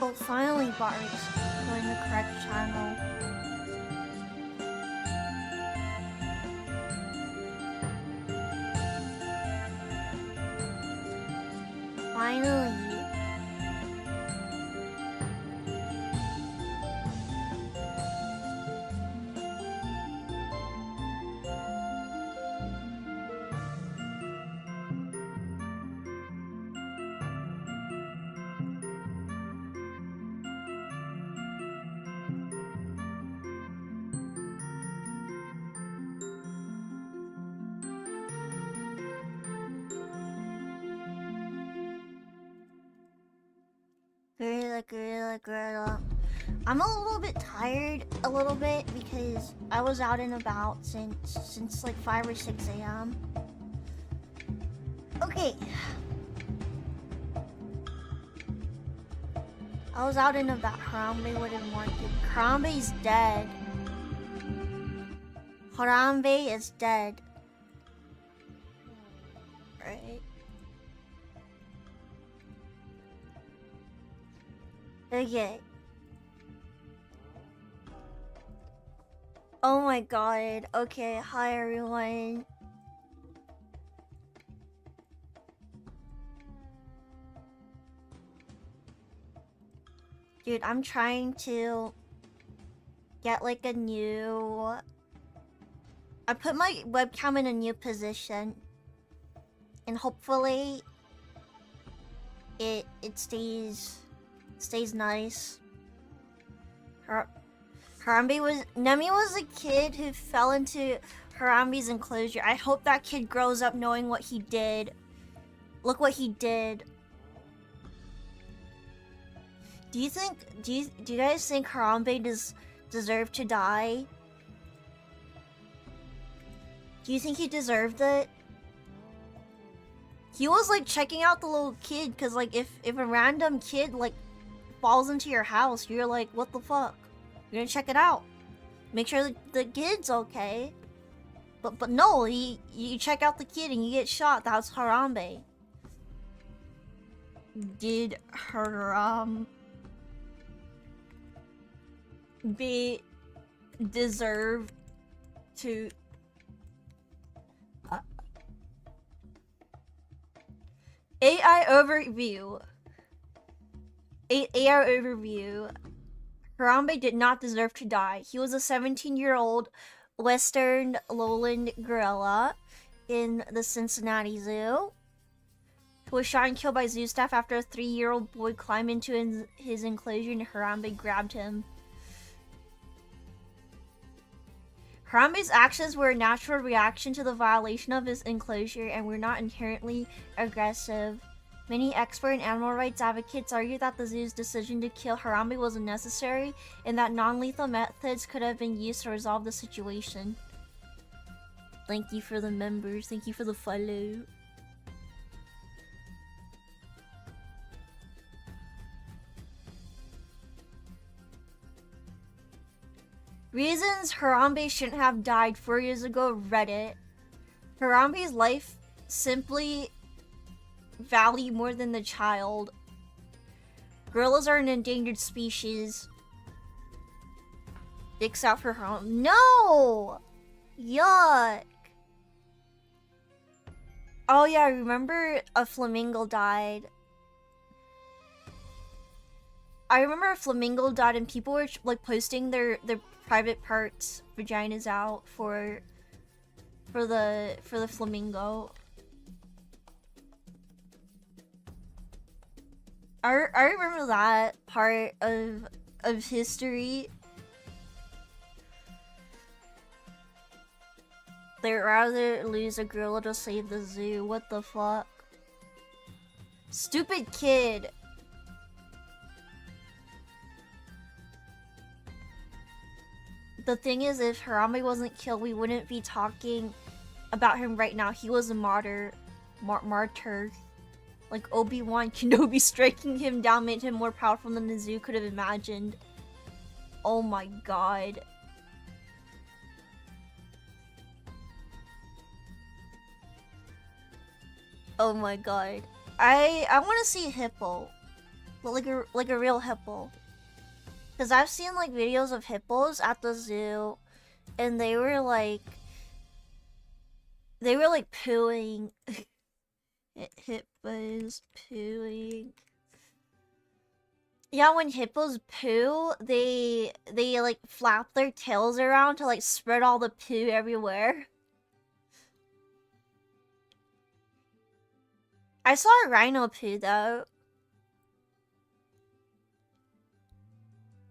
Oh, finally Bart's going the correct channel. Finally. Gorilla. I'm a little bit tired, because I was out and about since like 5 or 6 a.m. Okay. I was out and about. Harambe wouldn't want it. Harambe's dead. Harambe is dead. Right. Okay. Oh my god. Okay, hi everyone. Dude, I'm trying to get like a new... I put my webcam in a new position. And hopefully it stays nice. Nemi was a kid who fell into Harambe's enclosure. I hope that kid grows up knowing what he did. Look what he did. Do you guys think Harambe deserved to die? Do you think he deserved it? He was like checking out the little kid, cause like if a random kid like falls into your house, you're like, what the fuck? You're gonna check it out. Make sure the kid's okay. But no, you check out the kid and you get shot. That's Harambe. Did Harambe deserve to... AI overview. AI overview. Harambe did not deserve to die. He was a 17-year-old Western lowland gorilla in the Cincinnati Zoo who was shot and killed by zoo staff after a 3-year-old boy climbed into his enclosure and Harambe grabbed him. Harambe's actions were a natural reaction to the violation of his enclosure and were not inherently aggressive. Many expert and animal rights advocates argue that the zoo's decision to kill Harambe was unnecessary and that non-lethal methods could have been used to resolve the situation. Thank you for the members. Thank you for the follow. Reasons Harambe shouldn't have died 4 years ago, Reddit. Harambe's life simply value more than the child. Gorillas are an endangered species. Dicks out for Harambe. No! Yuck. Oh yeah, remember a flamingo died. I remember a flamingo died and people were like posting their private parts, vaginas out for the flamingo. I remember that part of history. They'd rather lose a gorilla to save the zoo. What the fuck? Stupid kid. The thing is, if Harambe wasn't killed, we wouldn't be talking about him right now. He was a martyr. Like Obi-Wan Kenobi striking him down made him more powerful than the zoo could have imagined. Oh my god. Oh my god. I want to see Hippo. but like a real hippo. Cause I've seen like videos of hippos at the zoo, and they were like pooing. Hippos pooing. Yeah, when hippos poo, they like flap their tails around to like spread all the poo everywhere. I saw a rhino poo though.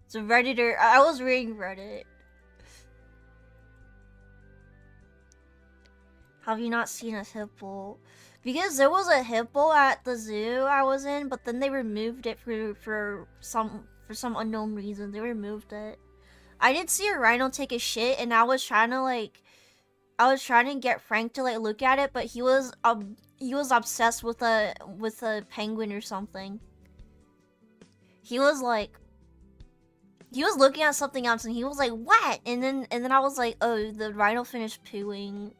It's a Redditor. I was reading Reddit. Have you not seen a hippo? Because there was a hippo at the zoo I was in, but then they removed it for some unknown reason. They removed it. I did see a rhino take a shit, and I was trying to get Frank to like look at it, but he was obsessed with a penguin or something. He was looking at something else, and he was like, "What?" And then I was like, "Oh, the rhino finished pooing."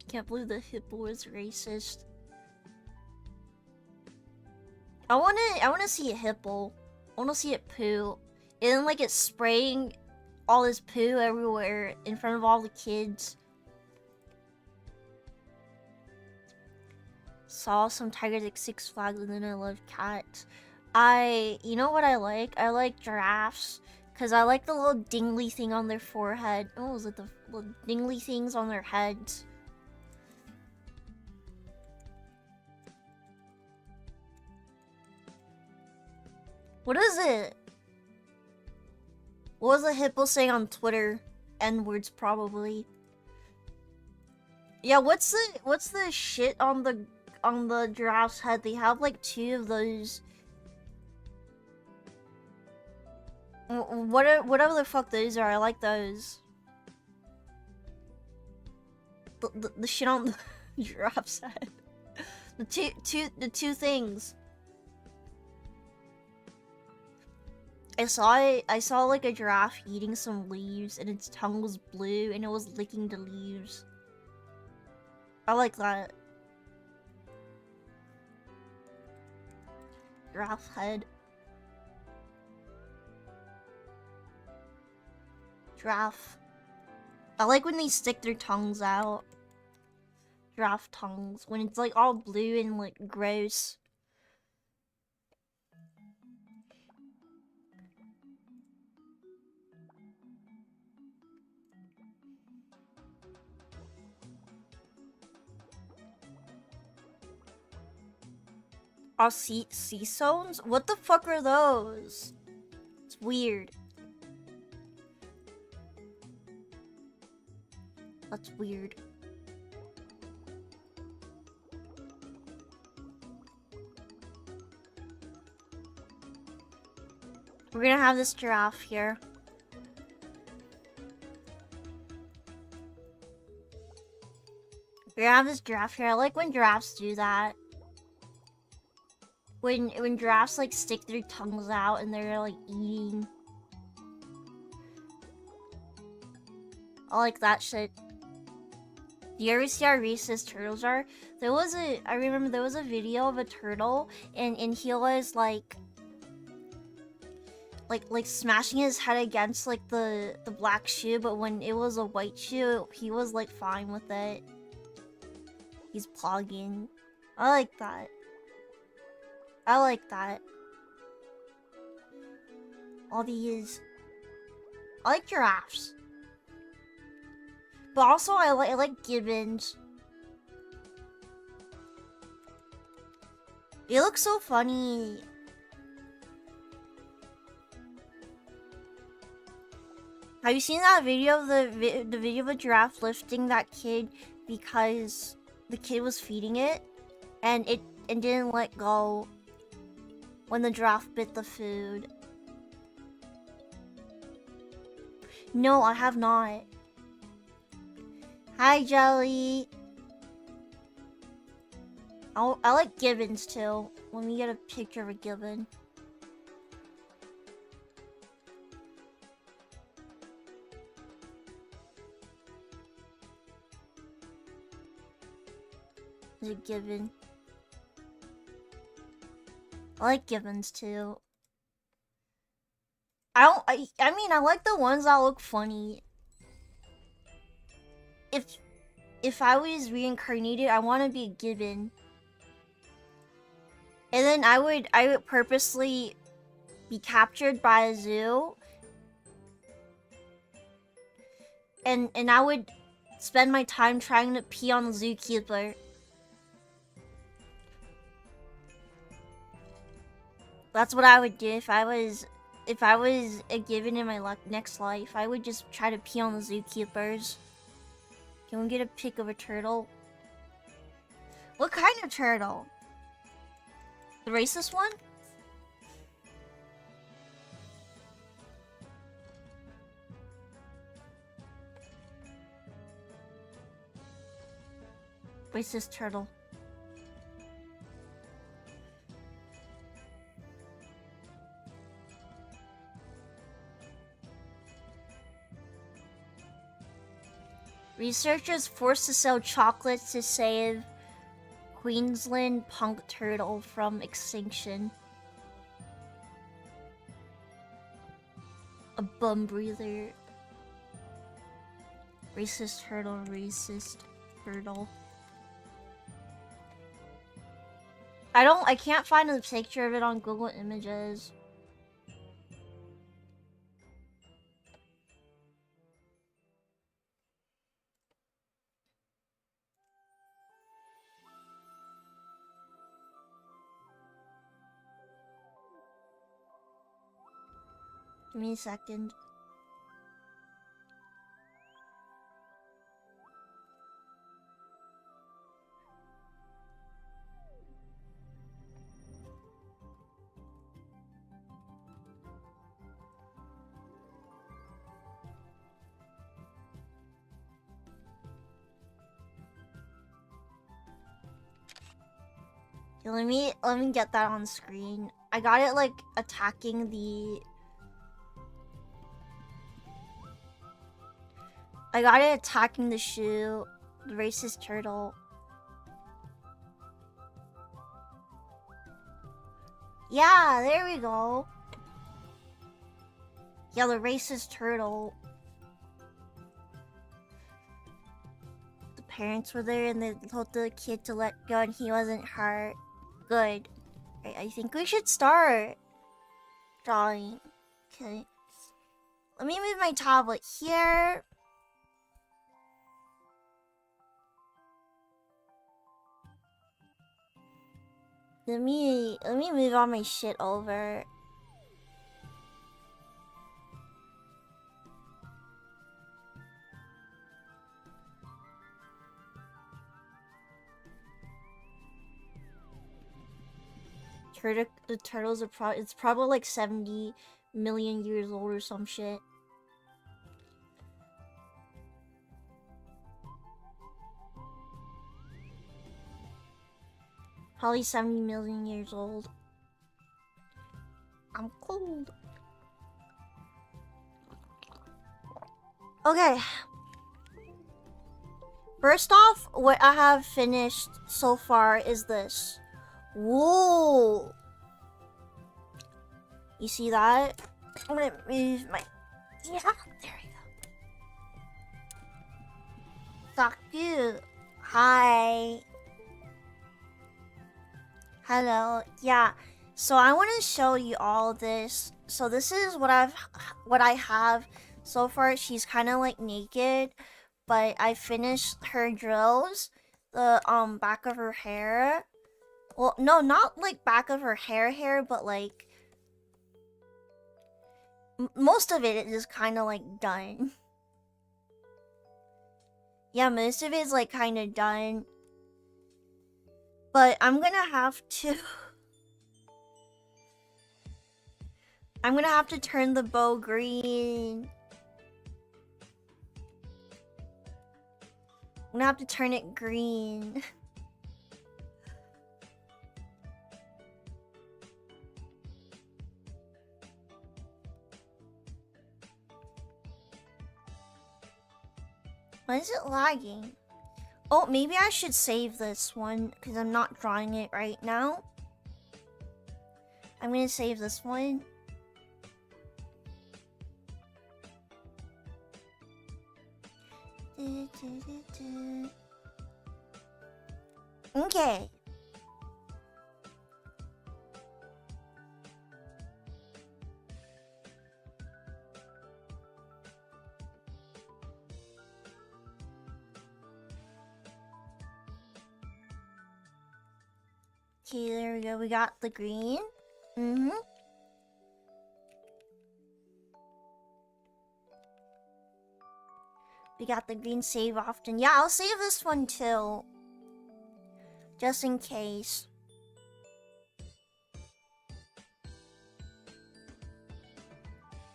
Can't believe the hippo is racist. I wanna see a hippo. I wanna see it poo. And then like it's spraying all this poo everywhere in front of all the kids. Saw some tigers at Six Flags, and then I love cats. You know what I like? I like giraffes. Cause I like the little dingly thing on their forehead. Oh, is it the little dingly things on their heads? What is it? What was the hippo saying on Twitter? N-words probably. Yeah, what's the shit on the giraffe's head? They have like two of those. Whatever the fuck those are, I like those. The shit on the giraffe's head. The two things. I saw like a giraffe eating some leaves, and its tongue was blue, and it was licking the leaves. I like that. Giraffe head. Giraffe. I like when they stick their tongues out. Giraffe tongues. When it's like all blue and like gross. Oh, sea stones? What the fuck are those? It's weird. That's weird. We're gonna have this giraffe here. We're gonna have this giraffe here. I like when giraffes do that. When giraffes like stick their tongues out and they're like eating. I like that shit. Do you ever see how racist turtles are? I remember there was a video of a turtle, and he was like smashing his head against like the black shoe, but when it was a white shoe, he was like fine with it. He's plugging. I like that. I like that. All these. I like giraffes. But also I like gibbons. They look so funny. Have you seen that video of the video of a giraffe lifting that kid because the kid was feeding it, and it didn't let go when the giraffe bit the food? No, I have not. Hi, Jelly. I like gibbons too. Let me get a picture of a gibbon. Is it gibbon? I like gibbons too. I mean, I like the ones that look funny. If I was reincarnated, I want to be a gibbon. And then I would purposely be captured by a zoo. And I would spend my time trying to pee on the zookeeper. That's what I would do if I was a gibbon in my next life. I would just try to pee on the zookeepers. Can we get a pic of a turtle? What kind of turtle? The racist one? Racist turtle. Researchers forced to sell chocolates to save Queensland punk turtle from extinction. A bum breather. Racist turtle, racist turtle. I can't find a picture of it on Google Images. Give me a second. Let me get that on screen. I got it like attacking the shoe, the racist turtle. Yeah, there we go. Yeah, the racist turtle. The parents were there and they told the kid to let go and he wasn't hurt. Good. I think we should start drawing. Okay. Let me move my tablet here. Let me move all my shit over. The turtles are it's probably like 70 million years old or some shit. Probably 70 million years old. I'm cold. Okay. First off, what I have finished so far is this. Whoa! You see that? I'm gonna move my... Yeah, there we go. Fuck you. Hi. Hello. Yeah. So I want to show you all this. So this is what I have so far. She's kind of like naked, but I finished her drills. The back of her hair. Well, no, not like back of her hair, but like most of it is kind of like done. Yeah, most of it is like kind of done. But I'm gonna have to turn the bow green. I'm gonna have to turn it green. Why is it lagging? Oh, maybe I should save this one because I'm not drawing it right now. I'm gonna save this one. Okay. Okay, there we go. We got the green. We got the green save often. Yeah, I'll save this one too. Just in case.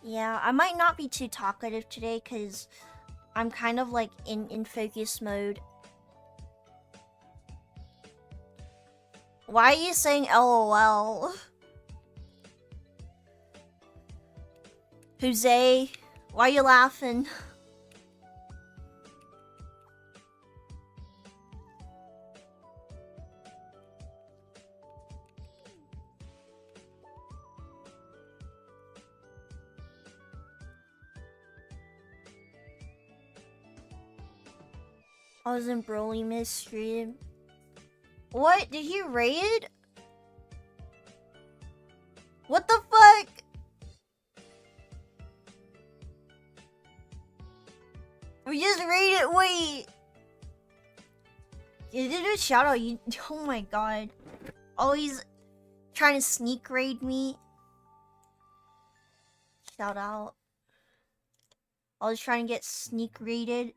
Yeah, I might not be too talkative today because I'm kind of like in focus mode. Why are you saying LOL? Jose, why are you laughing? I was in Broly mistreated. What? Did he raid? What the fuck? We just raided. Wait. You did a shout out. You. Oh my god. Always trying to sneak raid me. Shout out. Always trying to get sneak raided.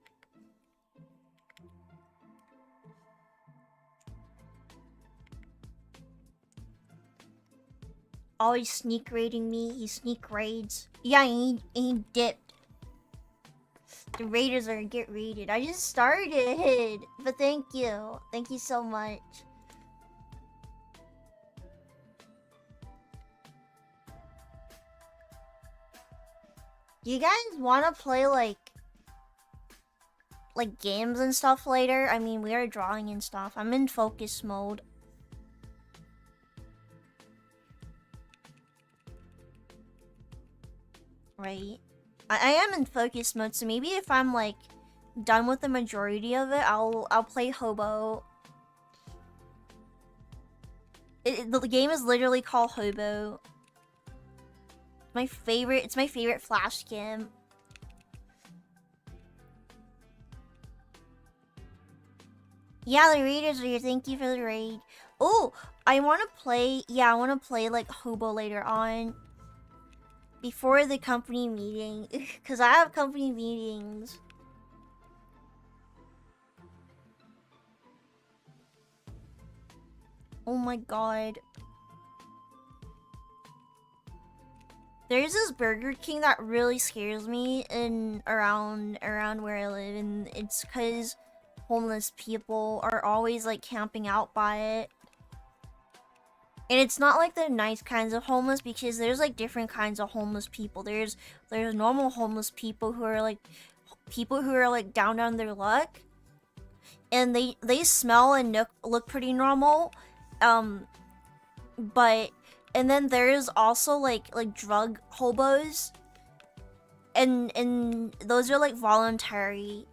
Always sneak raiding me. He sneak raids. Yeah, he dipped. The raiders are get raided. I just started, but thank you. Thank you so much. Do you guys want to play like games and stuff later? I mean, we are drawing and stuff. I'm in focus mode. Right. I am in focus mode, so maybe if I'm like done with the majority of it, I'll play Hobo. The game is literally called Hobo. It's my favorite Flash game. Yeah, the raiders are here. Thank you for the raid. Oh, I want to play. Yeah, I want to play like Hobo later on. Before the company meeting, because I have company meetings. Oh my god. There's this Burger King that really scares me around where I live, and it's because homeless people are always like camping out by it. And it's not like the nice kinds of homeless, because there's like different kinds of homeless people. There's normal homeless people who are like down on their luck, and they smell and look pretty normal. But and then there's also like drug hobos, and those are like voluntary.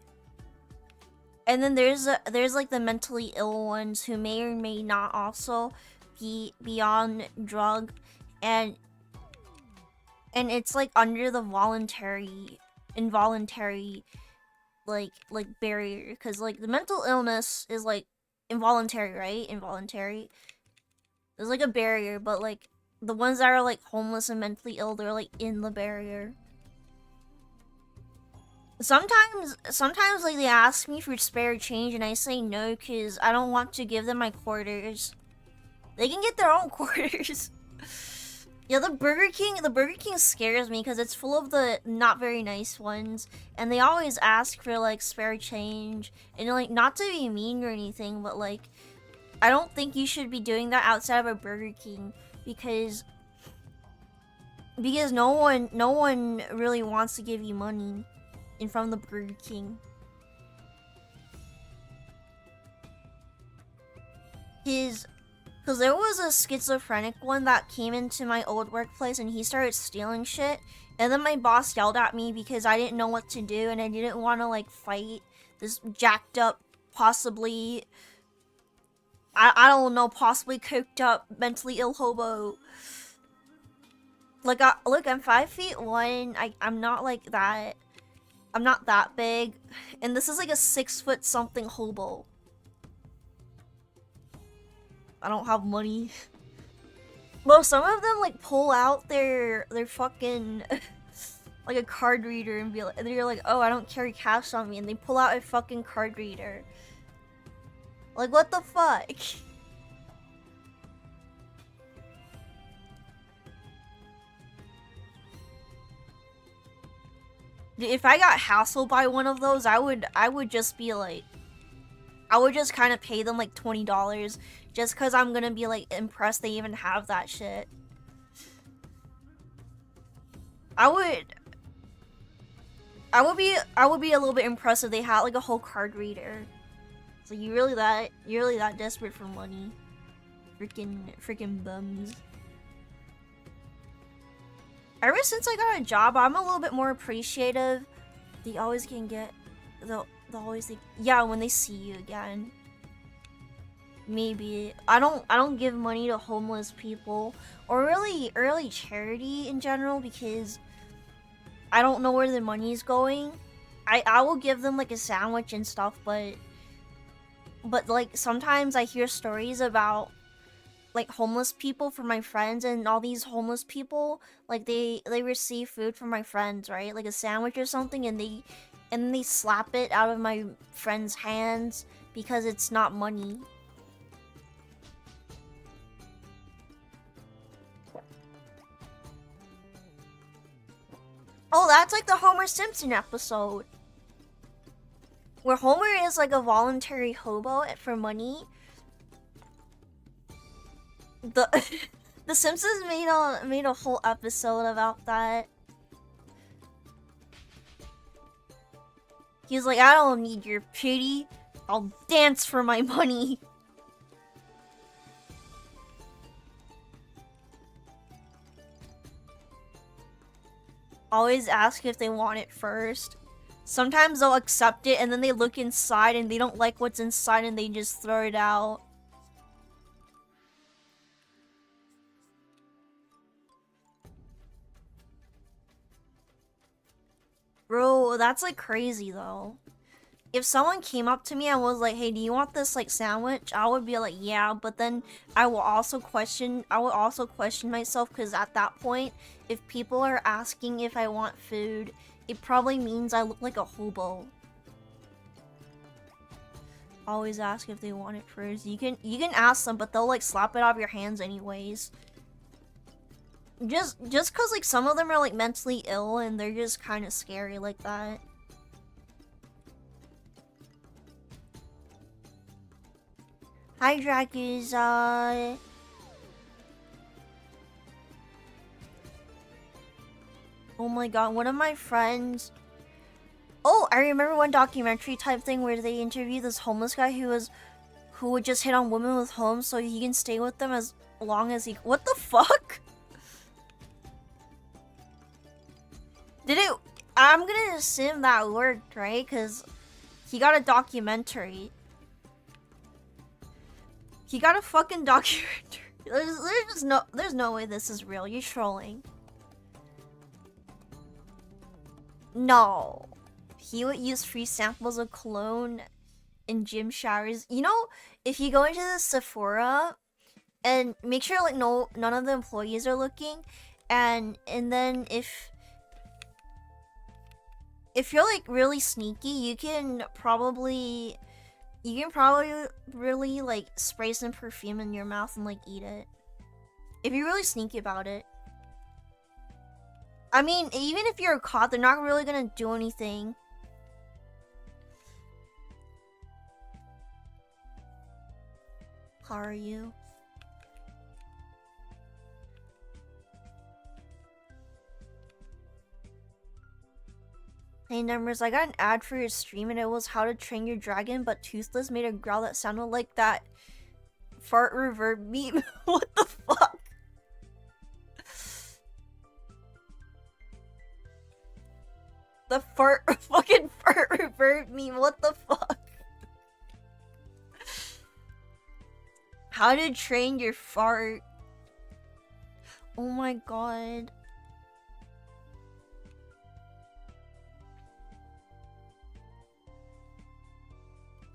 And then there's like the mentally ill ones who may or may not also be on drug, and it's like under the involuntary like barrier, because like the mental illness is like involuntary, right? Involuntary, there's like a barrier, but like the ones that are like homeless and mentally ill, they're like in the barrier. Sometimes like they ask me for spare change and I say no because I don't want to give them my quarters. They can get their own quarters. Yeah, the Burger King scares me because it's full of the not very nice ones, and they always ask for like spare change. And like, not to be mean or anything, but like, I don't think you should be doing that outside of a Burger King, because no one really wants to give you money in front of the Burger King. Because there was a schizophrenic one that came into my old workplace and he started stealing shit. And then my boss yelled at me because I didn't know what to do and I didn't want to like fight this jacked up, possibly, I don't know, possibly coked up, mentally ill hobo. Like, look, I'm 5'1". I'm not like that. I'm not that big. And this is like a 6' something hobo. I don't have money. Well, some of them like pull out their fucking like a card reader and be like, and they're like, oh, I don't carry cash on me, and they pull out a fucking card reader. Like, what the fuck? If I got hassled by one of those, I would just be like, I would just kind of pay them like $20 just because I'm gonna be like impressed they even have that shit. I would be a little bit impressed if they had like a whole card reader. So you're really that desperate for money. Freaking bums. Ever since I got a job, I'm a little bit more appreciative. They always can get, they'll always think, yeah, when they see you again. Maybe I don't give money to homeless people or really charity in general because I don't know where the money's going. I will give them like a sandwich and stuff, but like sometimes I hear stories about like homeless people from my friends, and all these homeless people like they receive food from my friends, right? Like a sandwich or something, and then they slap it out of my friend's hands because it's not money. Oh, that's like the Homer Simpson episode where Homer is like a voluntary hobo for money. The Simpsons made a whole episode about that. He's like, I don't need your pity. I'll dance for my money. Always ask if they want it first. Sometimes they'll accept it and then they look inside and they don't like what's inside and they just throw it out. Bro, that's like crazy though. If someone came up to me and was like, hey, do you want this like sandwich? I would be like, yeah, but then I will also question myself, because at that point, if people are asking if I want food, it probably means I look like a hobo. Always ask if they want it first. You can ask them, but they'll like slap it off your hands anyways. Just cause like some of them are like mentally ill and they're just kind of scary like that. Hi, Dracuza. Oh my god, one of my friends... Oh, I remember one documentary type thing where they interviewed this homeless guy who would just hit on women with homes so he can stay with them as long as he... What the fuck? Did it... I'm gonna assume that worked, right? Because he got a documentary. He got a fucking documentary. There's no way this is real. You're trolling. No. He would use free samples of cologne in gym showers. You know, if you go into the Sephora and make sure like none of the employees are looking, and then if you're like really sneaky, you can probably really like spray some perfume in your mouth and like eat it. If you're really sneaky about it. I mean, even if you're caught, they're not really gonna do anything. How are you? Hey numbers, I got an ad for your stream and it was how to train your dragon, but Toothless made a growl that sounded like that fart reverb meme. What the fuck? The fucking fart reverb meme. What the fuck? How to train your fart. Oh my god.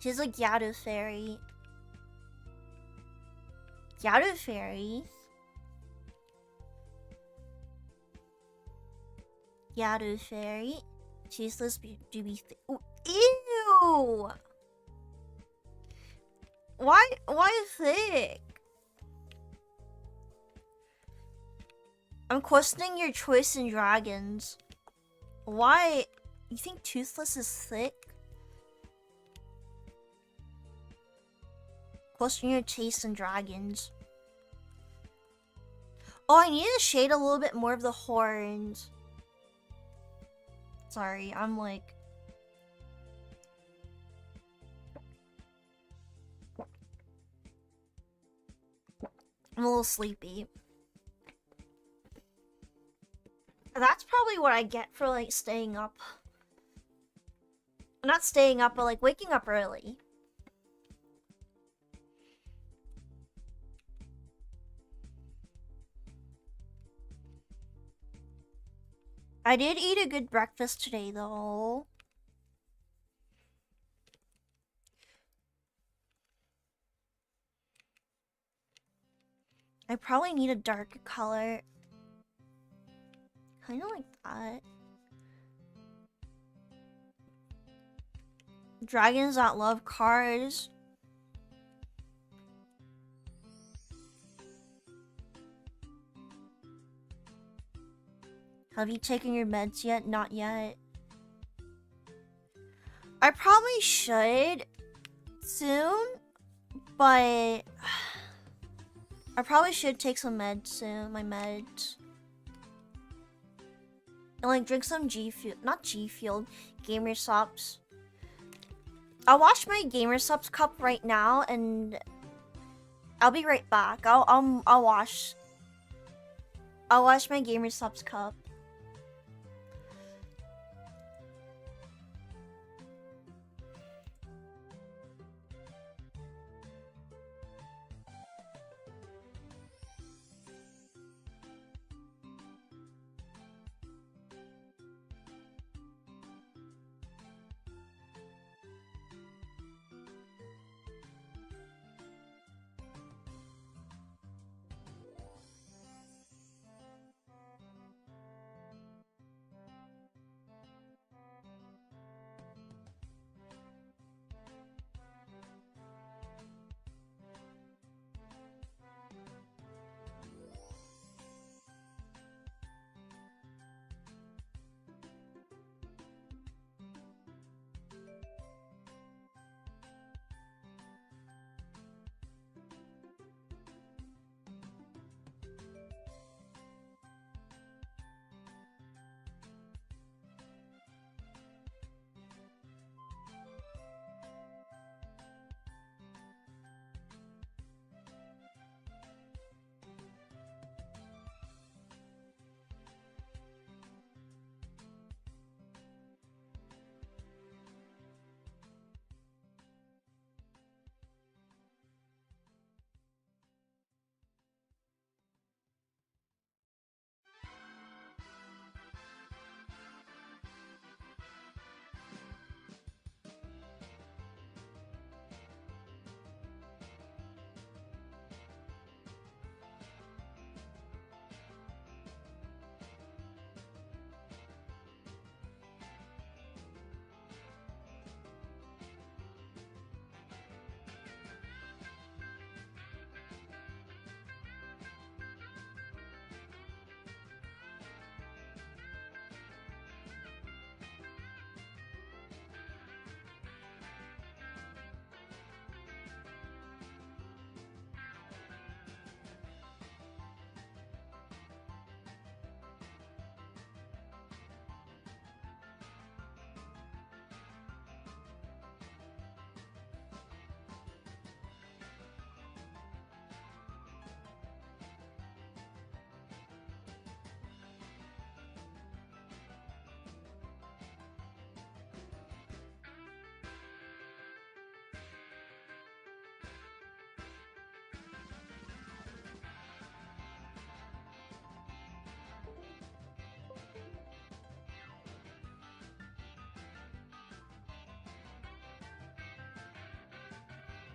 She's like Yado Fairy. Yado Fairy. Yado Fairy. Tasteless to be ew! Why thick? I'm questioning your choice in dragons. Why? You think Toothless is thick? Question your taste in dragons. Oh, I need to shade a little bit more of the horns. Sorry, I'm like... I'm a little sleepy. That's probably what I get for like staying up. Not staying up, but like waking up early. I did eat a good breakfast today, though. I probably need a darker color. Kind of like that. Dragons that love cars. Have you taken your meds yet? Not yet. I probably should soon, but I probably should take some meds soon, my meds. And like drink some not G Fuel, Gamer Supps. I'll wash my Gamer Supps cup right now and I'll be right back. I'll wash my Gamer Supps cup.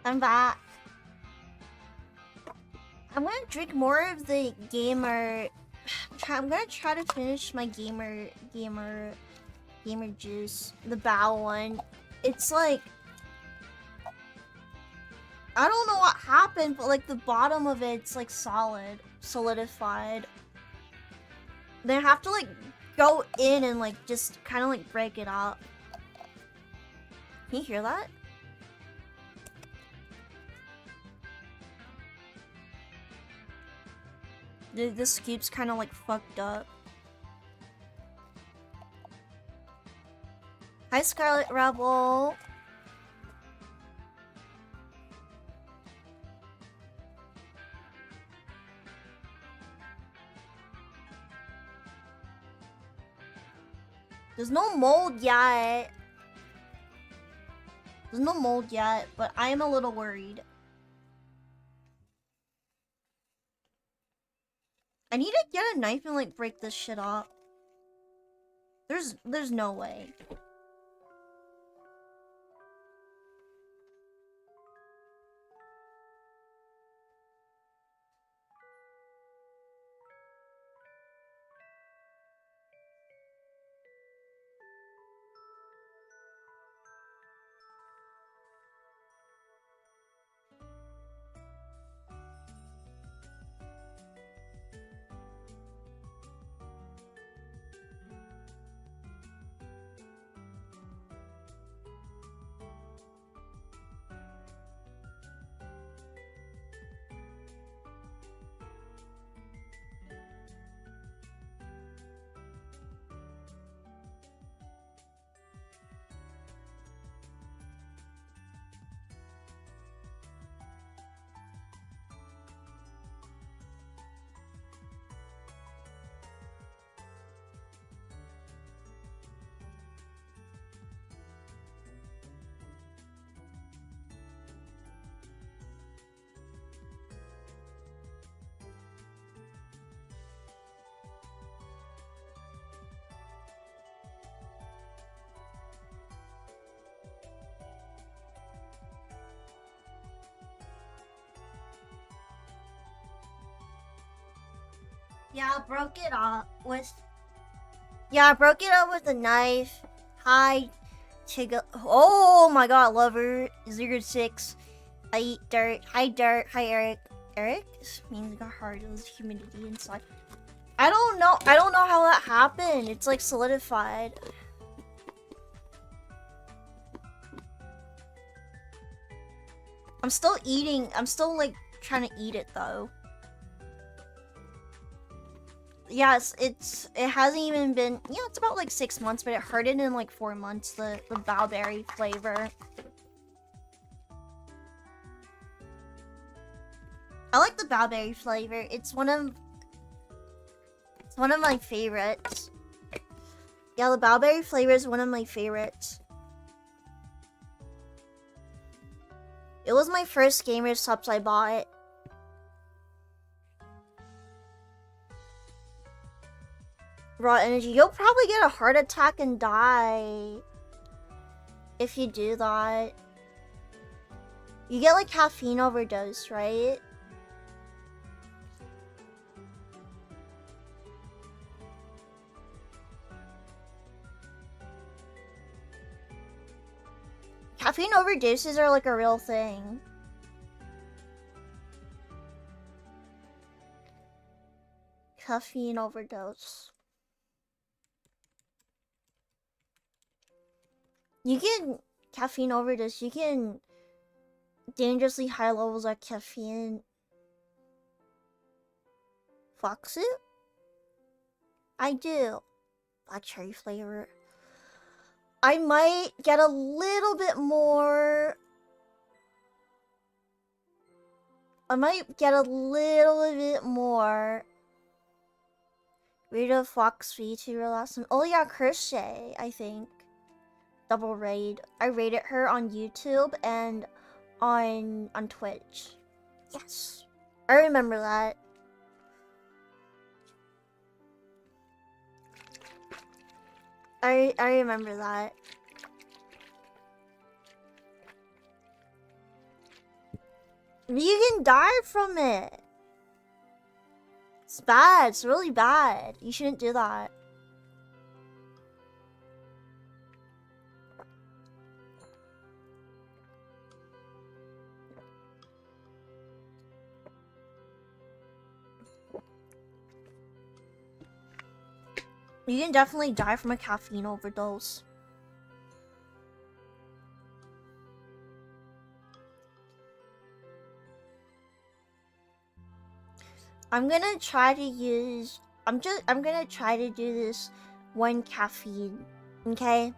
I'm back. I'm gonna drink more of the gamer. I'm gonna try to finish my gamer juice, the bow one. It's like, I don't know what happened, but like the bottom of it's like solidified. Then I have to like go in and like just kind of like break it up. Can you hear that? The scoop's kind of like fucked up. Hi, Scarlet Rebel. There's no mold yet. There's no mold yet, but I am a little worried. I need to get a knife and like break this shit up. There's no way. Yeah, I broke it up with. Yeah, I broke it up with a knife. Hi, Chiga. Oh my god, lover 06. I eat dirt. Hi, dirt. Hi, Eric. Eric? This means it got hard. It was humidity inside. I don't know. I don't know how that happened. It's like solidified. I'm still eating. I'm still like trying to eat it though. Yes, it hasn't even been, it's about like 6 months, but it hardened in like 4 months, the bowberry flavor. I like the bowberry flavor. It's one of my favorites. Yeah, the bowberry flavor is one of my favorites. It was my first gamer subs I bought. Raw energy. You'll probably get a heart attack and die if you do that. You get like caffeine overdose, right? Caffeine overdoses are like a real thing. Caffeine overdose. You get caffeine overdose, you get dangerously high levels of caffeine. Foxu? I do. Black cherry flavor. I might get a little bit more. I might get a little bit more. Raid of Fox Vtuber last time. Oh yeah, Crochet, I think. Double raid. I raided her on YouTube and on Twitch. Yes. I remember that. I remember that. You can die from it. It's bad. It's really bad. You shouldn't do that. You can definitely die from a caffeine overdose. I'm gonna try to use... I'm gonna try to do this one caffeine, okay?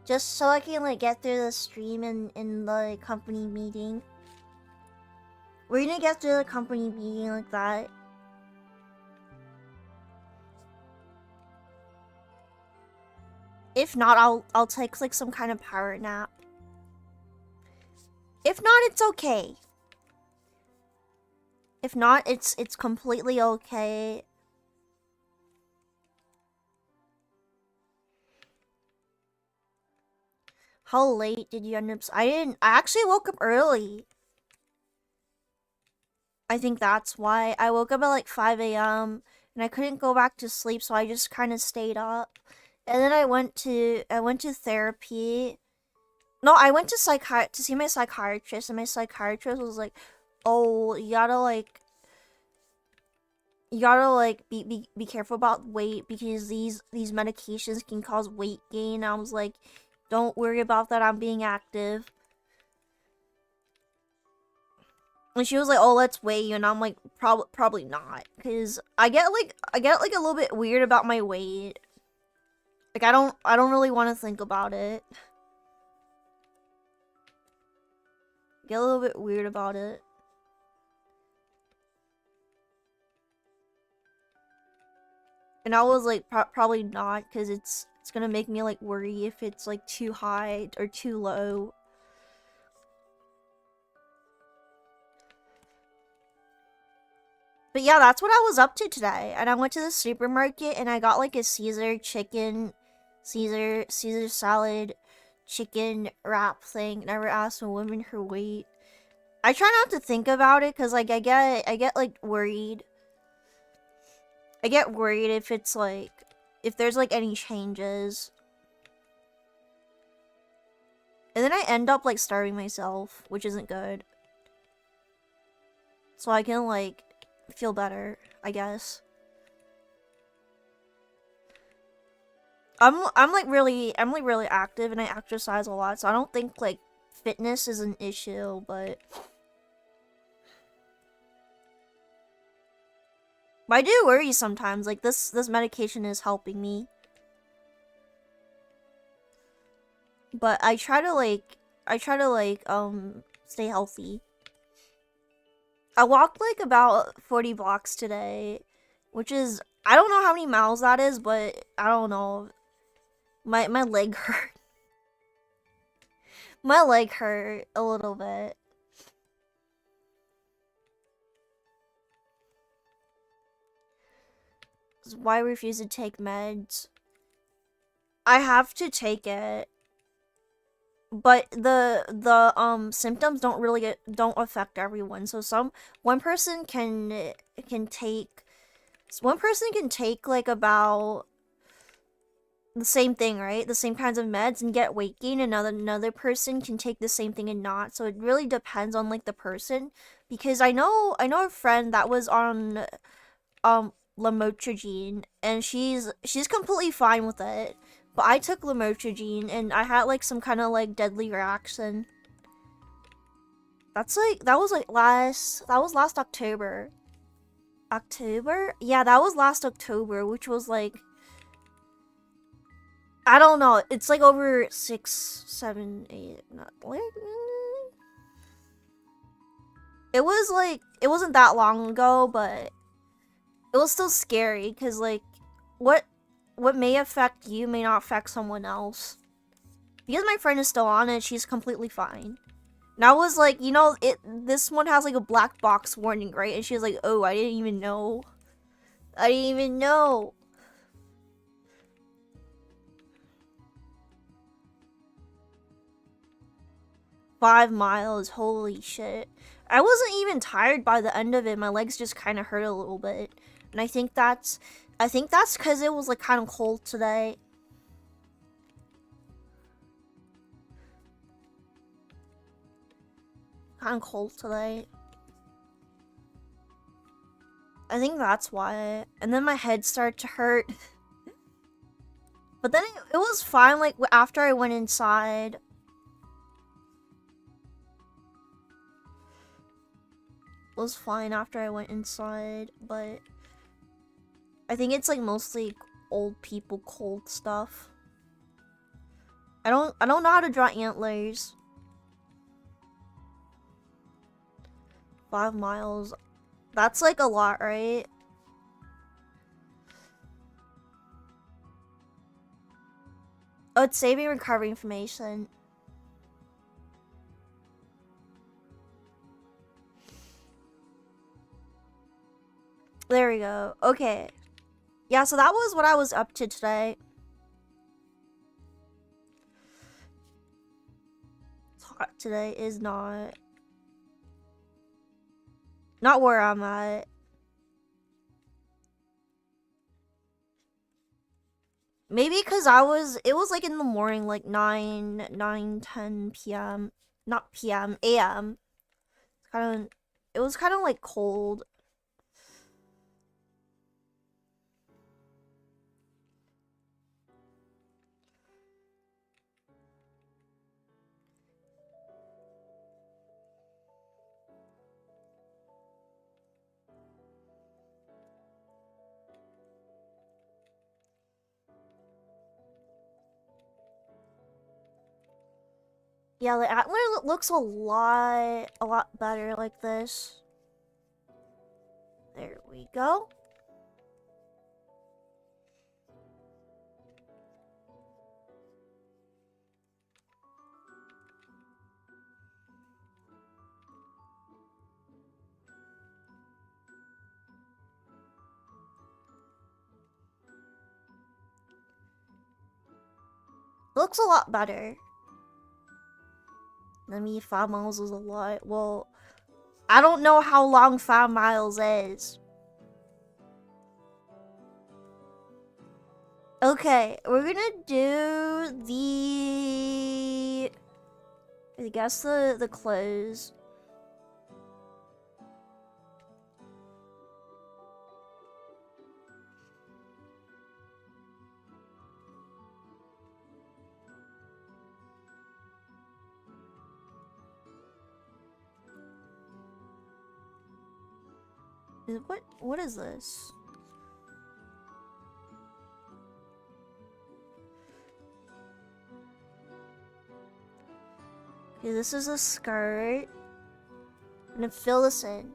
Just so I can, like, get through the stream in the company meeting. We're gonna get through the company meeting like that. If not, I'll take, like, some kind of power nap. If not, it's okay. If not, it's completely okay. How late did you end up? I actually woke up early. I think that's why. I woke up at like 5 a.m. and I couldn't go back to sleep, so I just kind of stayed up. And then I went to therapy. No, I went to see my psychiatrist, and my psychiatrist was like, "Oh, you gotta be careful about weight because these medications can cause weight gain." I was like, "Don't worry about that. I'm being active." And she was like, "Oh, let's weigh you," and I'm like, probably not, because I get like a little bit weird about my weight. Like I don't really want to think about it. Get a little bit weird about it. And I was like, probably not, because it's gonna make me like worry if it's like too high or too low. But yeah, that's what I was up to today. And I went to the supermarket and I got like a Caesar salad chicken wrap thing. Never asked a woman her weight. I try not to think about it because like I get like worried. I get worried if it's like if there's like any changes. And then I end up like starving myself, which isn't good. So I can like feel better, I guess. I'm like really active and I exercise a lot, so I don't think like fitness is an issue, but I do worry sometimes. Like this medication is helping me, but I try to like stay healthy. I walked like about 40 blocks today, which is, I don't know how many miles that is, but I don't know. My leg hurt. My leg hurt a little bit. Why I refuse to take meds? I have to take it, but the symptoms don't affect everyone. So one person can take like about the same thing, right? The same kinds of meds and get weight gain. Another person can take the same thing and not. So it really depends on like the person. Because I know a friend that was on lamotrigine and she's completely fine with it. But I took lamotrigine and I had like some kind of like deadly reaction. That was last October. October? Yeah, that was last October, which was like, I don't know. It's like over 6, 7, 8. It was like, it wasn't that long ago, but it was still scary because like, what may affect you may not affect someone else. Because my friend is still on it, she's completely fine. And I was like, you know, this one has like a black box warning, right? And she was like, "Oh, I didn't even know. I didn't even know." 5 miles, holy shit. I wasn't even tired by the end of it. My legs just kind of hurt a little bit. And I think that's because it was like kind of cold today. Kind of cold today. I think that's why. And then my head started to hurt. But then it was fine, like, after I went inside. It was fine after I went inside, but I think it's, like, mostly old people cold stuff. I don't know how to draw antlers. 5 miles. That's, like, a lot, right? Oh, it's saving recovery information. There we go. Okay. Yeah, so that was what I was up to today. It's hot today is not where I'm at. Maybe because it was like in the morning, like 10 p.m. Not p.m., a.m. It was kind of like cold. Yeah, the antler looks a lot better like this. There we go. Looks a lot better. I mean, 5 miles is a lot. Well, I don't know how long 5 miles is. Okay, we're gonna do I guess the clothes. What is this? Okay, this is a skirt. I'm gonna fill this in.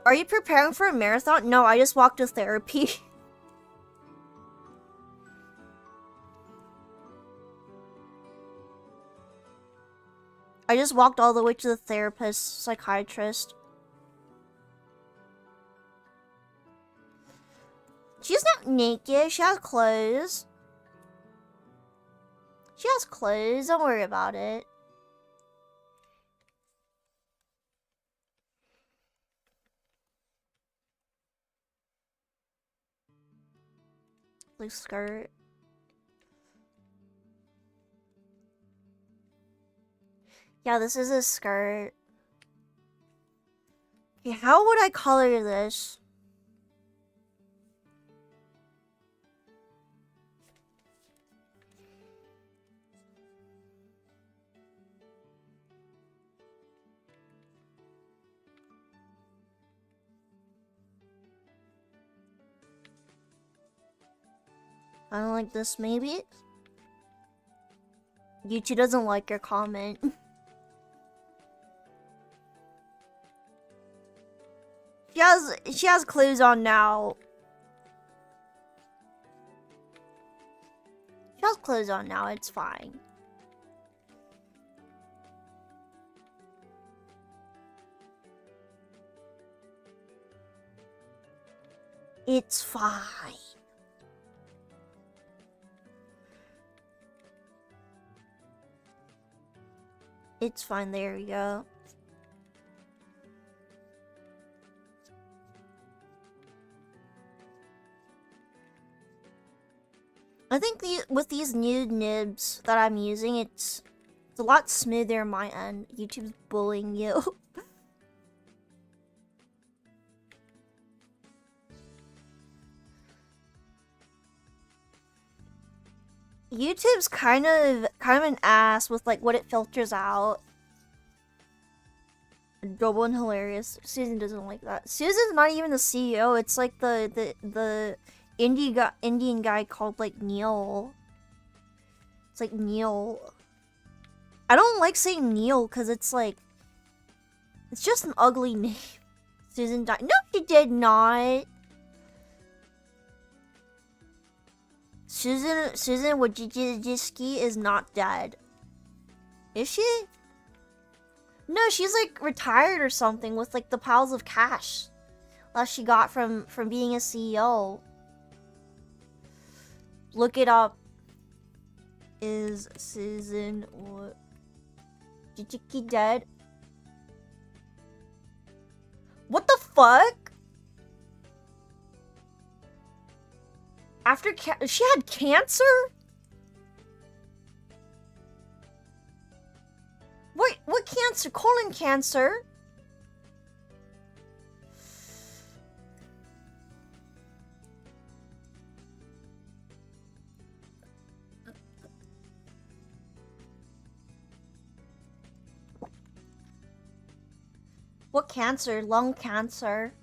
Are you preparing for a marathon? No, I just walked to therapy. I just walked all the way to the therapist, psychiatrist. She's not naked. She has clothes. She has clothes. Don't worry about it. Like skirt. Yeah, this is a skirt. Okay, how would I color this? I don't like this, maybe? YouTube doesn't like your comment. She has clothes on now. She has clothes on now, it's fine. It's fine. It's fine, there we go. I think with these new nibs that I'm using, it's a lot smoother on my end. YouTube's bullying you. YouTube's kind of an ass with like what it filters out. Double and hilarious. Susan doesn't like that. Susan's not even the CEO. It's like the Indian guy called like Neil. It's like Neil. I don't like saying Neil because it's like it's just an ugly name. Susan died. No, she did not. Susan Wojcicki is not dead. Is she? No, she's like retired or something with like the piles of cash that she got from being a CEO. Look it up. Is Susan Wojcicki dead? What the fuck? After she had cancer? Wait, what cancer? Colon cancer? What cancer? Lung cancer.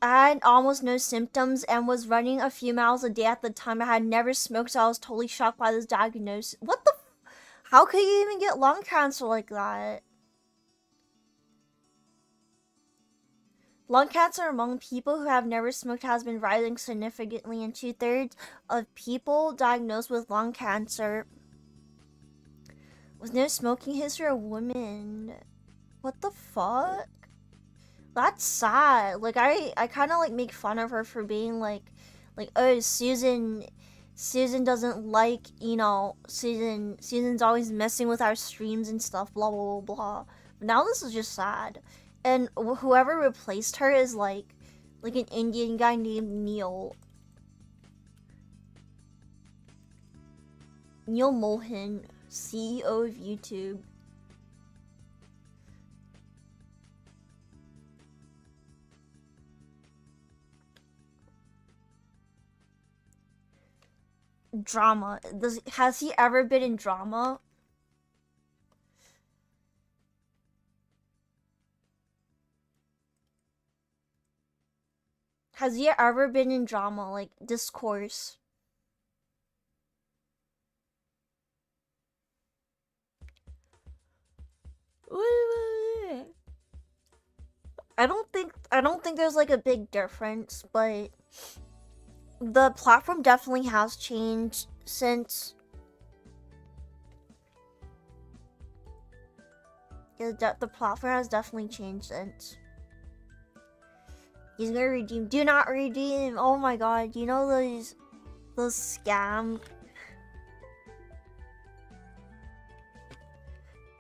I had almost no symptoms and was running a few miles a day at the time. I had never smoked, so I was totally shocked by this diagnosis. What the how could you even get lung cancer like that? Lung cancer among people who have never smoked has been rising significantly, and 2/3 of people diagnosed with lung cancer with no smoking history are women. What the fuck? That's sad. Like I kind of like make fun of her for being like oh Susan doesn't like, you know, Susan's always messing with our streams and stuff, blah blah blah blah. But now this is just sad. And whoever replaced her is like an Indian guy named Neil Mohan, CEO of YouTube. Drama. Has he ever been in drama? Has he ever been in drama, like discourse? I don't think there's like a big difference, but the platform definitely has changed since. Yeah, the platform has definitely changed since. He's gonna redeem. Do not redeem. Oh my god, you know those scam.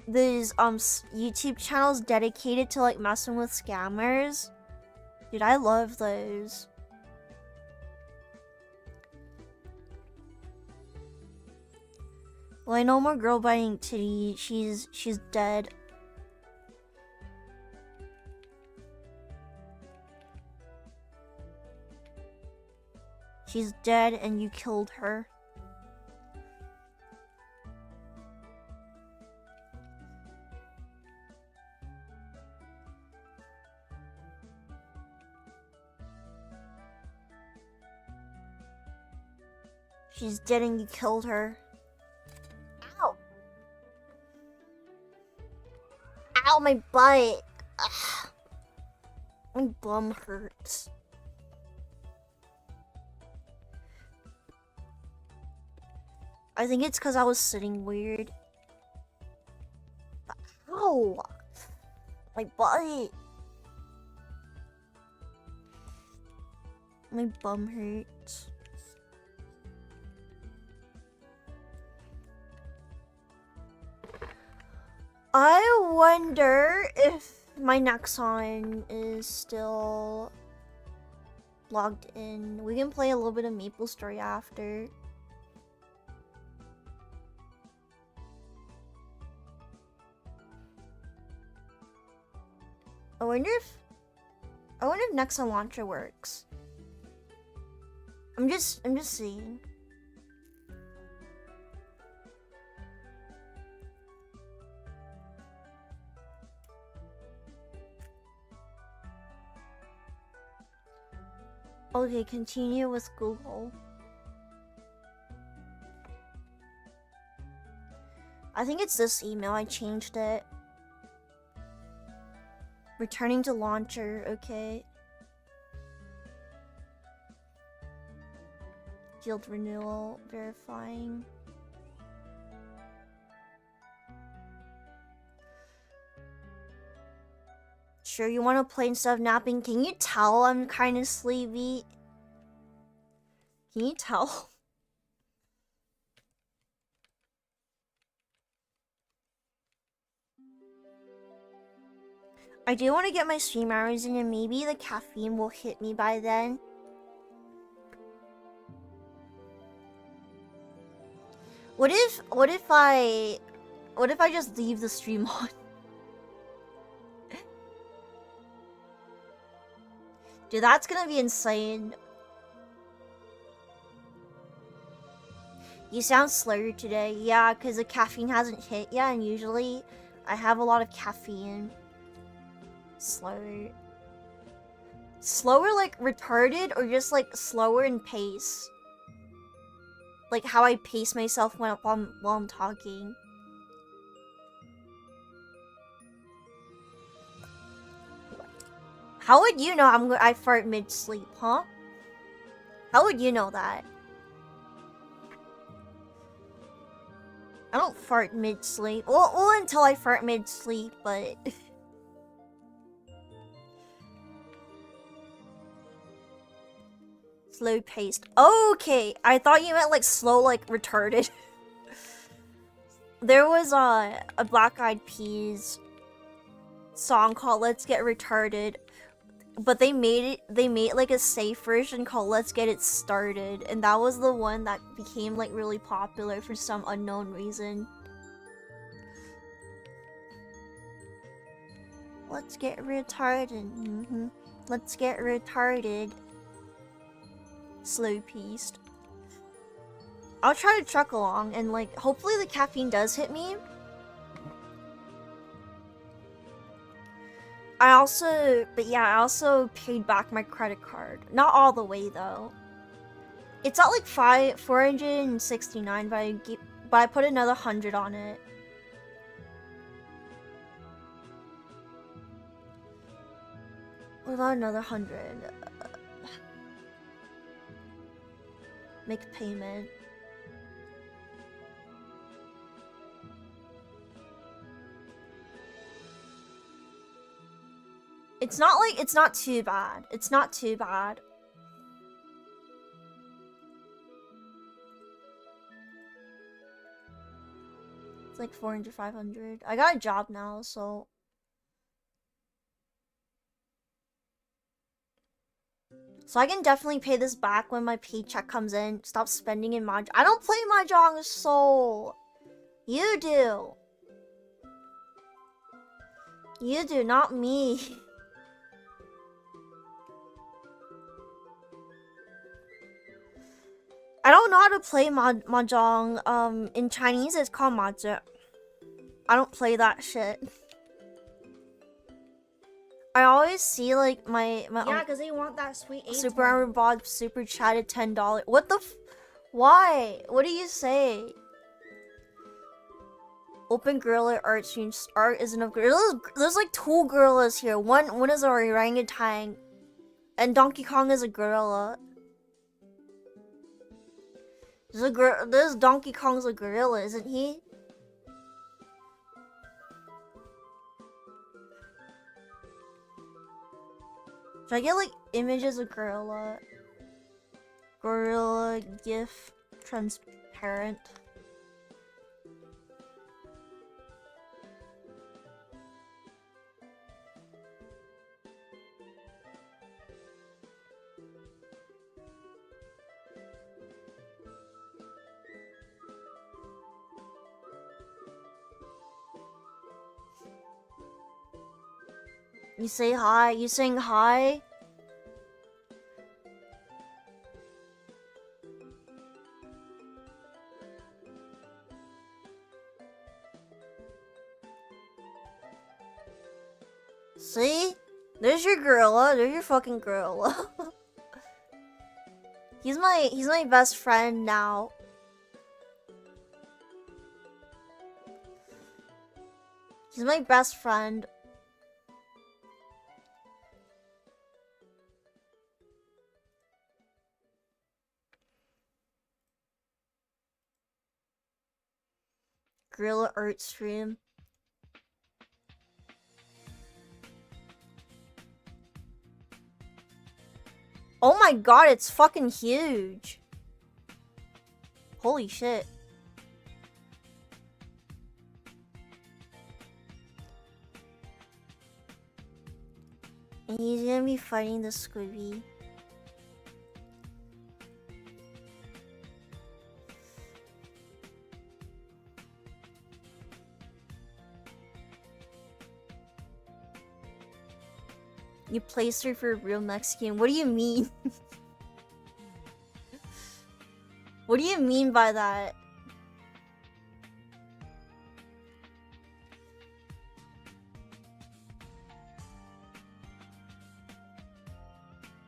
These YouTube channels dedicated to like messing with scammers. Dude, I love those. Well, I know more girl biting titty. She's dead. She's dead and you killed her. She's dead and you killed her. Ow! Ow, my butt! Ugh. My bum hurts. I think it's because I was sitting weird. Ow! My butt! My bum hurts. I wonder if my Nexon is still logged in. We can play a little bit of Maple Story after. I wonder if Nexon Launcher works. I'm just seeing. Okay, continue with Google. I think it's this email. I changed it. Returning to launcher, okay. Guild renewal, verifying. Sure, you want to play instead of napping? Can you tell I'm kind of sleepy? Can you tell? I do want to get my stream hours in, and maybe the caffeine will hit me by then. What if I just leave the stream on? Dude, that's gonna be insane. You sound slurred today. Yeah, because the caffeine hasn't hit yet, and usually I have a lot of caffeine. Slower. Slower like retarded, or just like slower in pace? Like how I pace myself while I'm talking. How would you know I fart mid-sleep, huh? How would you know that? I don't fart mid-sleep. Well, until I fart mid-sleep, but... Slow-paced. Okay, I thought you meant like slow, like retarded. There was a Black Eyed Peas song called Let's Get Retarded. But they made like a safe version called Let's Get It Started, and that was the one that became like really popular for some unknown reason. Let's get retarded. Let's get retarded. Slow-paced. I'll try to truck along, and like hopefully the caffeine does hit me. I also paid back my credit card. Not all the way though. It's at like 469, but I put another 100 on it. What about another 100? Make payment. It's not too bad. It's not too bad. It's like 400, 500. I got a job now, so. So I can definitely pay this back when my paycheck comes in. Stop spending in Mahjong. I don't play Mahjong, Soul. You do. You do, not me. I don't know how to play Mahjong. In Chinese, it's called Mahjong. I don't play that shit. I always see like my yeah, because they want that sweet Super Armor Bod super chatted $10. What the why? What do you say? Open gorilla art stream. Art isn't a gorilla. There's like 2 gorillas here. One is a orangutan, and Donkey Kong is a gorilla. There's Donkey Kong's a gorilla, isn't he? Should I get like images of gorilla? Gorilla GIF transparent. You say hi? You saying hi? See? There's your gorilla. There's your fucking gorilla. He's my best friend now. He's my best friend. Gorilla art stream. Oh my god, it's fucking huge. Holy shit. And he's gonna be fighting the Squibby. You placed her for a real Mexican. What do you mean? What do you mean by that?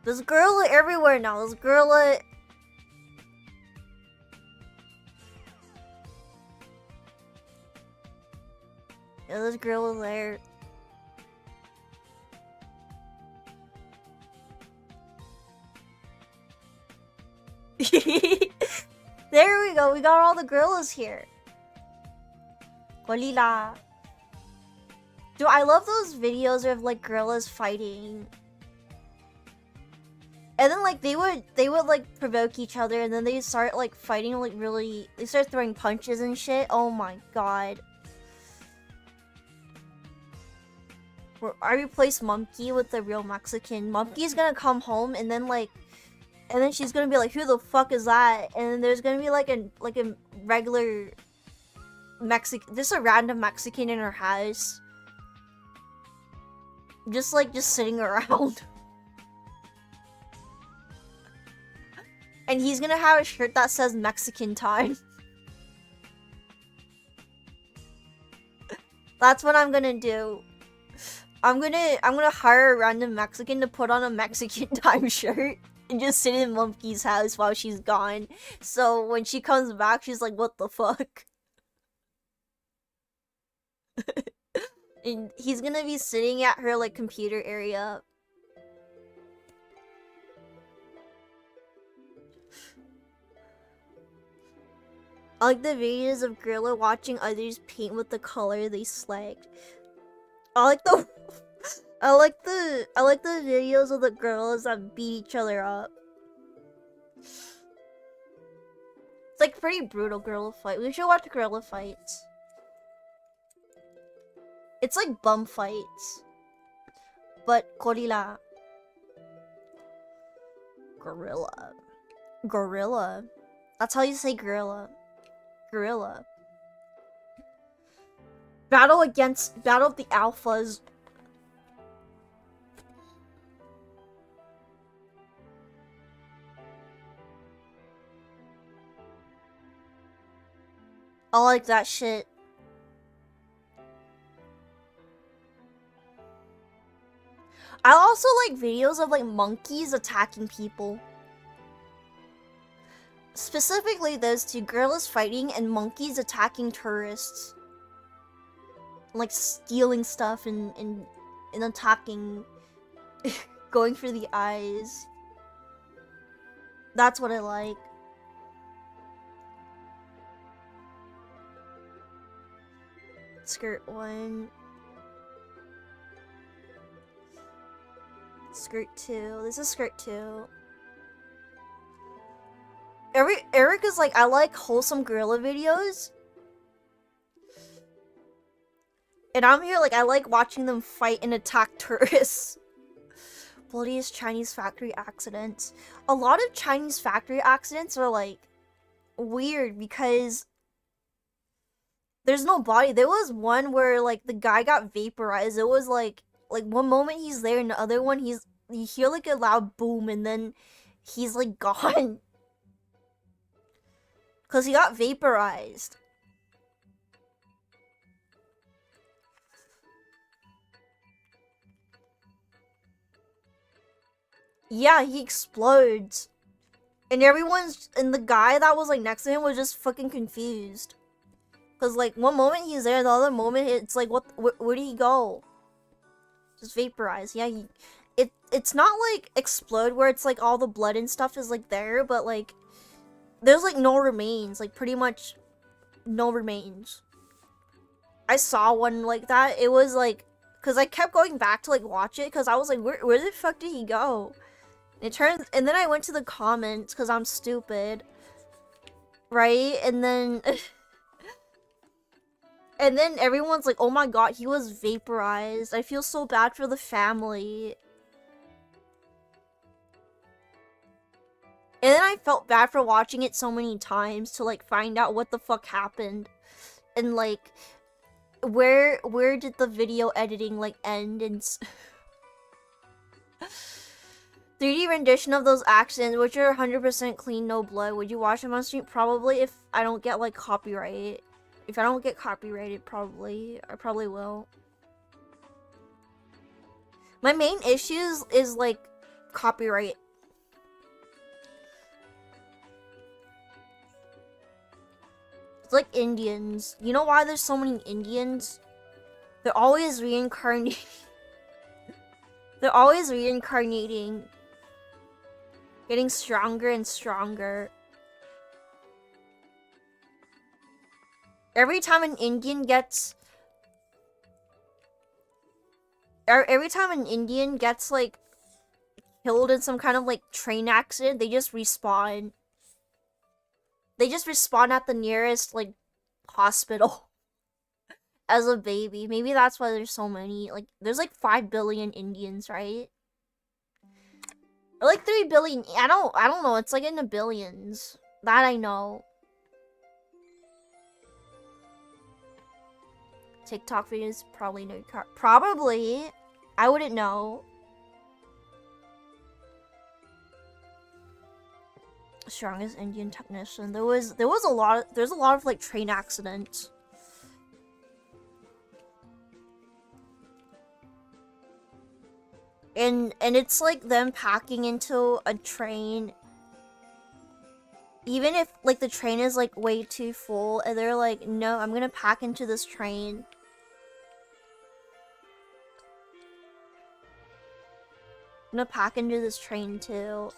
There's gorilla everywhere now. There's gorilla. Yeah, there's gorilla there. There we go. We got all the gorillas here. Golila. Dude, I love those videos of like gorillas fighting. And then like they would like provoke each other, and then they start like fighting like really. They start throwing punches and shit. Oh my god. I replaced Monkey with the real Mexican. Monkey's gonna come home and then like, and then she's gonna be like, "Who the fuck is that?" And then there's gonna be like a regular Mexican, just a random Mexican in her house, just sitting around. And he's gonna have a shirt that says Mexican time. That's what I'm gonna do. I'm gonna hire a random Mexican to put on a Mexican time shirt and just sit in Monkey's house while she's gone. So when she comes back, she's like, "What the fuck?" And he's gonna be sitting at her like computer area. I like the videos of gorilla watching others paint with the color they select. I like the videos of the girls that beat each other up. It's like pretty brutal gorilla fight. We should watch gorilla fights. It's like bum fights, but gorilla. Gorilla. That's how you say gorilla. Gorilla. Battle of the alphas. I like that shit. I also like videos of like monkeys attacking people. Specifically those two, gorillas fighting and monkeys attacking tourists. Like stealing stuff and attacking, going for the eyes. That's what I like. Skirt 1. Skirt 2. This is skirt 2. Eric is like, I like wholesome gorilla videos. And I'm here like, I like watching them fight and attack tourists. Bloodiest Chinese factory accidents. A lot of Chinese factory accidents are like weird because there's no body. There was one where like the guy got vaporized. It was like one moment he's there and the other one you hear like a loud boom and then he's like gone. Cause he got vaporized. Yeah, he explodes. And the guy that was like next to him was just fucking confused. Cause like one moment he's there, the other moment it's like where did he go? Just vaporized. Yeah, it's not like explode where it's like all the blood and stuff is like there, but like there's like no remains, like pretty much no remains. I saw one like that. It was like, cause I kept going back to like watch it, cause I was like, where the fuck did he go? And then I went to the comments, cause I'm stupid, right? And then, and then everyone's like, oh my god, he was vaporized. I feel so bad for the family. And then I felt bad for watching it so many times to like find out what the fuck happened. And like, where did the video editing like end and 3D rendition of those accidents, which are 100% clean, no blood. Would you watch them on stream? Probably, if I don't get like copyright. If I don't get copyrighted, I probably will. My main issues is like copyright. It's like Indians. You know why there's so many Indians? They're always reincarnating. They're always reincarnating. Getting stronger and stronger. Every time an Indian gets like killed in some kind of like train accident, they just respawn. They just respawn at the nearest like hospital as a baby. Maybe that's why there's so many. Like there's like 5 billion Indians, right? Or like 3 billion. I don't know. It's like in the billions. That I know. TikTok videos probably no car. Probably. I wouldn't know. Strongest Indian technician. There's a lot of like train accidents. And it's like them packing into a train. Even if like the train is like way too full and they're like, no, I'm gonna pack into this train. I'm gonna pack into this train too.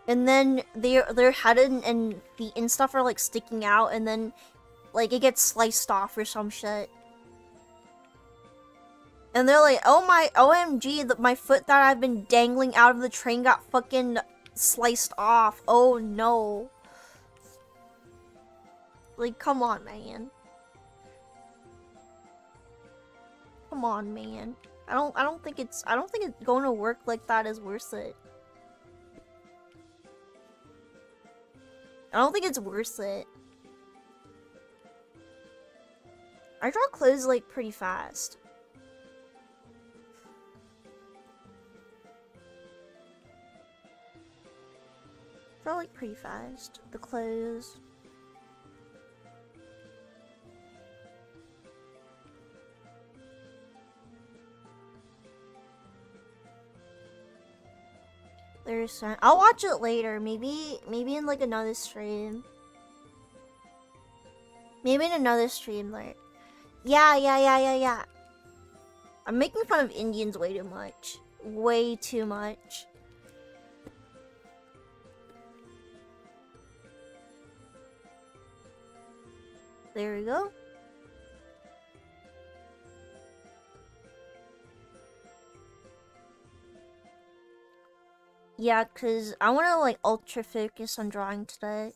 And then their head and feet and stuff are like sticking out, and then like it gets sliced off or some shit. And they're like, oh my OMG, my foot that I've been dangling out of the train got fucking sliced off. Oh no. Like, come on, man. Come on, man. I don't think it's going to work like that is worth it. I don't think it's worth it. I draw clothes like pretty fast. Draw like pretty fast. The clothes. There's some. I'll watch it later. Maybe in like another stream. Maybe in another stream, like. Yeah. I'm making fun of Indians way too much. Way too much. There we go. Yeah, cause I wanna like ultra focus on drawing today.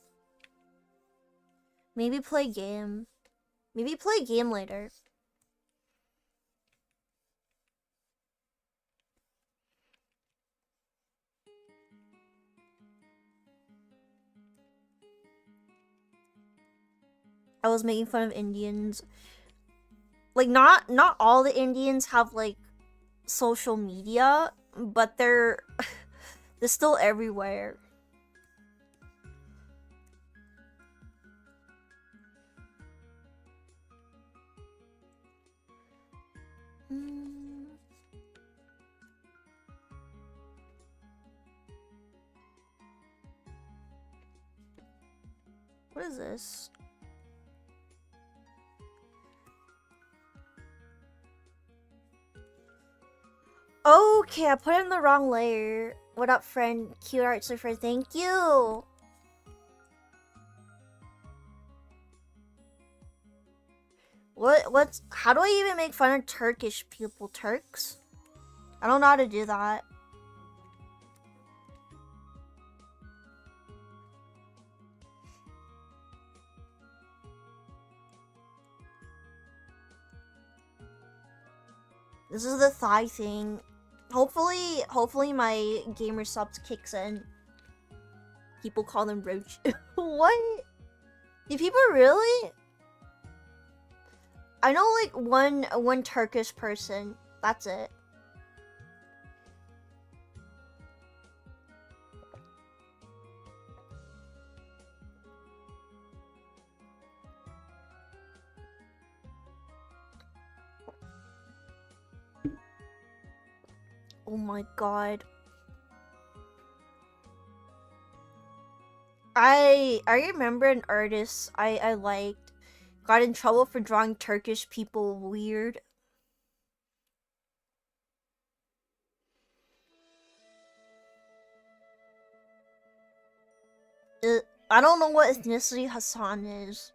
Maybe play game. Maybe play game later. I was making fun of Indians. Like not all the Indians have like social media, but they're they're still everywhere. What is this? Okay, I put in the wrong layer. What up, friend? Cute art surfer, thank you. What's how do I even make fun of Turkish people? Turks? I don't know how to do that. This is the thigh thing. Hopefully my gamer subs kicks in. People call them roach. What? Do people really? I know like one Turkish person. That's it. Oh my god. I remember an artist I liked got in trouble for drawing Turkish people weird. I don't know what ethnicity Hassan is.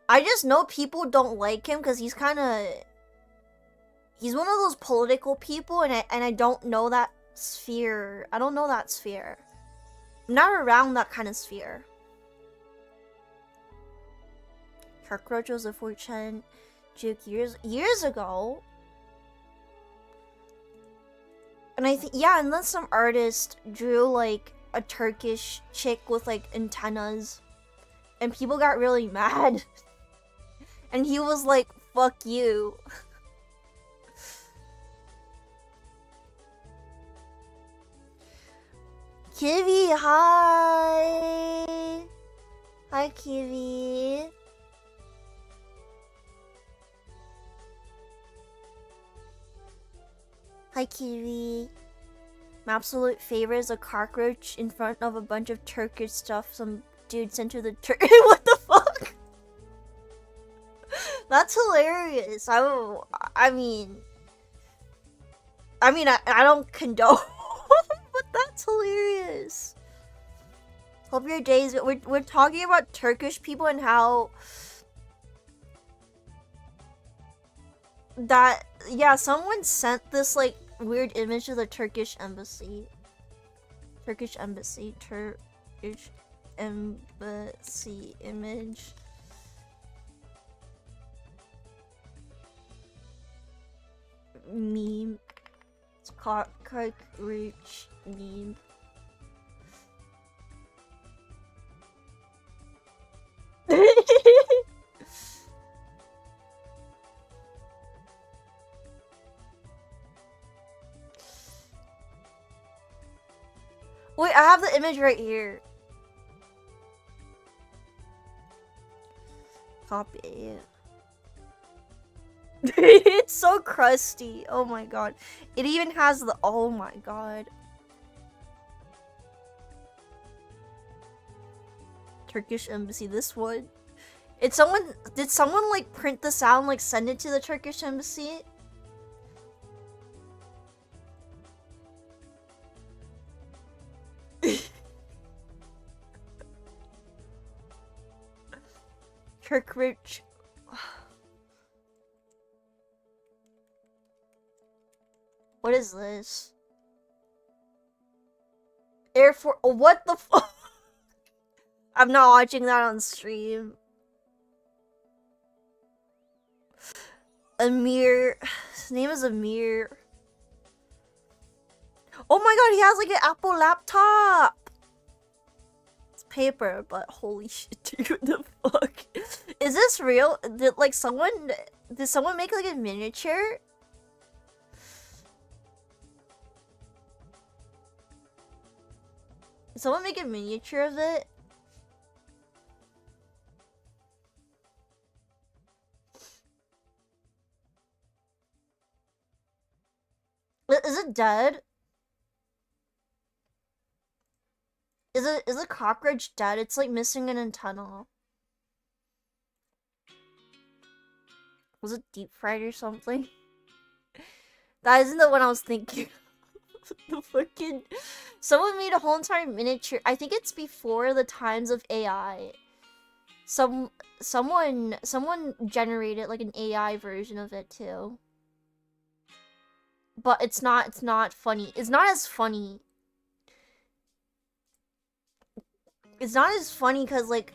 I just know people don't like him because he's one of those political people, and I don't know that sphere. I don't know that sphere. I'm not around that kind of sphere. Cockroach was a 4chan joke years ago. And I think, yeah, and then some artist drew like a Turkish chick with like antennas, and people got really mad. And he was like, fuck you. Kiwi, hi! Hi, Kiwi. Hi, Kiwi. My absolute favorite is a cockroach in front of a bunch of Turkish stuff some dude sent to the What the fuck? That's hilarious. I mean, I don't condone, but that's hilarious. Hope your days. We're talking about Turkish people and how that, yeah, someone sent this like weird image to the Turkish embassy. Turkish embassy image. Meme. It's cockroach meme. Wait, I have the image right here. Copy. It's so crusty. Oh my god. It even has the, oh my god. Turkish embassy, this one. Did someone like print this out and like send it to the Turkish embassy? Cockroach. What is this? Air Force. What the fuck? I'm not watching that on stream. Amir. His name is Amir. Oh my god, he has like an Apple laptop. It's paper, but holy shit, dude, what the fuck? Is this real? Did someone make like a miniature? Did someone make a miniature of it? Is it dead? Is a cockroach dead? It's like missing an antenna. Was it deep fried or something? That isn't the one I was thinking. The fucking someone made a whole entire miniature. I think it's before the times of AI. Someone generated like an AI version of it too. But it's not funny. It's not as funny. It's not as funny because like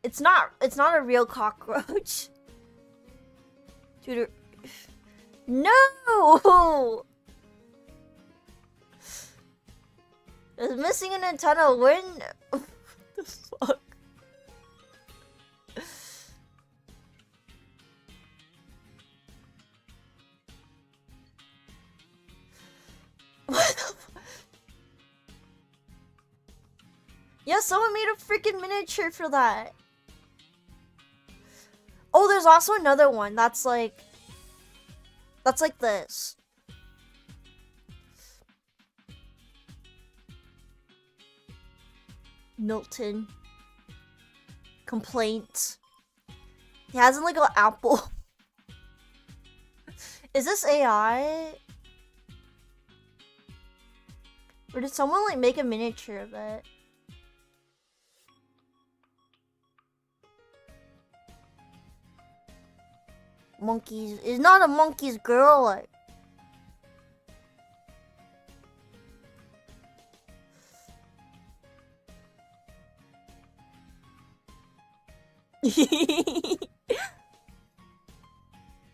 it's not a real cockroach. Dude, no! It's missing an antenna. When? What the fuck? What the fuck? Yeah, someone made a freaking miniature for that. Oh, there's also another one that's like this. Milton. Complaints. He has like an apple. Is this AI? Or did someone like make a miniature of it? Monkeys. It's not a monkey's girl. Like.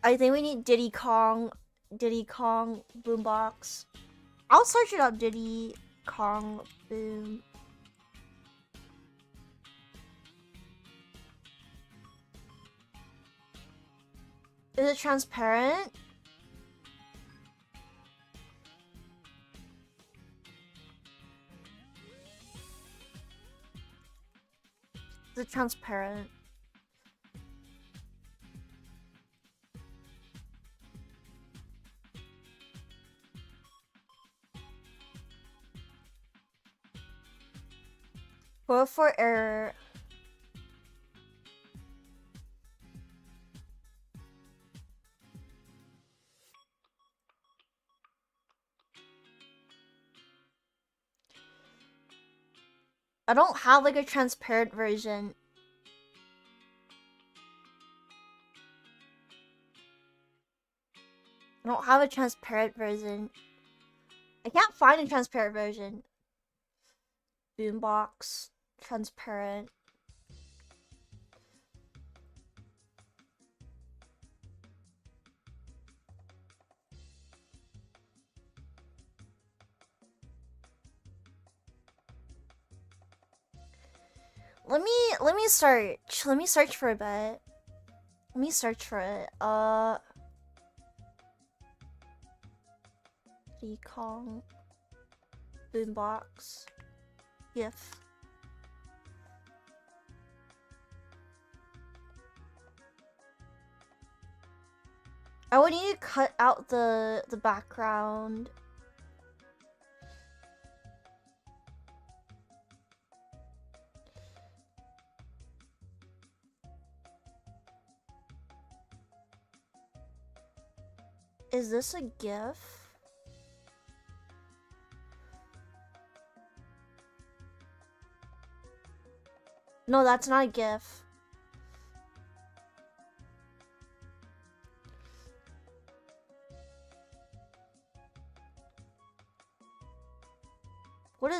I think we need Diddy Kong boombox. I'll search it up. Diddy Kong boom. Is it transparent? Is it transparent? Go for error. I don't have like a transparent version. I don't have a transparent version. I can't find a transparent version. Boombox. Transparent. Let me search. Let me search for a bit. Let me search for it. Recall. Boombox. GIF. I would need to cut out the background. Is this a GIF? No, that's not a GIF.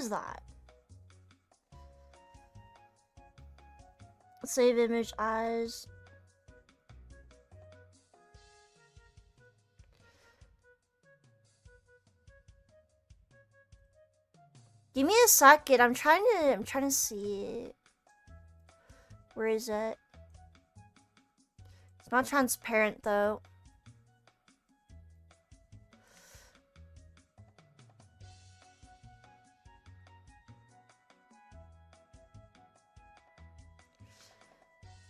is that? Save image as. Give me a second. I'm trying to see. Where is it? It's not transparent though.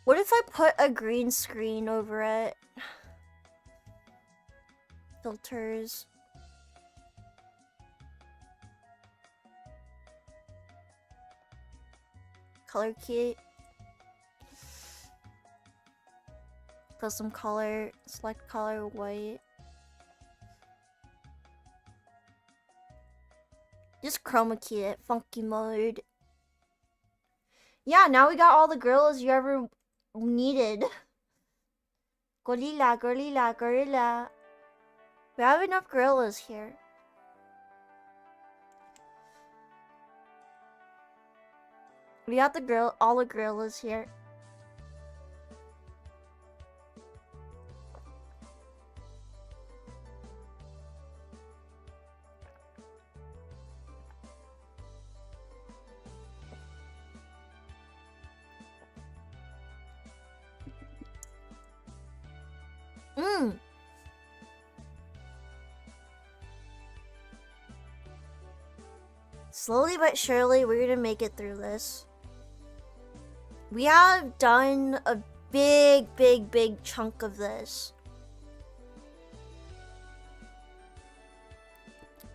What if I put a green screen over it? Filters. Color key. Custom color. Select color white. Just chroma key it. Funky mode. Yeah, now we got all the gorillas you ever needed. Gorilla, gorilla, gorilla. We have enough gorillas here. We got all the gorillas here. Slowly but surely, we're gonna make it through this. We have done a big chunk of this.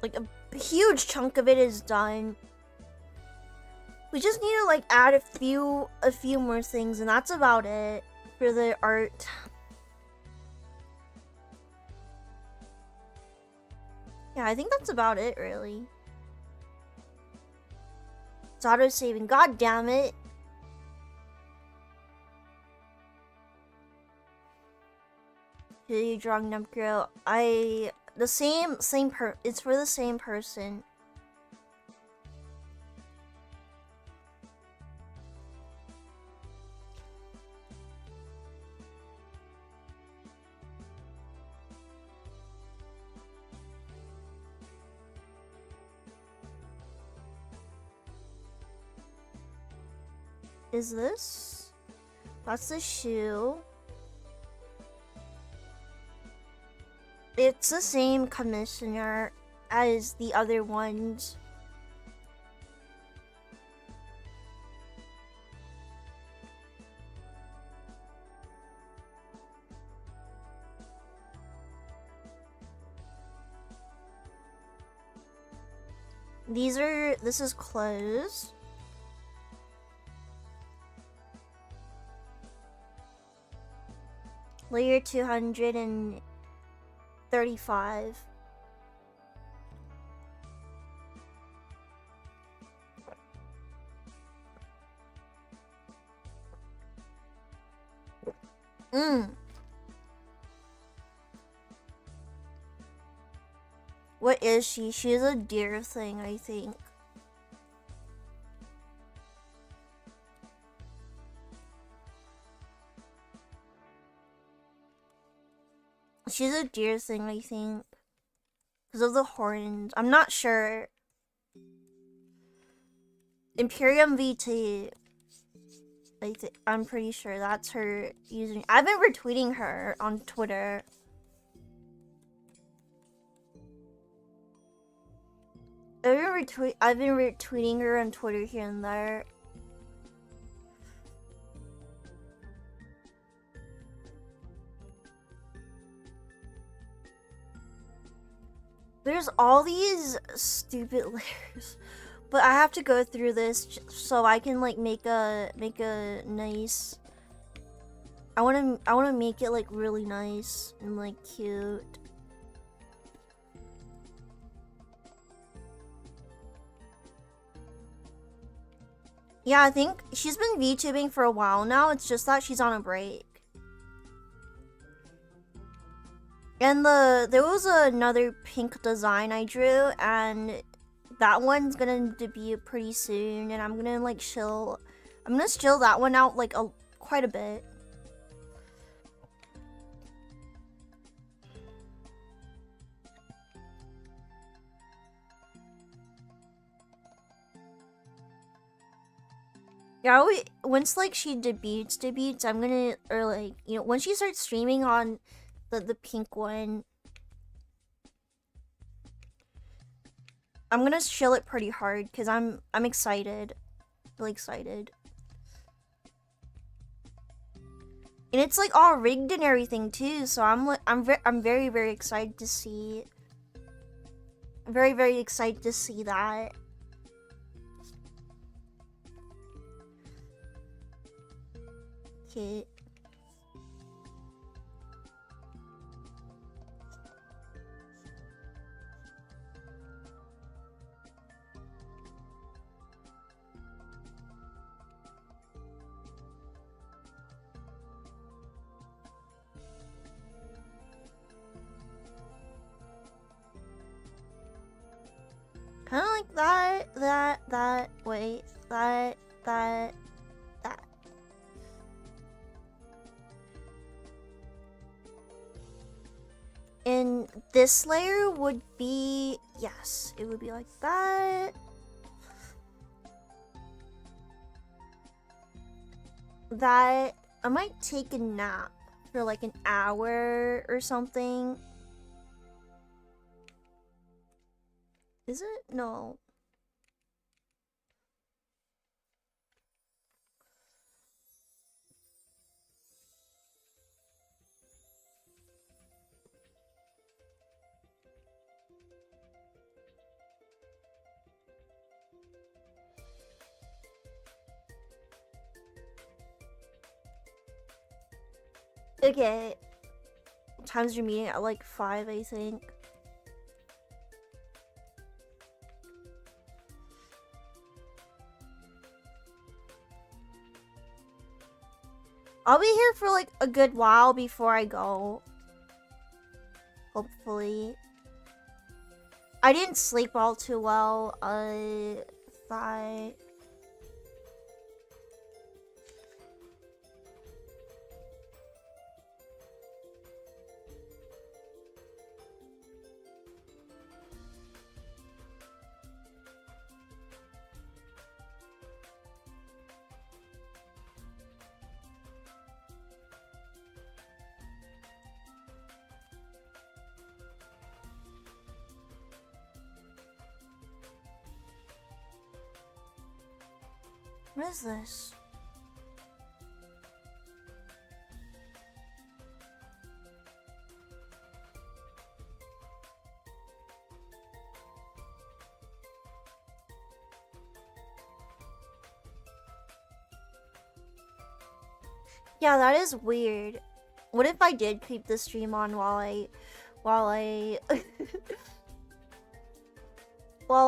Like a huge chunk of it is done. We just need to like add a few more things, and that's about it for the art. Yeah, I think that's about it, really. It's auto-saving. God damn it. Who are you drawing up, girl? It's for the same person. Is this? That's the shoe. It's the same commissioner as the other ones. This is clothes. Layer 235. What is she? She's a deer thing, I think. She's a deer thing, I think. Because of the horns. I'm not sure. Imperium VT. I'm pretty sure that's her using. I've been retweeting her on Twitter. I've been retweeting her on Twitter here and there. There's all these stupid layers, but I have to go through this so I can like make a nice. I want to make it like really nice and like cute. Yeah, I think she's been VTubing for a while now. It's just that she's on a break. And there was another pink design I drew, and that one's gonna debut pretty soon, and I'm gonna like chill that one out like quite a bit. Yeah, once like she debuts, I'm gonna, or like, you know, when she starts streaming on the pink one, I'm gonna chill it pretty hard because I'm excited, really excited, and it's like all rigged and everything too. So I'm very very excited to see, very excited to see that. Okay. Kind of like that, wait, that. And this layer would be, yes, it would be like that. That, I might take a nap for like an hour or something. Is it? No. Okay. What time's your meeting? At like 5, I think. I'll be here for like a good while before I go. Hopefully. I didn't sleep all too well. What is this? Yeah, that is weird. What if I did keep the stream on while I while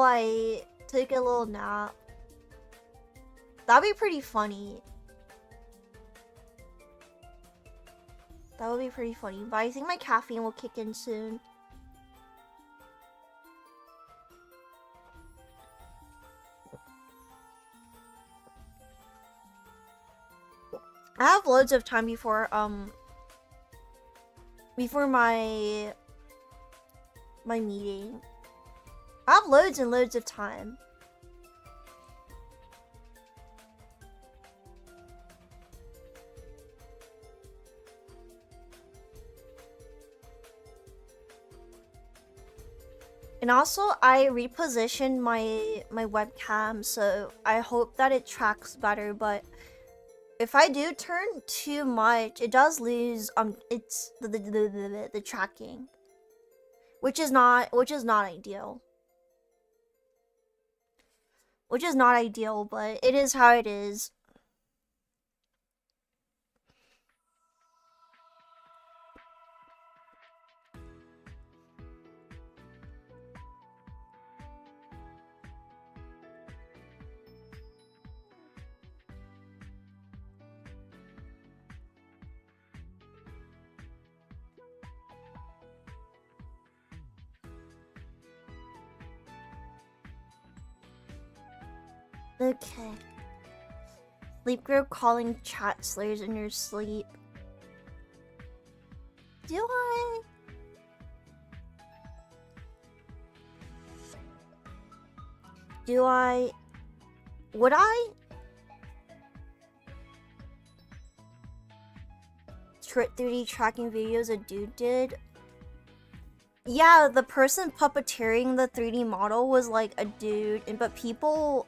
I took a little nap? That'd be pretty funny. That would be pretty funny, but I think my caffeine will kick in soon. I have loads of time before my meeting. I have loads and loads of time. And also, I repositioned my webcam, so I hope that it tracks better. But if I do turn too much, it does lose it's the tracking, which is not ideal. Which is not ideal, but it is how it is. Okay. Sleep girl calling chat slurs in your sleep. Do I? Would I? 3D tracking videos a dude did? Yeah, the person puppeteering the 3D model was like a dude, but people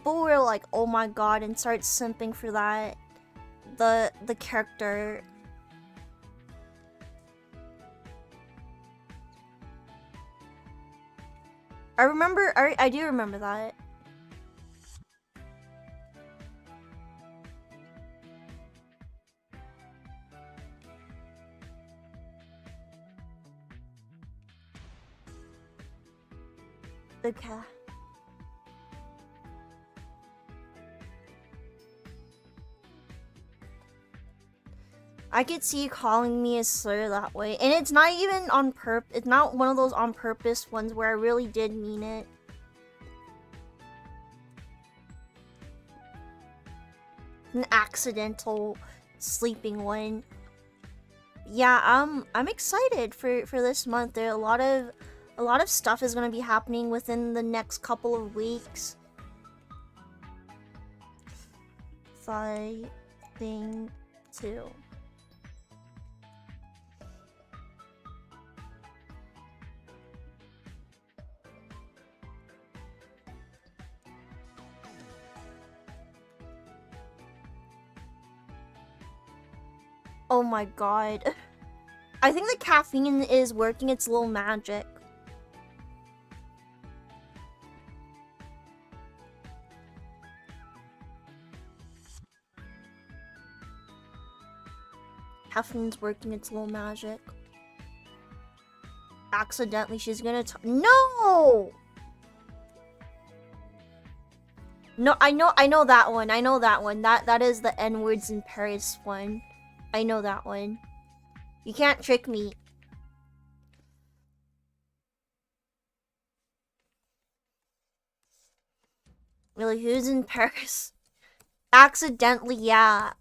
were like, oh my god, and start simping for that. The character. I do remember that. Okay. I could see you calling me a slur that way. And it's not even on purpose. It's not one of those on purpose ones where I really did mean it. An accidental sleeping one. Yeah, I'm excited for this month. There are a lot of stuff is gonna be happening within the next couple of weeks. I think too. Oh my god. I think the caffeine is working its little magic. Caffeine's working its little magic. Accidentally, she's gonna No! No, I know that one. I know that one. That is the N-words in Paris one. I know that one. You can't trick me. Really, who's in Paris? Accidentally, yeah.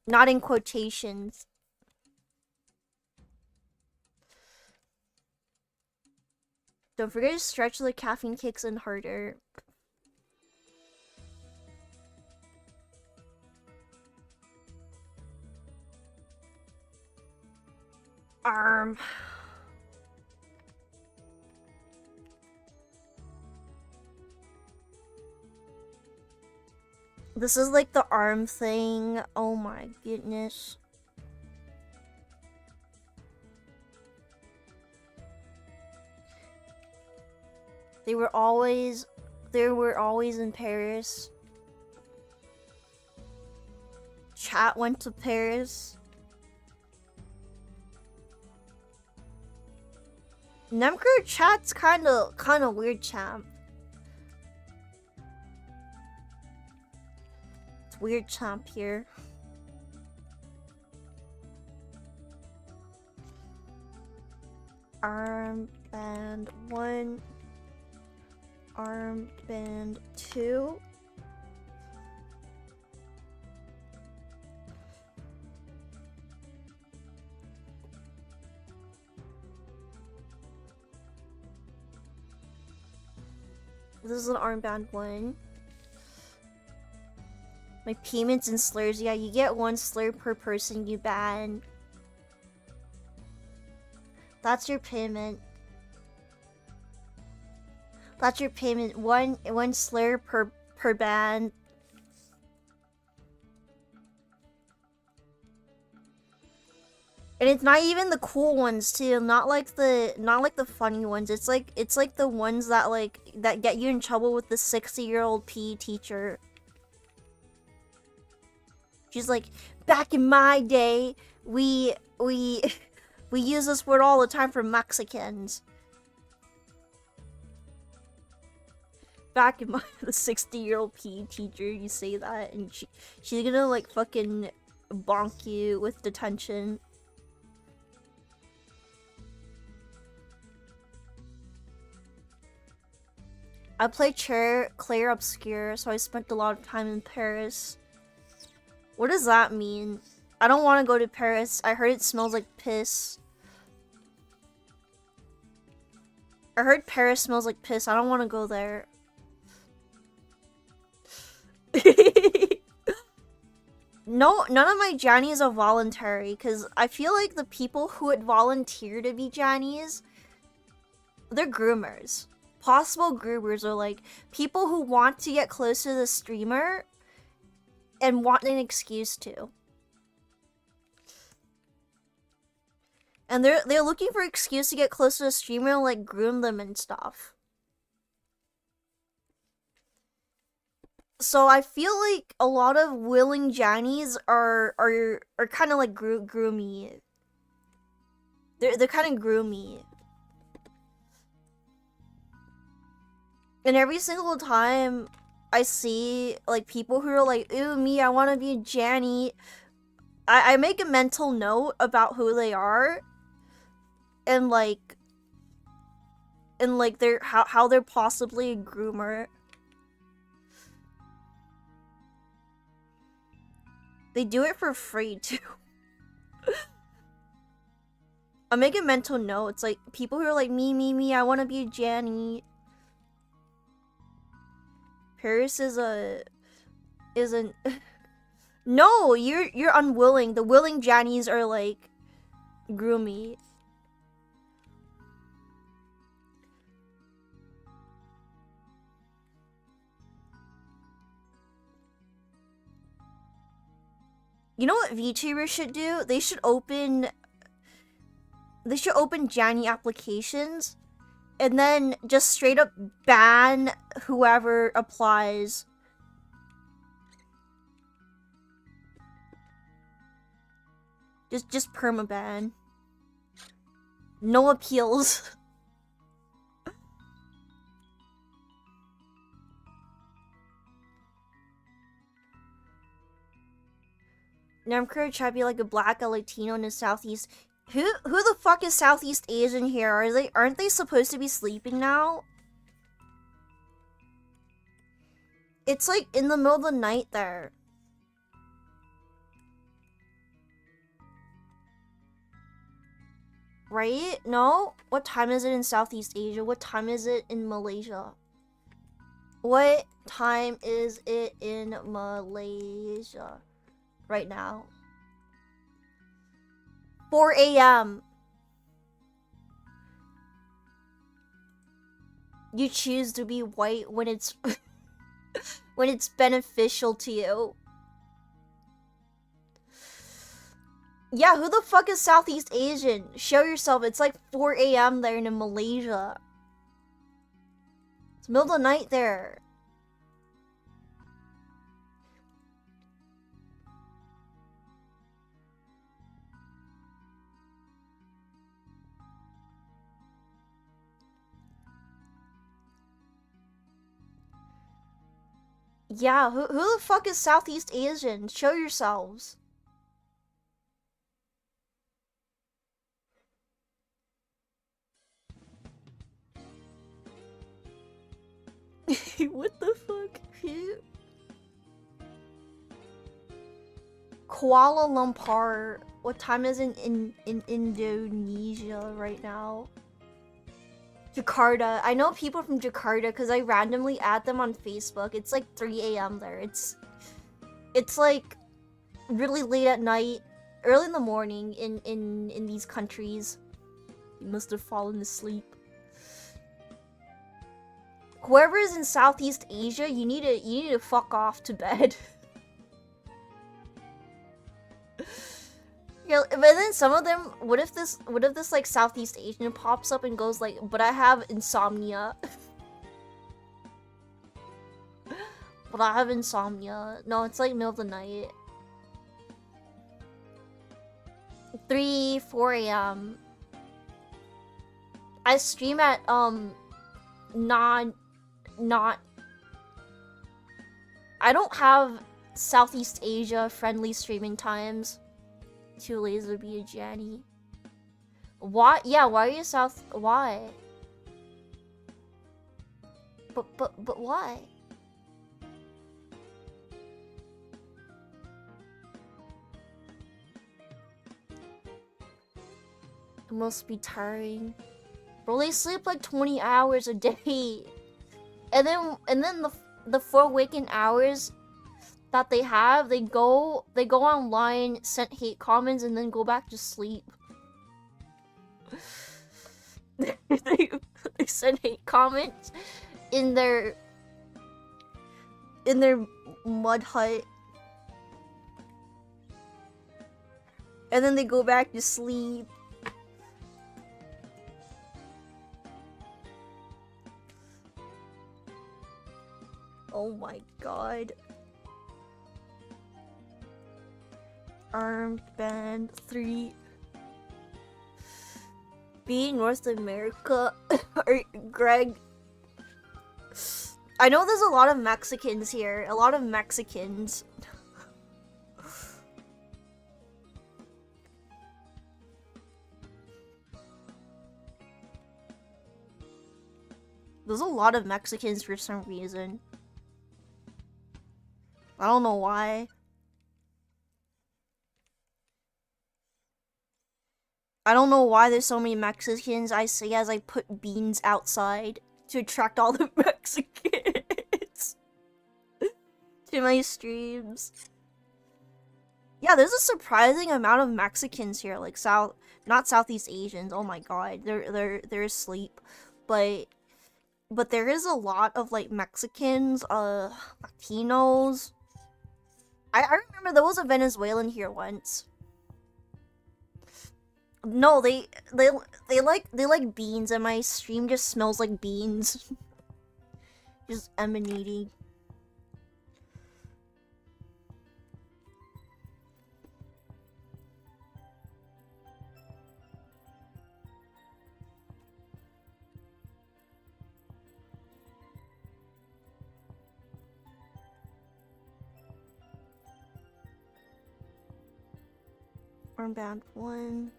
Not in quotations. Don't forget to stretch so the caffeine kicks in harder. This is like the arm thing. Oh my goodness. They were always in Paris. Chat went to Paris. Nemker chat's kinda weird, champ. It's weird, champ here. Armband 1. Armband 2. This is an armband 1. My payments and slurs. Yeah, you get 1 slur per person you ban. That's your payment. That's your payment. One slur per ban. And it's not even the cool ones too. Not like the funny ones. It's like the ones that get you in trouble with the 60-year-old PE teacher. She's like, back in my day, we use this word all the time for Mexicans. Back in the 60-year-old PE teacher, you say that, and she's gonna like fucking bonk you with detention. I play Claire Obscure, so I spent a lot of time in Paris. What does that mean? I don't want to go to Paris. I heard it smells like piss. I heard Paris smells like piss. I don't want to go there. No, none of my Jannies are voluntary, because I feel like the people who would volunteer to be Jannies, they're groomers. Possible groomers are like people who want to get close to the streamer and want an excuse to. And they're looking for an excuse to get close to the streamer and like groom them and stuff. So I feel like a lot of willing Jannies are kind of like groomy. They're kind of groomy. And every single time I see like people who are like, "Ooh, me, I want to be a Janny," I make a mental note about who they are, and they're how they're possibly a groomer. They do it for free too. I make a mental note. It's like people who are like, me, I want to be a Janny. Paris isn't. No, you're unwilling. The willing Jannies are like groomy. You know what VTubers should do? They should open Janny applications and then just straight up ban whoever applies. Just permaban. No appeals. Now I'm currently trying to be like a black, a Latino, and a Southeast. Who the fuck is Southeast Asian here? Aren't they supposed to be sleeping now? It's like in the middle of the night there. Right? No? What time is it in Southeast Asia? What time is it in Malaysia? What time is it in Malaysia right now? 4 a.m. You choose to be white when it's when it's beneficial to you. Yeah, who the fuck is Southeast Asian? Show yourself. It's like 4 a.m. there in Malaysia. It's middle of the night there. Yeah, who the fuck is Southeast Asian? Show yourselves. What the fuck? Kuala Lumpur. What time is it in Indonesia right now? Jakarta. I know people from Jakarta because I randomly add them on Facebook. It's like 3 a.m. there. It's like really late at night, early in the morning in these countries. You must have fallen asleep. Whoever is in Southeast Asia, you need to fuck off to bed. Yeah, but then some of them, what if this like Southeast Asian pops up and goes like, but I have insomnia. But I have insomnia. No, it's like middle of the night. 3, 4 a.m. I stream at not I don't have Southeast Asia friendly streaming times. Too lazy to be a Janny. Why? Yeah, why are you why? But why? It must be tiring. Bro, they sleep like 20 hours a day. And then the 4 waking hours that they have, they go online, send hate comments, and then go back to sleep. they send hate comments in their mud hut, and then they go back to sleep. Oh my god. Armband 3. Be North America. Or Greg. I know there's a lot of Mexicans here. A lot of Mexicans. There's a lot of Mexicans for some reason. I don't know why. I don't know why there's so many Mexicans I see as I put beans outside to attract all the Mexicans to my streams. Yeah, there's a surprising amount of Mexicans here, like not Southeast Asians. Oh my god, they're asleep, but there is a lot of like Mexicans, Latinos. I remember there was a Venezuelan here once. No, they like beans, and my stream just smells like beans. Just emanating. Armband 1.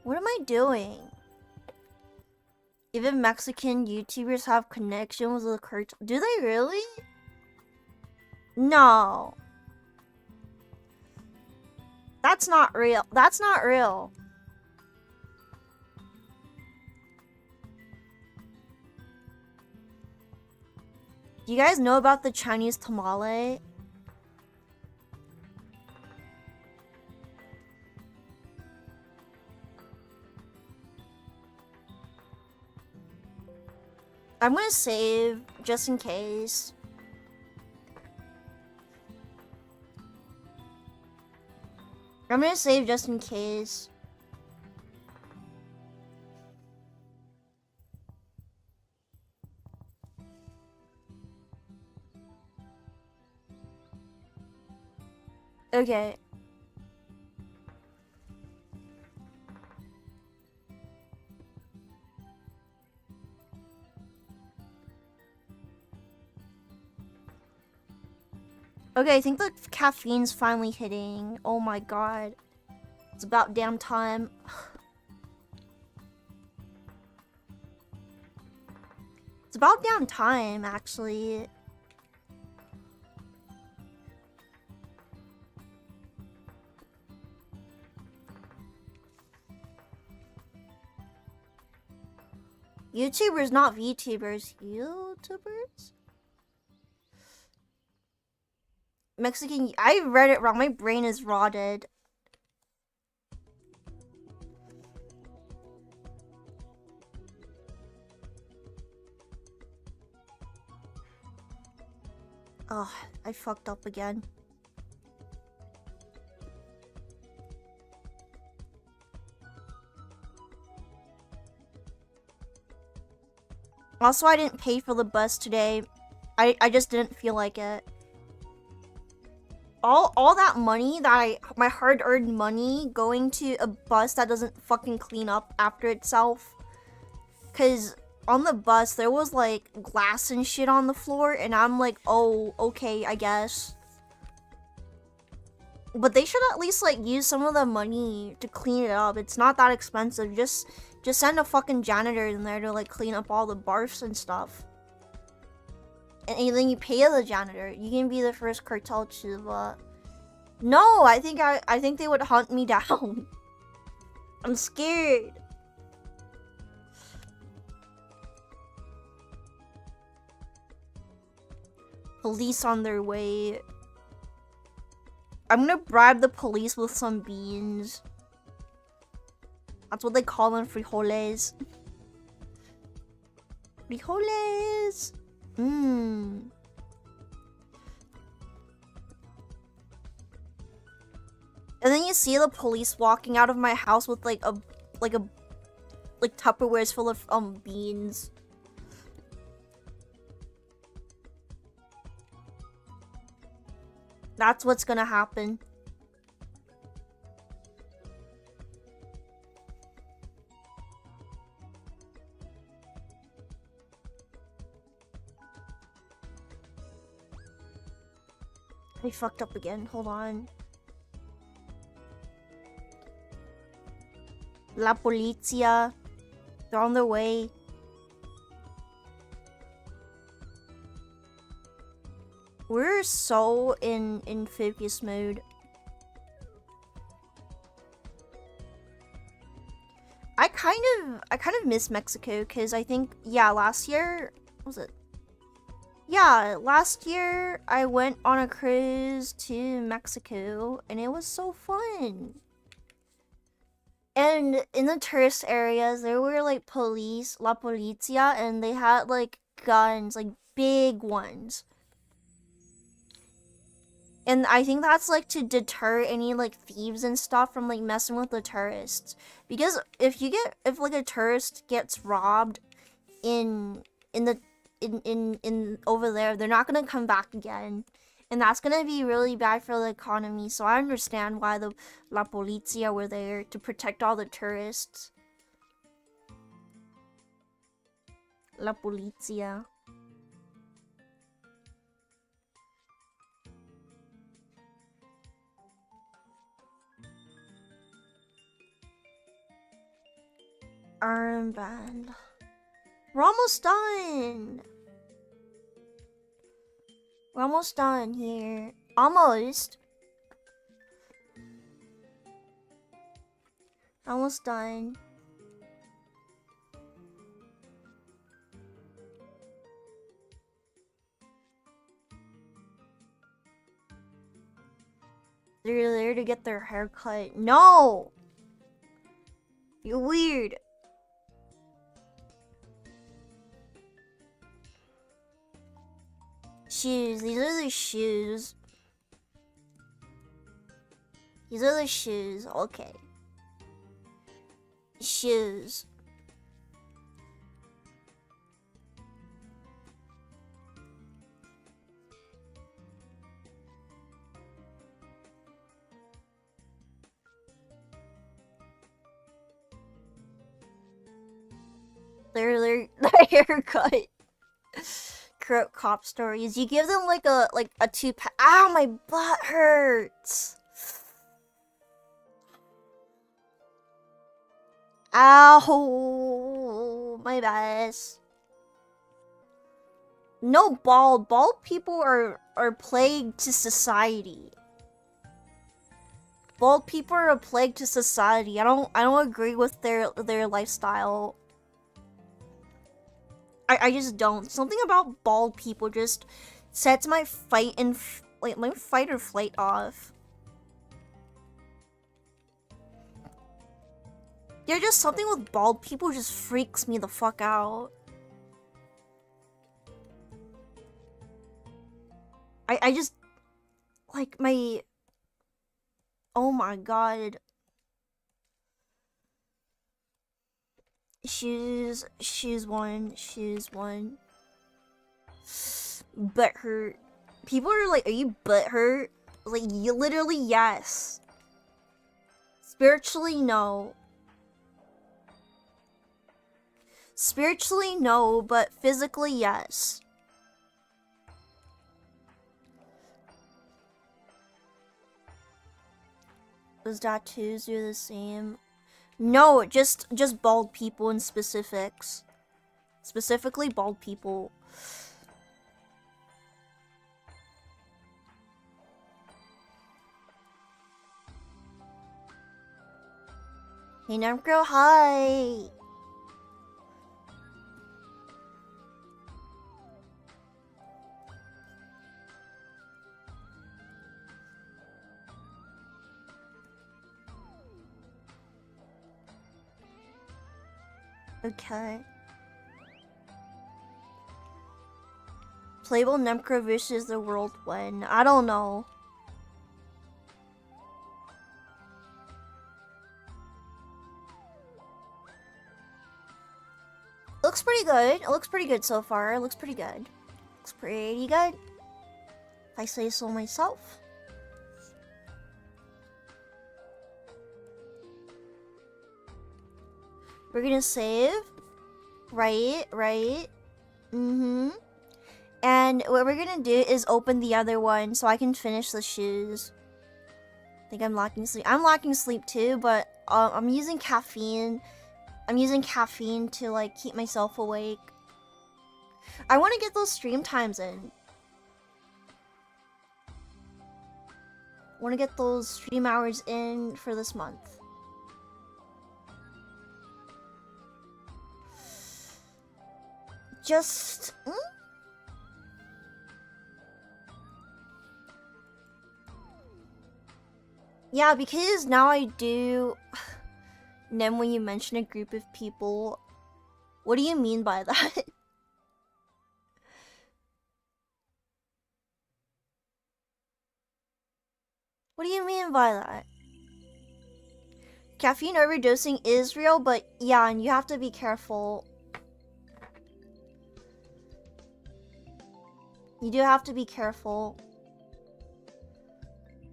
What am I doing? Even Mexican YouTubers have connections with the cartel. Do they really? No. That's not real. That's not real. Do you guys know about the Chinese tamale? I'm gonna save just in case. I'm gonna save just in case. Okay. Okay, I think the caffeine's finally hitting. Oh my god. It's about damn time. It's about damn time, actually. YouTubers, not VTubers. YouTubers? Mexican. I read it wrong. My brain is rotted. Oh, I fucked up again. Also, I didn't pay for the bus today. I just didn't feel like it. All that money that my hard-earned money going to a bus that doesn't fucking clean up after itself. Cause on the bus there was like glass and shit on the floor, and I'm like, oh, okay, I guess. But they should at least like use some of the money to clean it up. It's not that expensive. Just send a fucking janitor in there to like clean up all the barfs and stuff. And then you pay the janitor. You can be the first cartel to No, I think they would hunt me down. I'm scared. Police on their way. I'm gonna bribe the police with some beans. That's what they call them, frijoles. Frijoles! Mmm. And then you see the police walking out of my house with like Tupperwares full of beans. That's what's gonna happen. I fucked up again. Hold on. La Polizia. They're on their way. We're so in focus mode. I kind of miss Mexico because I think last year was it? Yeah, last year I went on a cruise to Mexico and it was so fun. And in the tourist areas there were like police, La Polizia, and they had like guns, like big ones. And I think that's like to deter any like thieves and stuff from like messing with the tourists. Because if like a tourist gets robbed in over there, they're not gonna come back again. And that's gonna be really bad for the economy. So I understand why the La Polizia were there to protect all the tourists. La Polizia. Armband. We're almost done. We're almost done here. Almost. Almost done. They're there to get their hair cut. No! You're weird. Shoes. These are the shoes. These are the shoes. Okay. Shoes. Their haircut. Cop stories. You give them like a 2-pack. Ah, my butt hurts. Ow, my best. No, bald people are plague to society. Bald people are a plague to society. I don't agree with their lifestyle. I just don't. Something about bald people just sets my fight or flight off. There's just something with bald people just freaks me the fuck out. I just like my. Oh my god. Shoes one. Butt hurt. People are like, are you butt hurt? Like, you literally, yes. Spiritually, no. Spiritually, no, but physically, yes. Does tattoos do the same? No, just bald people in specifics. Specifically bald people. Hey Namcro, hi! Okay. Playable Nemcro versus the world when? I don't know. Looks pretty good. It looks pretty good so far. It looks pretty good. Looks pretty good. If I say so myself. We're gonna save. Right. Mm-hmm. And what we're gonna do is open the other one so I can finish the shoes. I think I'm lacking sleep. I'm lacking sleep too, but I'm using caffeine. I'm using caffeine to like keep myself awake. I want to get those stream times in. I want to get those stream hours in for this month. Just... Yeah, because now I do... Nem, when you mention a group of people, what do you mean by that? What do you mean by that? Caffeine overdosing is real, but yeah, and you have to be careful. You do have to be careful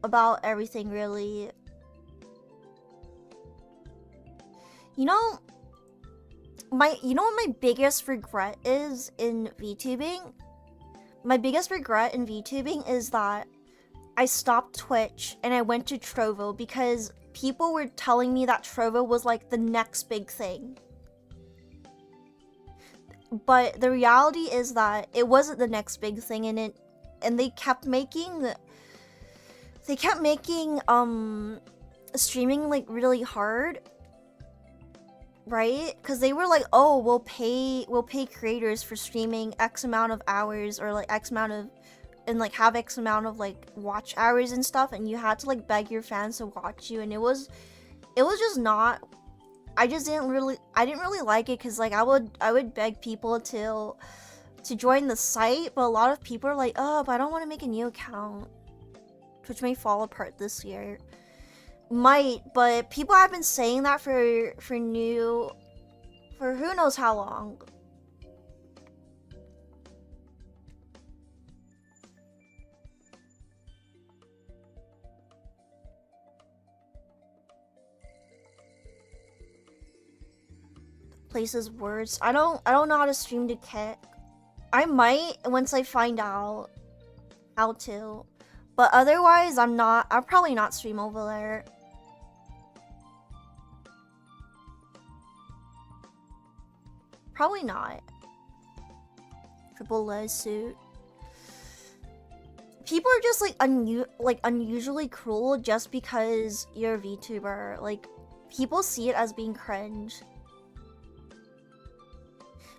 about everything, really. You know what my biggest regret is in VTubing? My biggest regret in VTubing is that I stopped Twitch and I went to Trovo because people were telling me that Trovo was like the next big thing. But the reality is that it wasn't the next big thing, and they kept making streaming like really hard, right? Because they were like, oh, we'll pay creators for streaming X amount of hours, or like X amount of, and like have X amount of like watch hours and stuff, and you had to like beg your fans to watch you, and it was just not. I didn't really like it, because like I would beg people to join the site, but a lot of people are like, oh, but I don't want to make a new account, which may fall apart this year. Might, but people have been saying that for who knows how long. Places words. I don't know how to stream to Kick. I might once I find out how to, but otherwise I'll probably not stream over there. Probably not. Triple Les suit. People are just like unusually cruel just because you're a VTuber. Like, people see it as being cringe.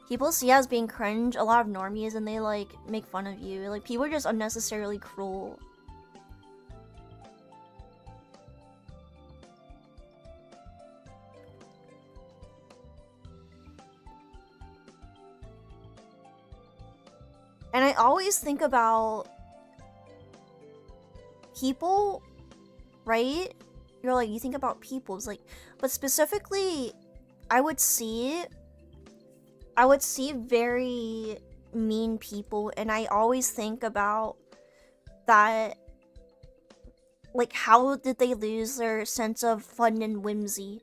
People see it as being cringe, a lot of normies, and they like make fun of you. Like, people are just unnecessarily cruel. And I always think about people, right? You're like, you think about people. It's like, but specifically, I would see very mean people, and I always think about that, like, how did they lose their sense of fun and whimsy?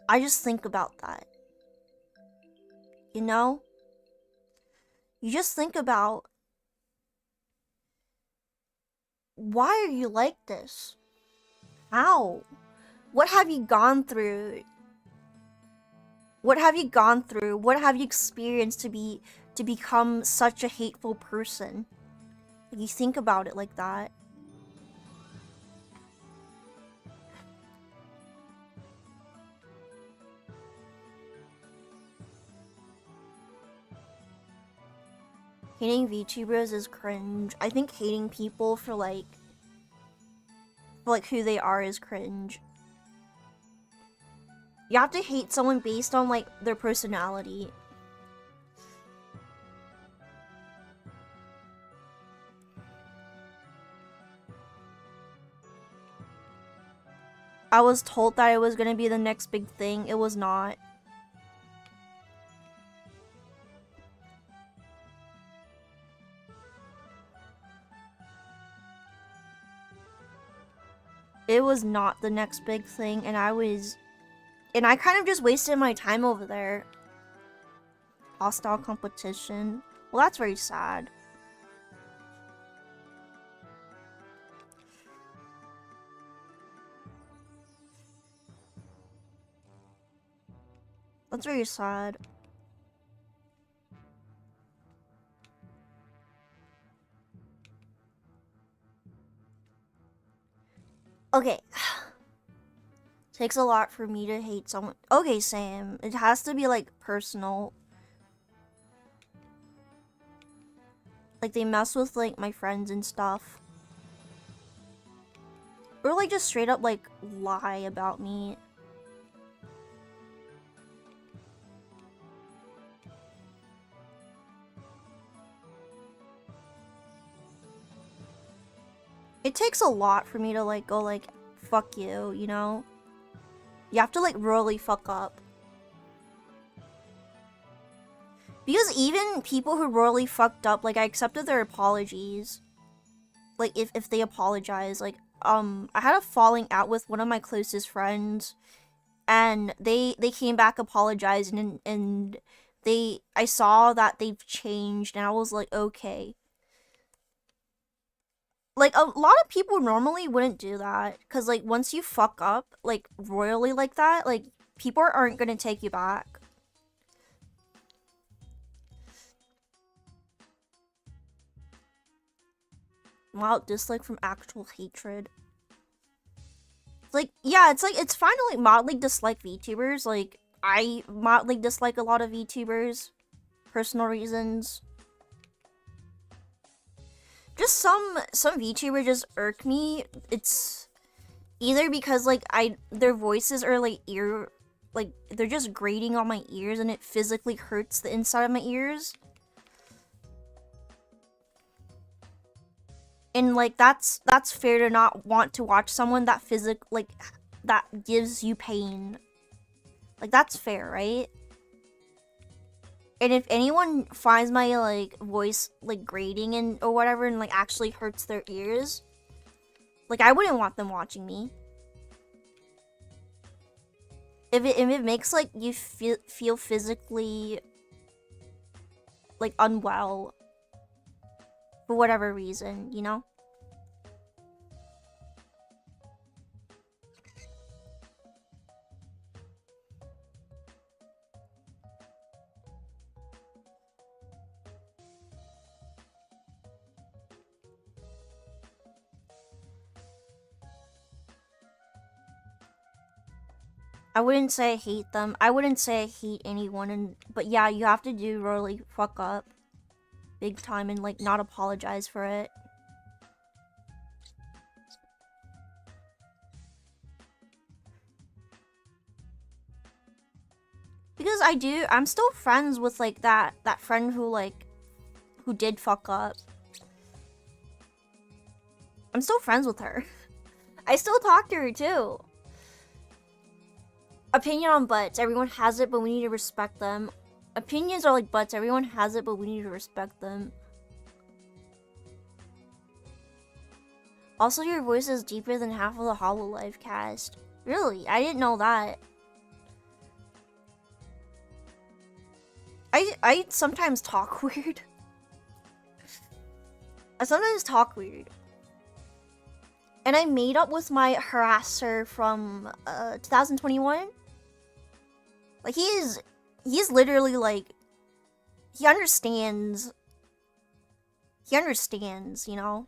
I just think about that. You know? You just think about Why are you like this? How? What have you gone through? What have you gone through? What have you experienced to become such a hateful person? Like, you think about it like that. Hating VTubers is cringe. I think hating people for like who they are is cringe. You have to hate someone based on like their personality. I was told that it was gonna be the next big thing. It was not. It was not the next big thing, and I kind of just wasted my time over there. Hostile competition. Well, that's very sad. That's very sad. Okay. Takes a lot for me to hate someone. Okay, Sam. It has to be like personal. Like they mess with like my friends and stuff. Or like just straight up like lie about me. It takes a lot for me to like go like fuck you, you know? You have to like really fuck up. Because even people who really fucked up, like I accepted their apologies. Like if they apologize, like I had a falling out with one of my closest friends, and they came back apologizing, and I saw that they've changed, and I was like, okay. Like a lot of people normally wouldn't do that, because like once you fuck up like royally like that, like people aren't gonna take you back. Wow, dislike from actual hatred. Like, yeah, it's fine to like mildly dislike VTubers. Like, I mildly dislike a lot of VTubers. Personal reasons. Just some VTubers just irk me. It's either because like their voices are like they're just grating on my ears, and it physically hurts the inside of my ears. And like that's fair to not want to watch someone that that gives you pain. Like that's fair, right? And if anyone finds my like voice like grating and or whatever and like actually hurts their ears, like I wouldn't want them watching me. If it makes like you feel physically like unwell for whatever reason, you know? I wouldn't say I hate them. I wouldn't say I hate anyone, but yeah, you have to do really fuck up big time and like not apologize for it. Because I'm still friends with like that friend who did fuck up. I'm still friends with her. I still talk to her too. Opinion on butts. Everyone has it, but we need to respect them. Opinions are like butts. Everyone has it, but we need to respect them. Also, your voice is deeper than half of the Hololive cast. Really? I didn't know that. I sometimes talk weird. I sometimes talk weird. And I made up with my harasser from 2021. Like he's literally like he understands, you know?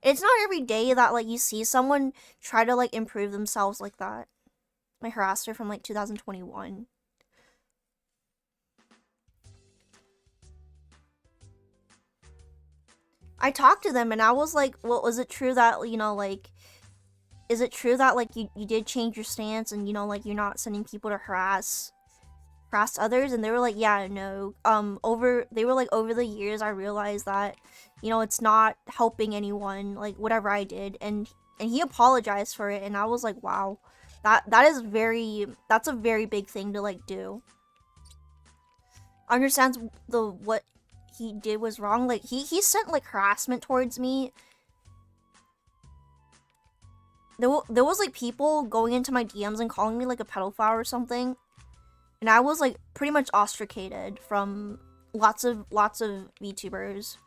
It's not every day that like you see someone try to like improve themselves like that. My harasser from like 2021. I talked to them and I was like, well, was it true that, you know, like, is it true that like you did change your stance and, you know, like you're not sending people to harass others? And they were like, yeah, no. Over the years I realized that, you know, it's not helping anyone, like whatever I did, and he apologized for it, and I was like, wow. That's a very big thing to like do. Understands what he did was wrong. Like he sent like harassment towards me. There was like people going into my DMs and calling me like a pedophile or something, and I was like pretty much ostracated from lots of VTubers.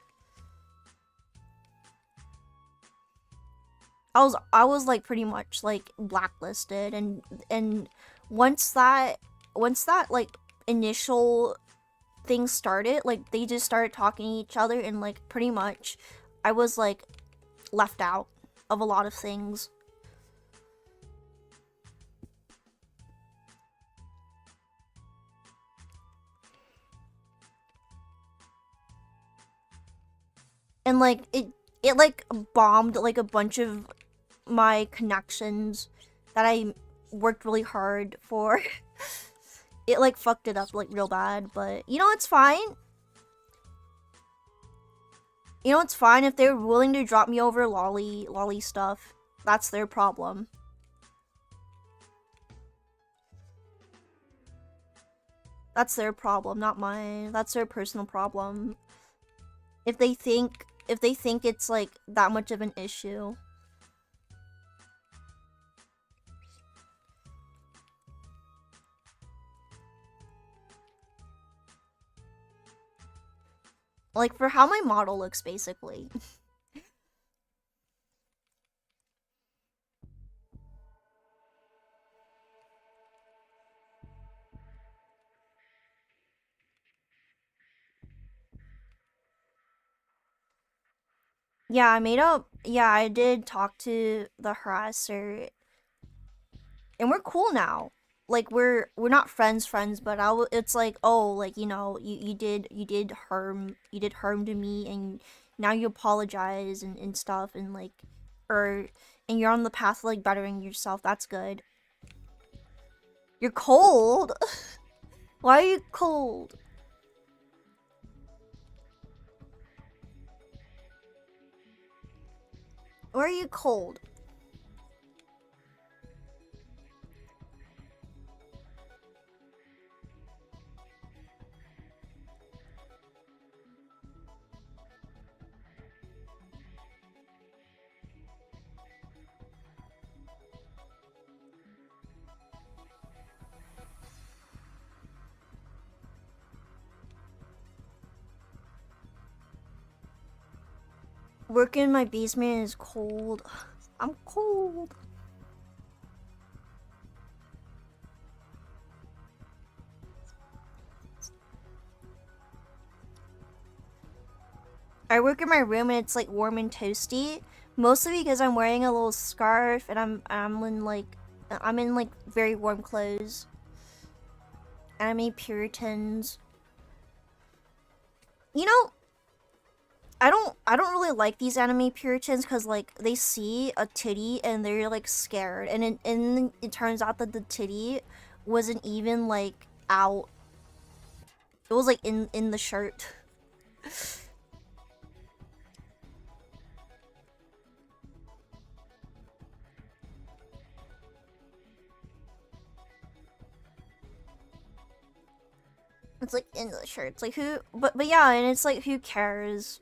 I was like pretty much like blacklisted, and once that like initial things started, like they just started talking to each other, and like pretty much I was like left out of a lot of things. And like it like bombed like a bunch of my connections that I worked really hard for. It like fucked it up like real bad, but you know, it's fine. You know, it's fine if they're willing to drop me over lolly stuff. That's their problem. That's their problem, not mine. That's their personal problem. If they think it's like that much of an issue. Like for how my model looks, basically. Yeah, I did talk to the harasser, and we're cool now. Like we're not friends, but it's like, oh, like, you know, you did harm to me, and now you apologize and stuff, and like, and you're on the path of like bettering yourself. That's good. You're cold. Why are you cold? Why are you cold? Working in my basement is cold. I'm cold. I work in my room and it's like warm and toasty, mostly because I'm wearing a little scarf and I'm in like very warm clothes. Anime Puritans. You know, I don't really like these anime Puritans because like they see a titty and they're like scared, and it turns out that the titty wasn't even like out. It was like in the shirt. It's like in the shirt. It's like who, but yeah, and it's like who cares?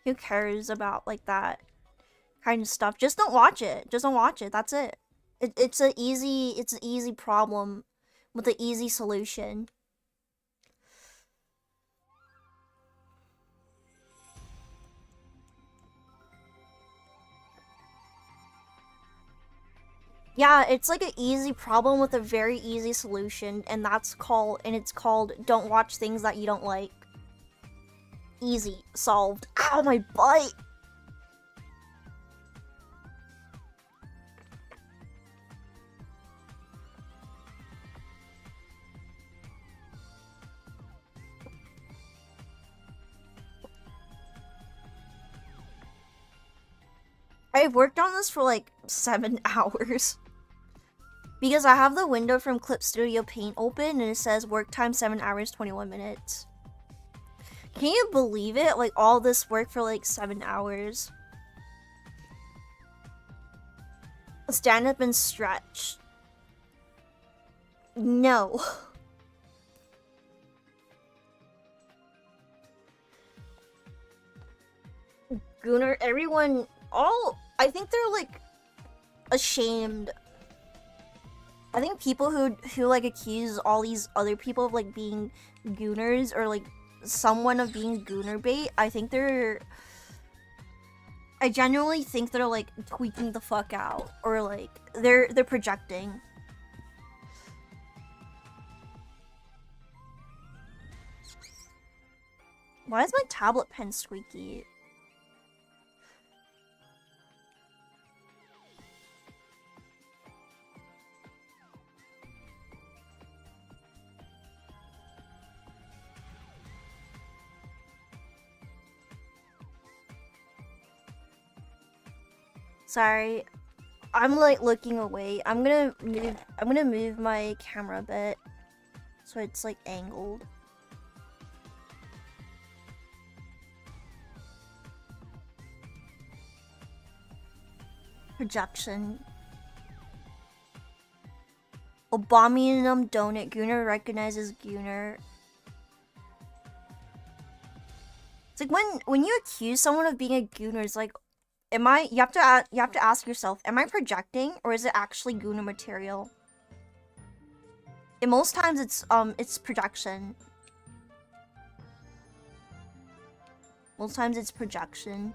Who cares about like that kind of stuff? Just don't watch it. Just don't watch it. That's it. It's an easy problem with an easy solution. Yeah, it's like an easy problem with a very easy solution, and it's called don't watch things that you don't like. Easy. Solved. Ow, my butt! I've worked on this for like 7 hours. Because I have the window from Clip Studio Paint open and it says work time 7 hours 21 minutes. Can you believe it? Like all this work for like 7 hours. Stand up and stretch. No. Gooner, everyone, I think they're like ashamed. I think people who like accuse all these other people of like being gooners or like someone of being gooner bait, I genuinely think they're like tweaking the fuck out, or like they're projecting. Why is my tablet pen squeaky? Sorry, I'm like looking away. I'm gonna move my camera a bit so it's like angled. Projection. Abominum donut. Gooner recognizes Gooner. It's like when you accuse someone of being a Gooner, it's like, you have to ask yourself, am I projecting or is it actually Gooner material? And most times it's projection. Most times it's projection.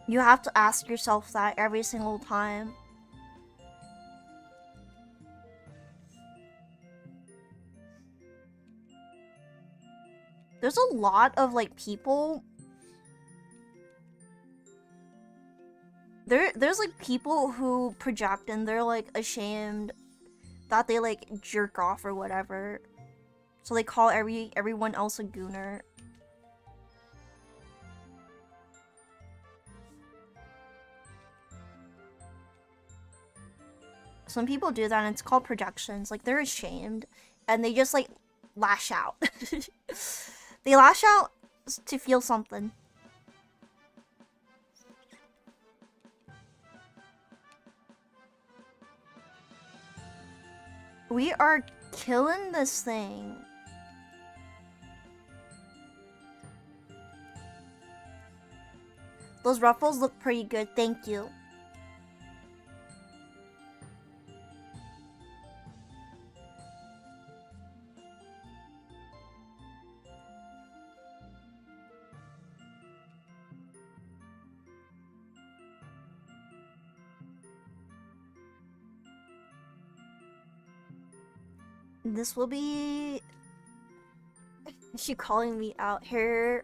You have to ask yourself that every single time. There's a lot of like people. There's like people who project and they're like ashamed that they like jerk off or whatever. So they call everyone else a gooner. Some people do that and it's called projections. Like they're ashamed and they just like lash out. They lash out to feel something. We are killing this thing. Those ruffles look pretty good, thank you. This will be... Is she calling me out? Hair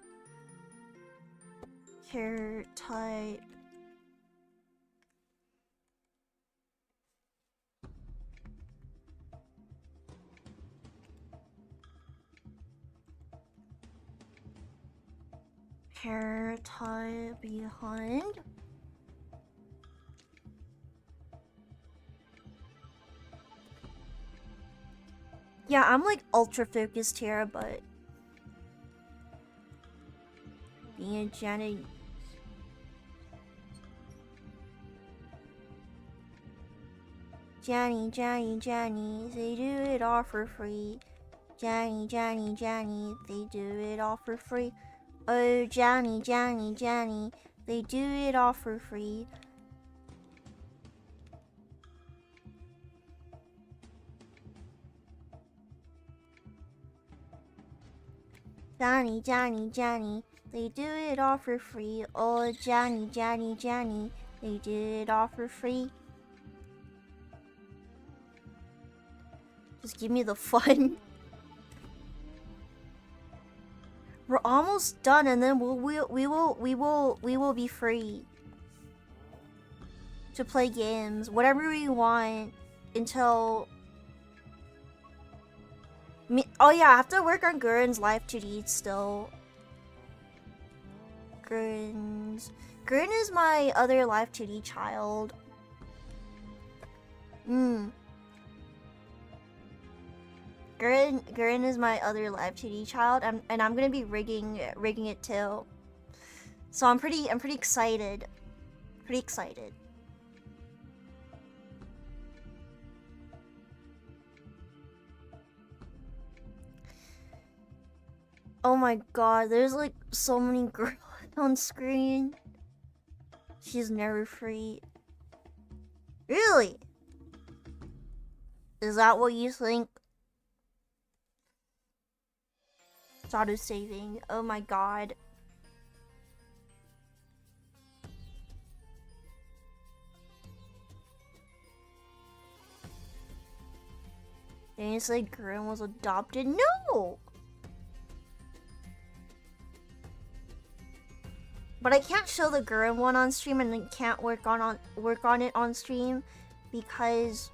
type. Hair tie behind. Yeah, I'm like ultra focused here, but being a Janet. Johnny, they do it all for free. Johnny, they do it all for free. Oh, Johnny, they do it all for free. Johnny, Johnny, Johnny. They do it all for free. Oh, Johnny, Johnny, Johnny. They do it all for free. Just give me the fun. We're almost done, and then we will be free to play games, whatever we want, until. Oh yeah, I have to work on Gurren's Life 2D still. Gurren is my other Life 2D child. Gurren is my other Live 2D child, and I'm gonna be rigging it too. So I'm pretty excited. Pretty excited. Oh my god, there's like so many girls on screen. She's never free. Really? Is that what you think? It's auto-saving. Oh my god. Did you say Gurren was adopted? No! But I can't show the Gurren one on stream, and then can't work on it on stream because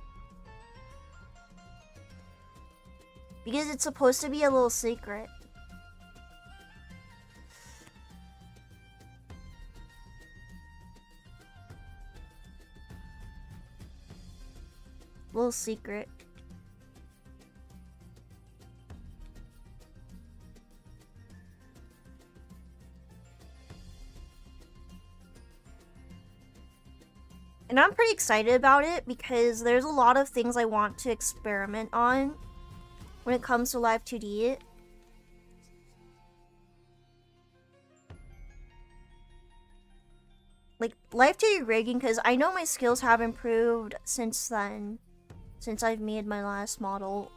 it's supposed to be a little secret. Little secret. And I'm pretty excited about it because there's a lot of things I want to experiment on when it comes to Live 2D. Like, Live 2D rigging, because I know my skills have improved since then. Since I've made my last model.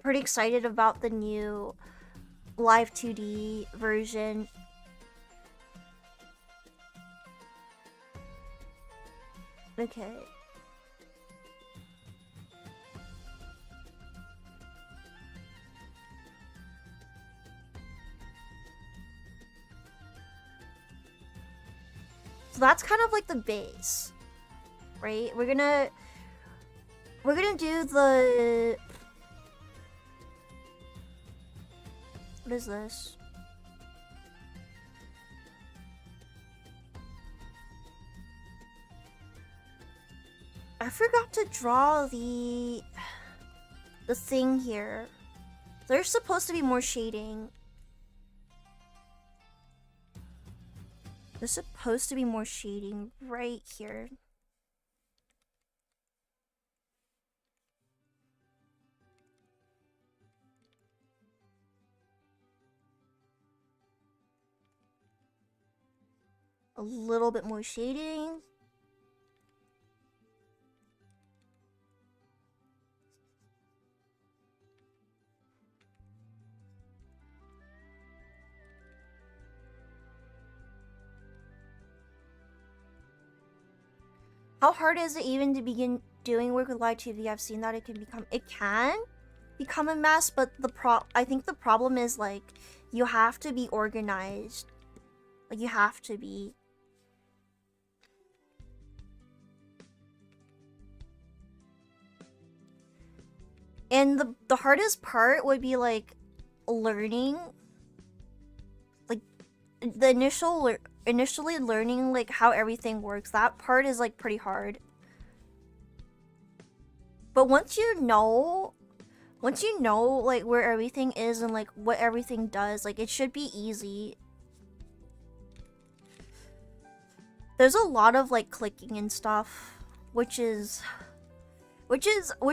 Pretty excited about the new Live 2D version. Okay. So that's kind of like the base, right? We're gonna do the. What is this? I forgot to draw the thing here. There's supposed to be more shading. There's supposed to be more shading right here. A little bit more shading. How hard is it even to begin doing work with live TV? I've seen that it can become a mess, but I think the problem is, like, you have to be organized. Like, you have to be. And the hardest part would be, like, learning. Like, the initially learning, like, how everything works. That part is, like, pretty hard. But once you know, like, where everything is and, like, what everything does, like, it should be easy. There's a lot of, like, clicking and stuff, which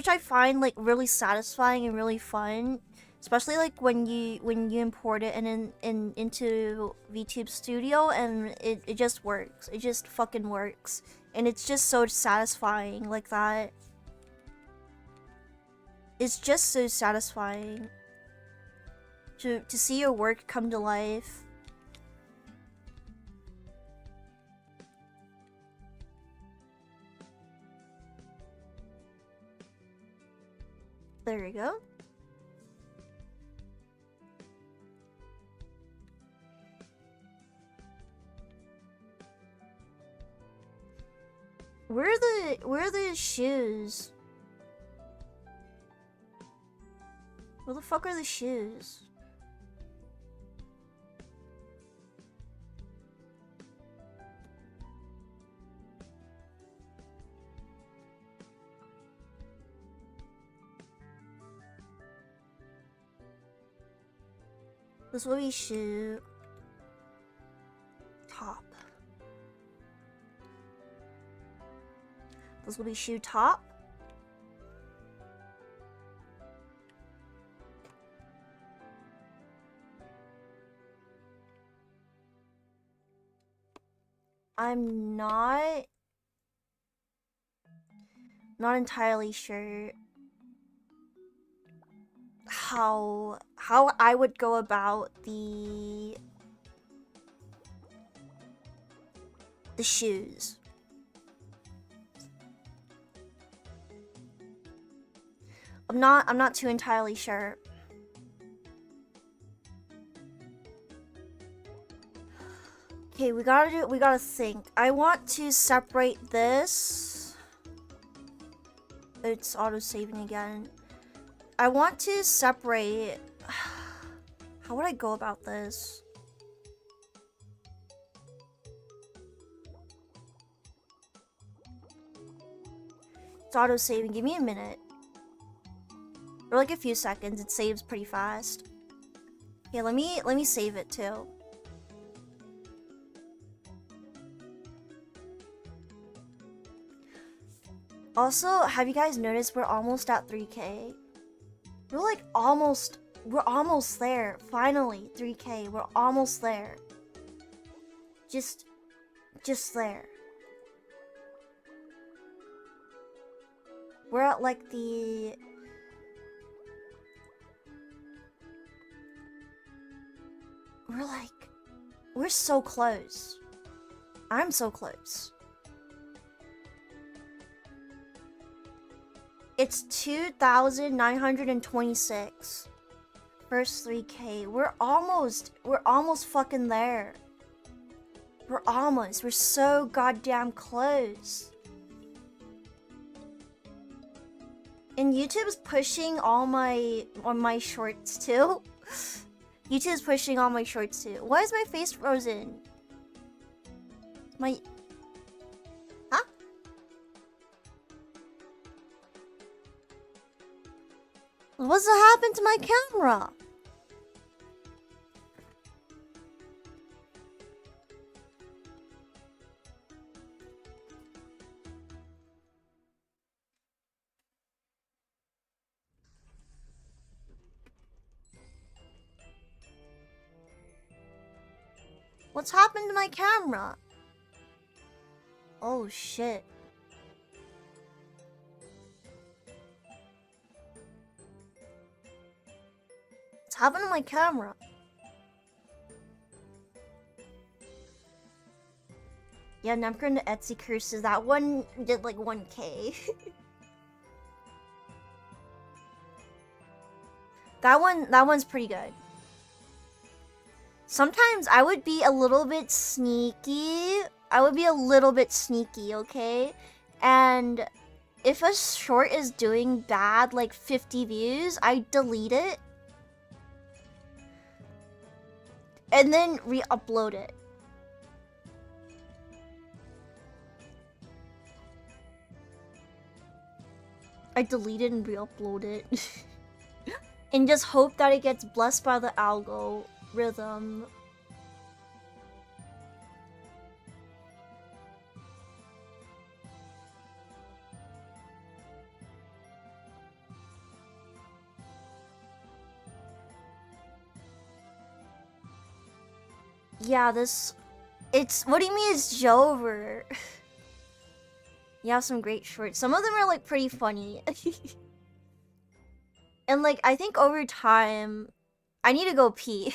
I find, like, really satisfying and really fun, especially like when you import it and into VTube Studio, and it just works. It just fucking works, and it's just so satisfying like that. It's just so satisfying to see your work come to life. There you go. Where are the shoes? Where the fuck are the shoes? This will be shoe top. This will be shoe top. I'm not entirely sure how I would go about the shoes. I'm not too entirely sure. Okay, we gotta think. I want to separate this. It's auto-saving again. I want to separate. How would I go about this? It's auto-saving. Give me a minute. Or like a few seconds. It saves pretty fast. Okay, let me save it too. Also, have you guys noticed we're almost at 3K? We're like almost there. Finally, 3K. We're almost there. Just there. We're at like the... We're so close. I'm so close. It's 2,926. First 3K. We're almost fucking there. We're so goddamn close. And YouTube's pushing on my shorts too. YouTube's pushing all my shorts too. Why is my face frozen? Huh? What's happened to my camera? What's happened to my camera? Oh shit. What's happened to my camera? Yeah, Nemker and the Etsy curses. That one did like 1K. That one's pretty good. Sometimes I would be a little bit sneaky. Okay? And if a short is doing bad, like 50 views, I delete it. And then re-upload it. I delete it and re-upload it. And just hope that it gets blessed by the algorithm. Yeah, it's, what do you mean it's Jover? You have some great shorts. Some of them are like pretty funny. And like, I think over time, I need to go pee.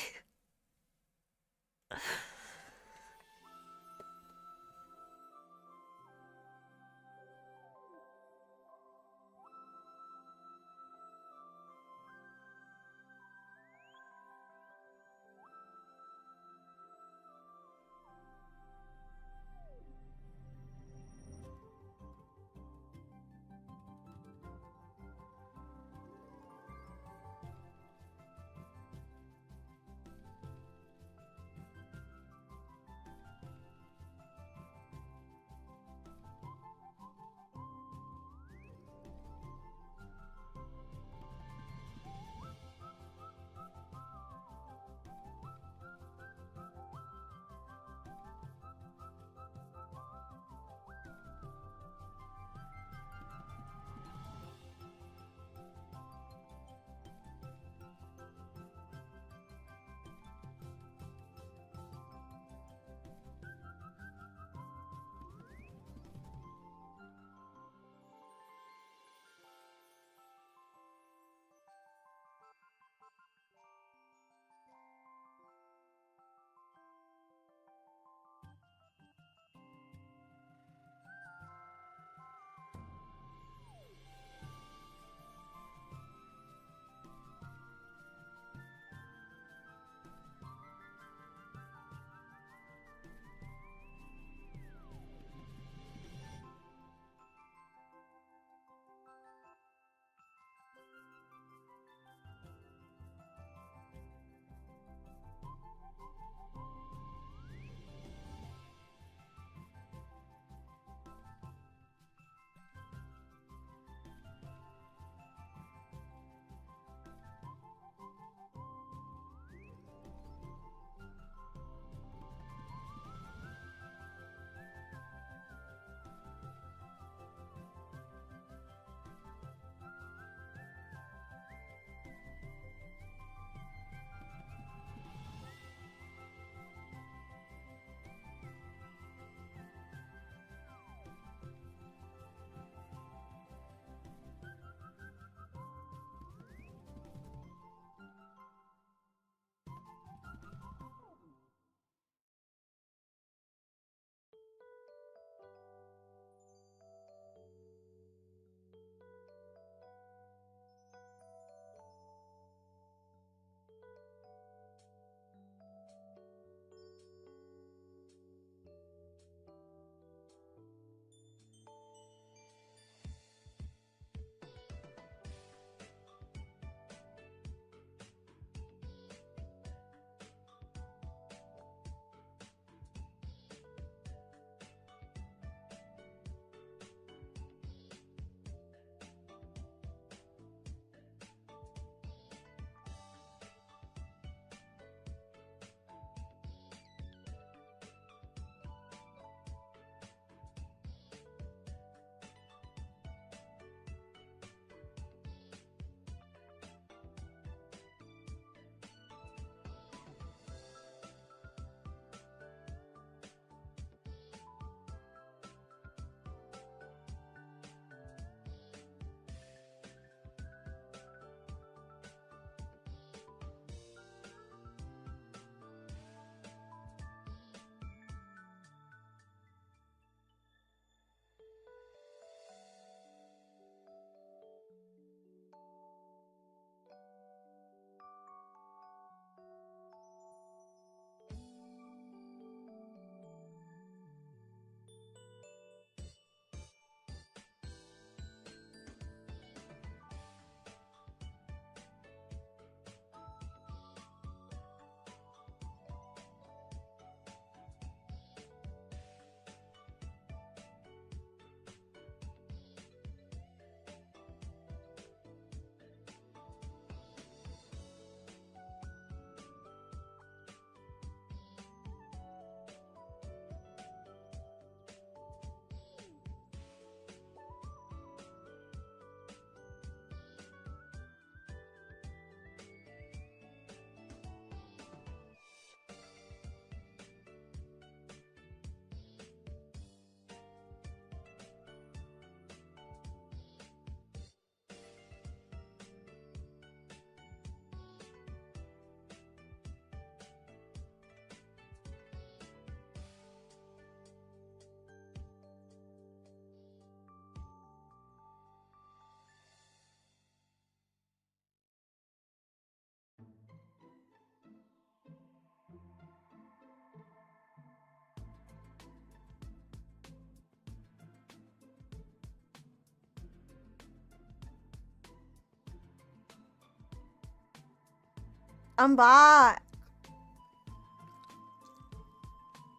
I'm back.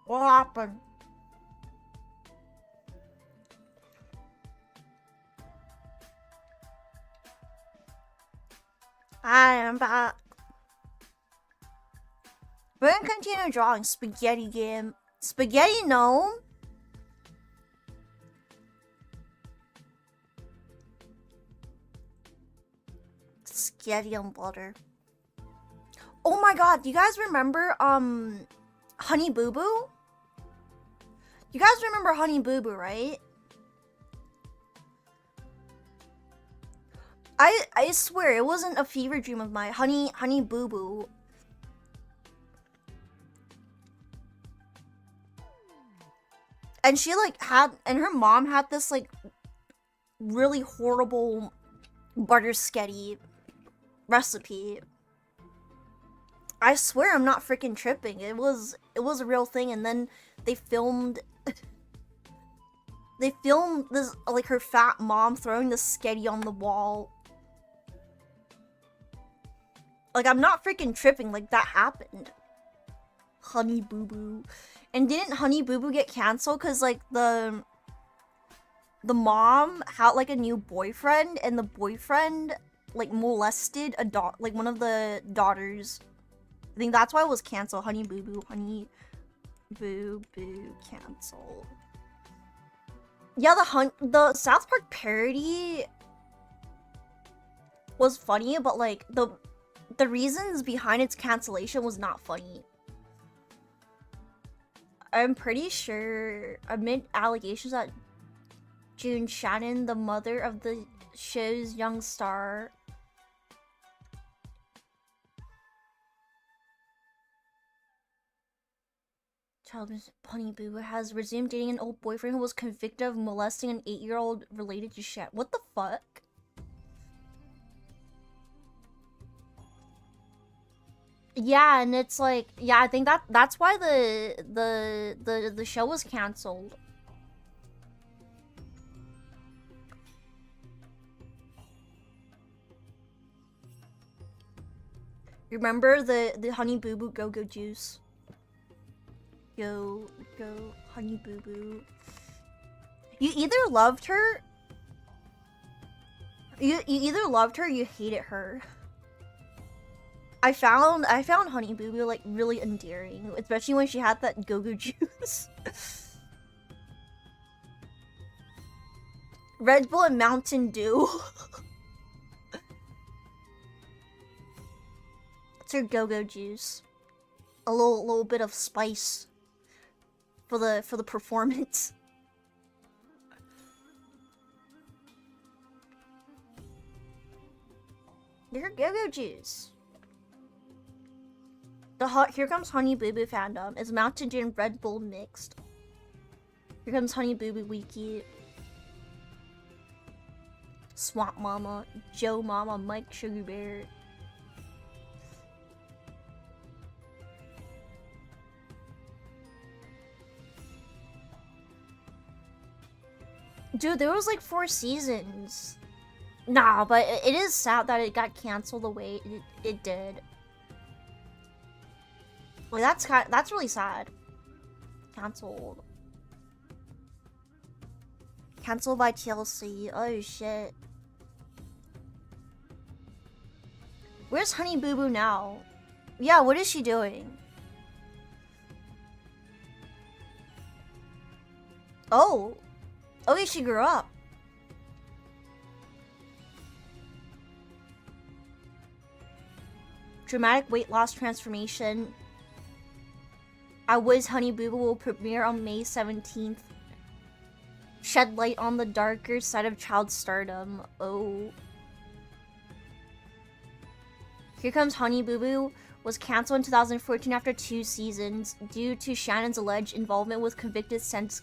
What happened? I am back. We're gonna continue drawing spaghetti game. Spaghetti gnome? Spaghetti on butter. Oh my god, do you guys remember Honey Boo Boo? You guys remember Honey Boo Boo, right? I swear it wasn't a fever dream of mine. Honey Boo Boo. And she like and her mom had this like really horrible butter sketty recipe. I swear I'm not freaking tripping. It was a real thing, and then they filmed this like her fat mom throwing the sketty on the wall. Like, I'm not freaking tripping, like that happened. Honey Boo Boo. And didn't Honey Boo Boo get canceled because like the mom had like a new boyfriend, and the boyfriend like molested like one of the daughters. I think that's why it was canceled. Honey Boo Boo canceled. Yeah, the South Park parody was funny, but like the reasons behind its cancellation was not funny. I'm pretty sure amid allegations that June Shannon, the mother of the show's young star, Honey Boo Boo has resumed dating an old boyfriend who was convicted of molesting an 8-year-old related to Shannon. What the fuck? Yeah, and it's like, yeah, I think that's why the show was canceled. Remember the Honey Boo Boo Go-Go Juice? Go Honey Boo Boo. You either loved her, you either loved her or you hated her. I found Honey Boo Boo like really endearing, especially when she had that Go-Go Juice. Red Bull and Mountain Dew. It's her Go-Go Juice. A little bit of spice for the performance. Your Go-Go Juice. Here comes Honey Boo Boo fandom. It's Mountain Dew and Red Bull mixed. Here comes Honey Boo Boo Wiki. Swamp Mama, Joe Mama, Mike Sugar Bear. Dude, there was like 4 seasons. Nah, but it is sad that it got canceled the way it did. Like that's really sad. Cancelled. Cancelled by TLC. Oh shit. Where's Honey Boo Boo now? Yeah, what is she doing? Oh. Oh, yeah, she grew up. Dramatic weight loss transformation. I Was Honey Boo Boo will premiere on May 17th. Shed light on the darker side of child stardom. Oh. Here Comes Honey Boo Boo was canceled in 2014 after 2 seasons due to Shannon's alleged involvement with convicted sex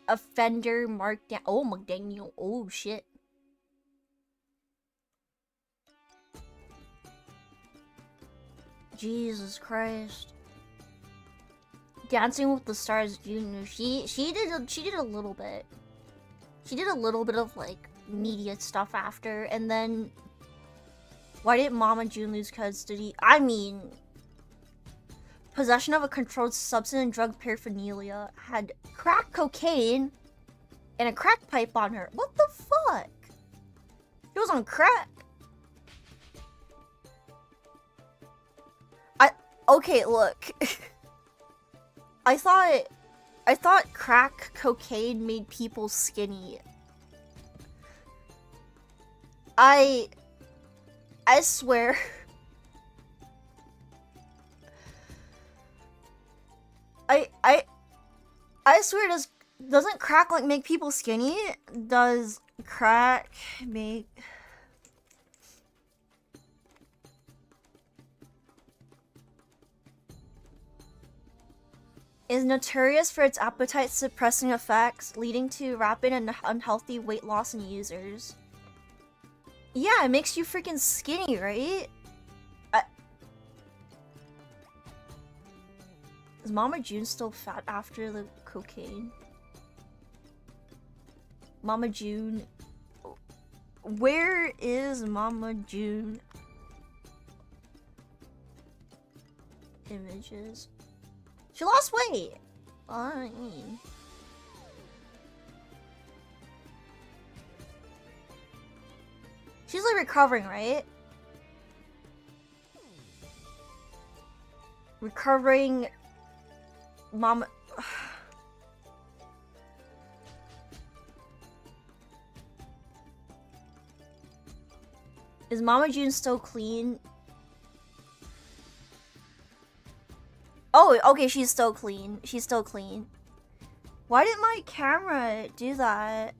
offender Mark McDaniel. Oh shit. Jesus Christ. Dancing with the Stars Jr. She did a little bit. She did a little bit of like media stuff after, and then Why did Mama June lose custody? I mean, possession of a controlled substance and drug paraphernalia, had crack cocaine and a crack pipe on her. What the fuck? She was on crack. Okay, look. I thought crack cocaine made people skinny. I swear. I swear, doesn't crack like make people skinny? Does crack make... Is notorious for its appetite suppressing effects, leading to rapid and unhealthy weight loss in users. Yeah, it makes you freaking skinny, right? Is Mama June still fat after the cocaine? Mama June... Where is Mama June? Images. She lost weight! I mean... She's like recovering, right? Recovering... Mama... Is Mama June still clean? Oh, okay, she's still clean. She's still clean. Why did my camera do that?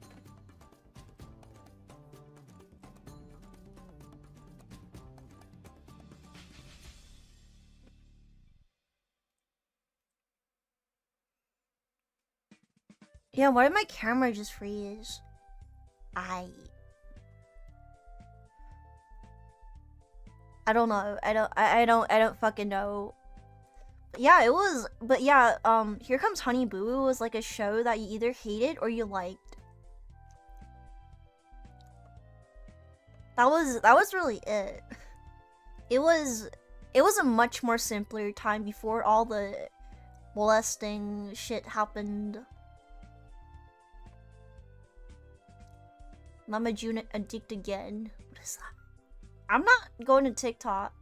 Yeah, why did my camera just freeze? I don't know. I don't fucking know. Yeah, it was, but yeah, Here Comes Honey Boo was like a show that you either hated or you liked. That was really it. It was a much more simpler time before all the molesting shit happened. Mama June addict again. What is that? I'm not going to TikTok.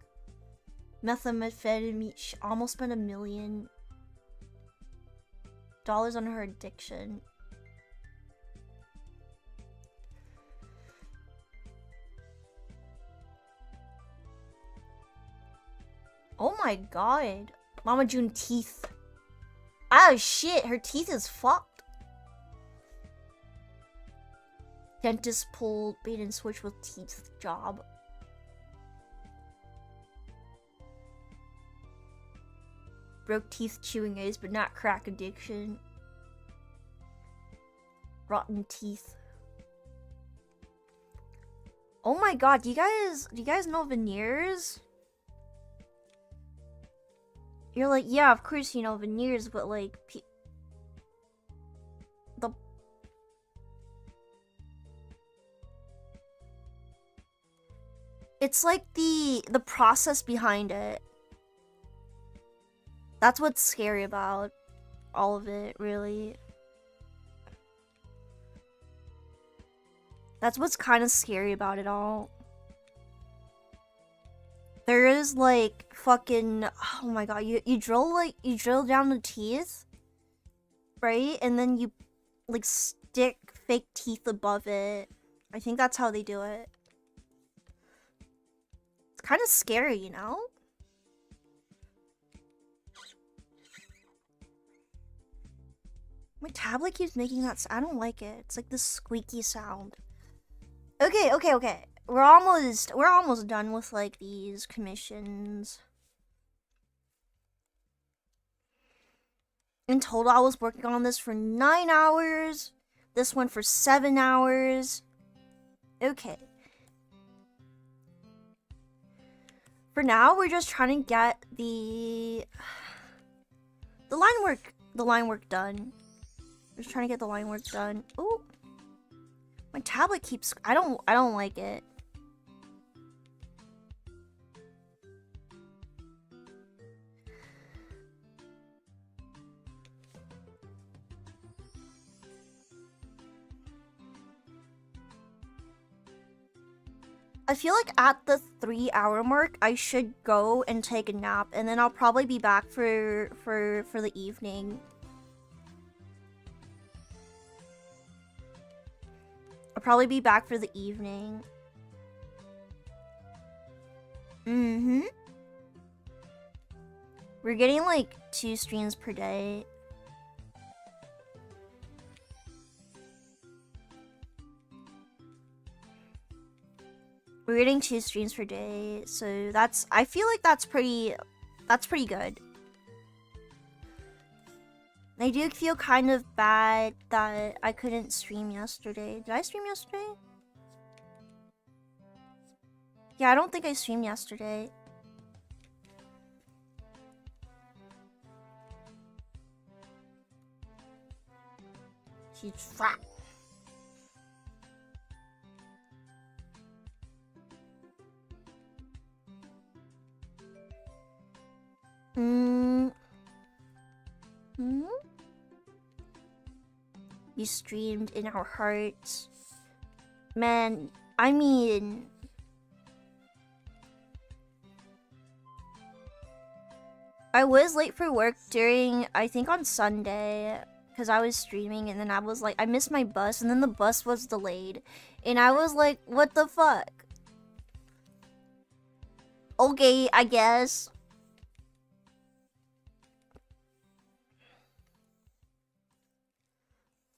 Methamphetamine, almost spent $1 million on her addiction. Oh my god. Mama June teeth. Oh shit, her teeth is fucked. Dentist pulled bait and switch with teeth job. Broke teeth chewing ace, but not crack addiction. Rotten teeth. Oh my god, do you guys know veneers? You're like, yeah, of course you know veneers, but like, it's like the process behind it. That's what's scary about all of it, really. That's what's kind of scary about it all. There is like fucking, oh my god, you drill down the teeth, right? And then you like stick fake teeth above it. I think that's how they do it. It's kind of scary, you know? My tablet keeps making that I don't like it. It's like this squeaky sound. Okay. We're almost done with like these commissions. In total, I was working on this for 9 hours. This one for 7 hours. Okay. For now, we're just trying to get the line work done. Just trying to get the line work done. Ooh. My tablet keeps... I don't like it. I feel like at the 3-hour mark, I should go and take a nap, and then I'll probably be back for the evening. I'll probably be back for the evening. Mm-hmm. We're getting like 2 streams per day. We're getting 2 streams per day, so I feel like that's pretty good. I do feel kind of bad that I couldn't stream yesterday. Did I stream yesterday? Yeah, I don't think I streamed yesterday. She's fat. You streamed in our hearts. Man, I mean... I was late for work during, I think on Sunday, because I was streaming, and then I was like, I missed my bus, and then the bus was delayed. And I was like, what the fuck? Okay, I guess.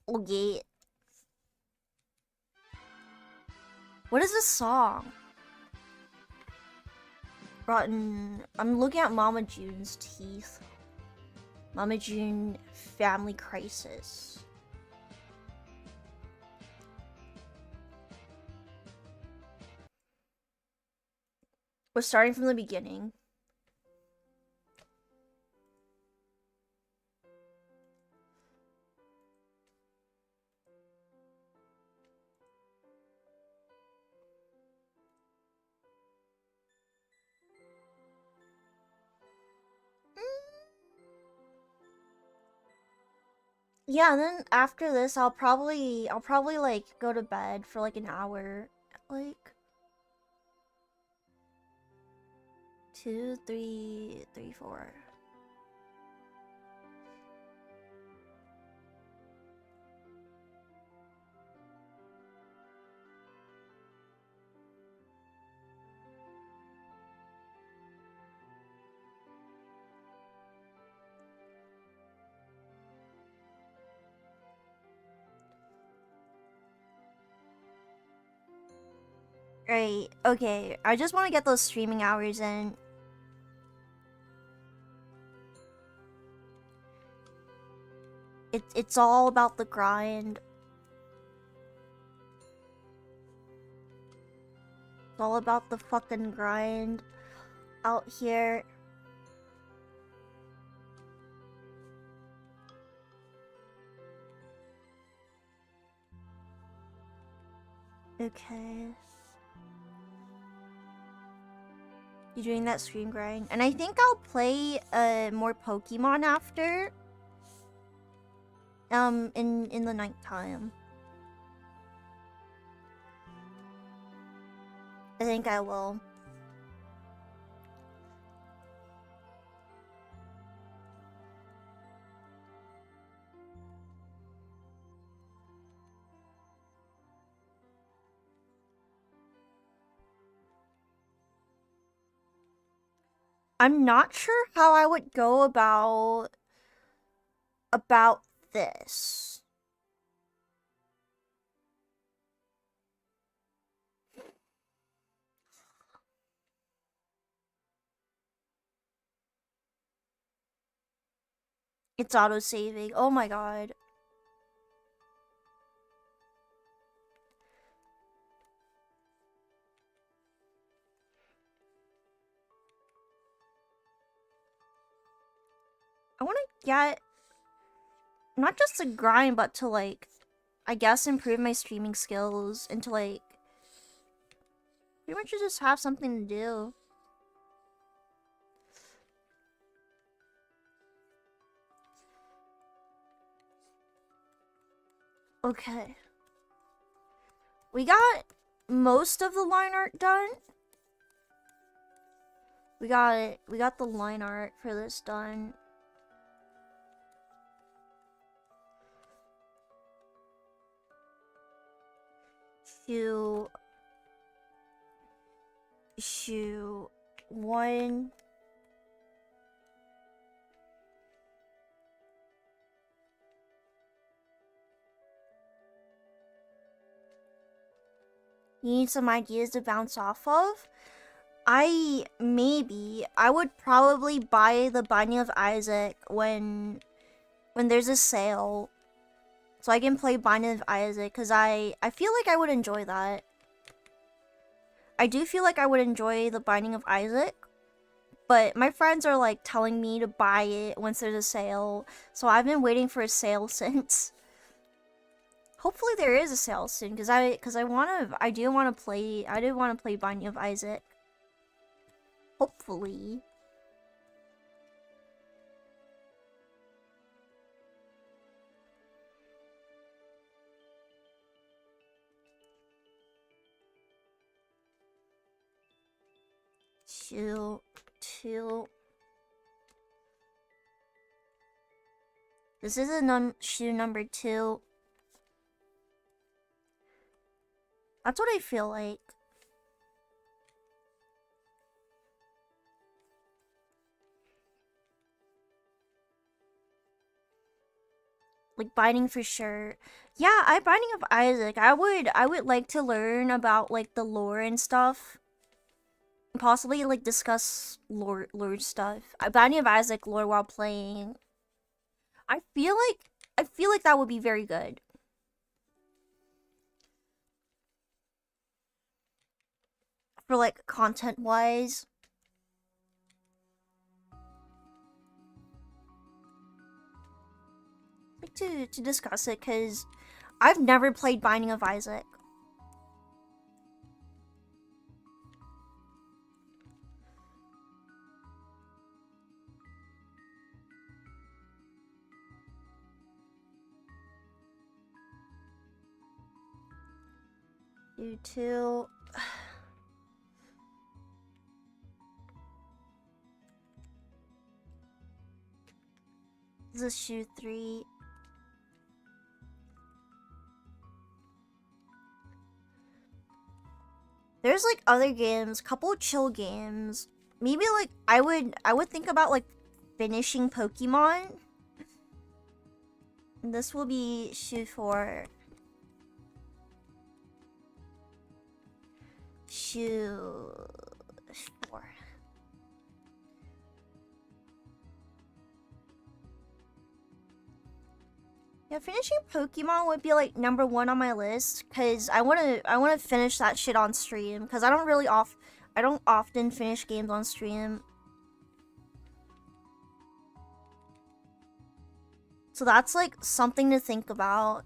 Okay. What is this song? Rotten. I'm looking at Mama June's teeth. Mama June Family Crisis. We're starting from the beginning. Yeah, and then after this, I'll probably like go to bed for like an hour, like 2, 3, 3, 4. Right, okay. I just want to get those streaming hours in. It's all about the grind. It's all about the fucking grind out here. Okay. You doing that stream grind? And I think I'll play more Pokemon after. In the nighttime. I think I will. I'm not sure how I would go about this. It's auto-saving. Oh my god. I want to get not just to grind, but to like, I guess, improve my streaming skills and to like pretty much just have something to do. Okay. We got most of the line art done. We got it. We got the line art for this done. Shoe 1. You need some ideas to bounce off of? I would probably buy the Binding of Isaac when there's a sale, so I can play Binding of Isaac, because I feel like I would enjoy that. I do feel like I would enjoy the Binding of Isaac, but my friends are like telling me to buy it once there's a sale, so I've been waiting for a sale since. Hopefully there is a sale soon, because I do want to play Binding of Isaac. Hopefully. Two. This is a shoe number 2. That's what I feel like. Like Binding for sure. Yeah, Binding of Isaac. I would like to learn about like the lore and stuff. Possibly like discuss lore stuff. Binding of Isaac lore while playing. I feel like that would be very good. For like content wise. Like to discuss it, because I've never played Binding of Isaac. You too. This is shoe 3. There's like other games, couple chill games. Maybe like I would think about like finishing Pokemon. And this will be shoe 4. Shoe 4. Yeah, finishing Pokemon would be like number 1 on my list, because I wanna finish that shit on stream, because I don't often finish games on stream. So that's like something to think about.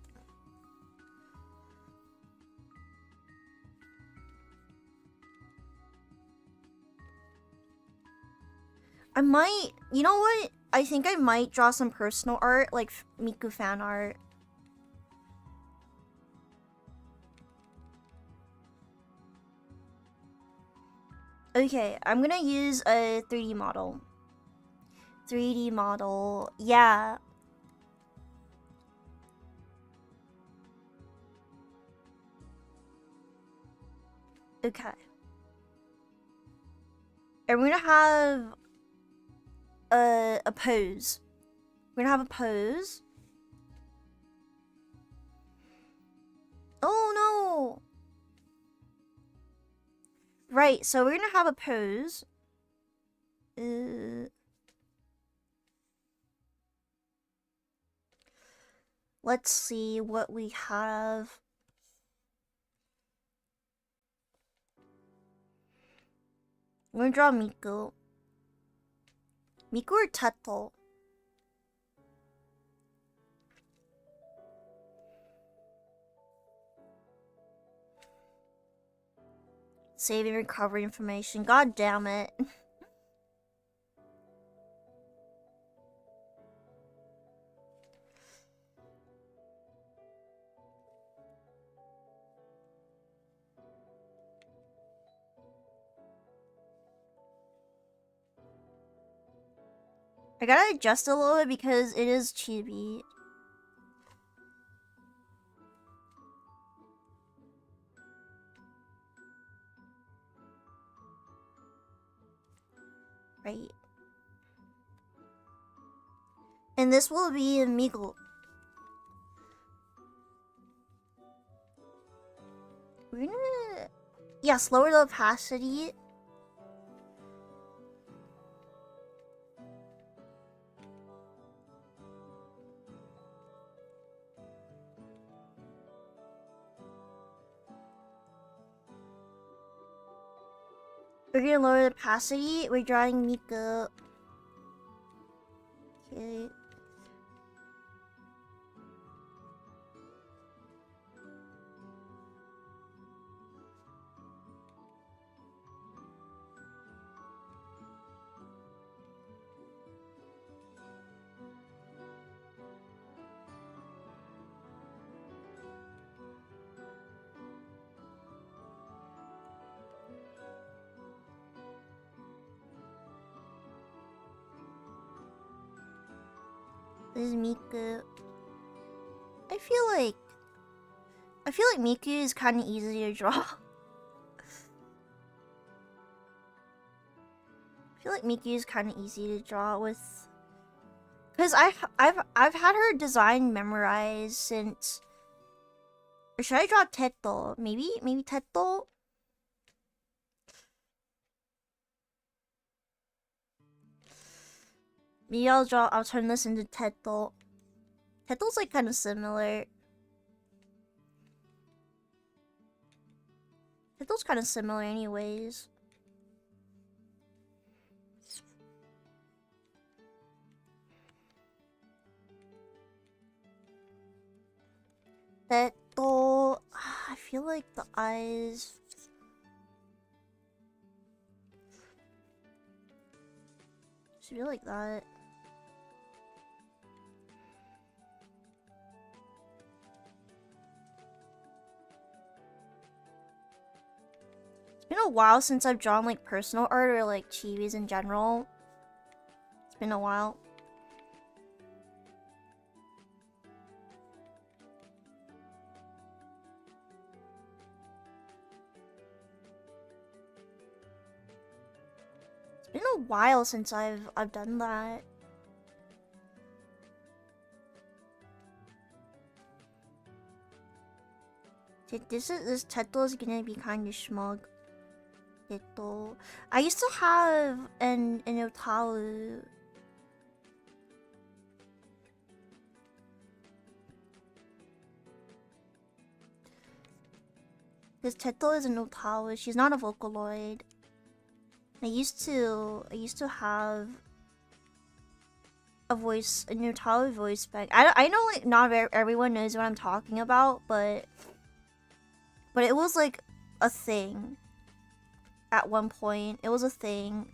You know what? I think I might draw some personal art, like Miku fan art. Okay, I'm gonna use a 3D model. 3D model, yeah. Okay. And we're gonna have a pose. We're gonna have a pose. Oh no! Right, so we're gonna have a pose. Let's see what we have. We're gonna draw Miku. Miku or Teto? Saving recovery information. God damn it. I gotta adjust a little bit because it is chibi. Right. And this will be a Meagle. We're gonna... Yes, lower the opacity. We're gonna lower the opacity. We're drawing Mika. Okay. This is Miku. I feel like Miku is kind of easy to draw. I feel like Miku is kind of easy to draw with, cause I've had her design memorized since. Or should I draw Teto? Maybe Teto. Maybe I'll turn this into Teto. Teto's like kind of similar. Teto's kind of similar anyways. Teto, I feel like the eyes. Should be like that. It's been a while since I've drawn like personal art or like chibis in general. It's been a while. It's been a while since I've done that. This Teto is gonna be kind of smug. Teto. I used to have an otaru. Because Teto is an otaru. She's not a Vocaloid. I used to have a voice, a otaru voice back. I know like not everyone knows what I'm talking about, but it was like a thing. At one point, it was a thing.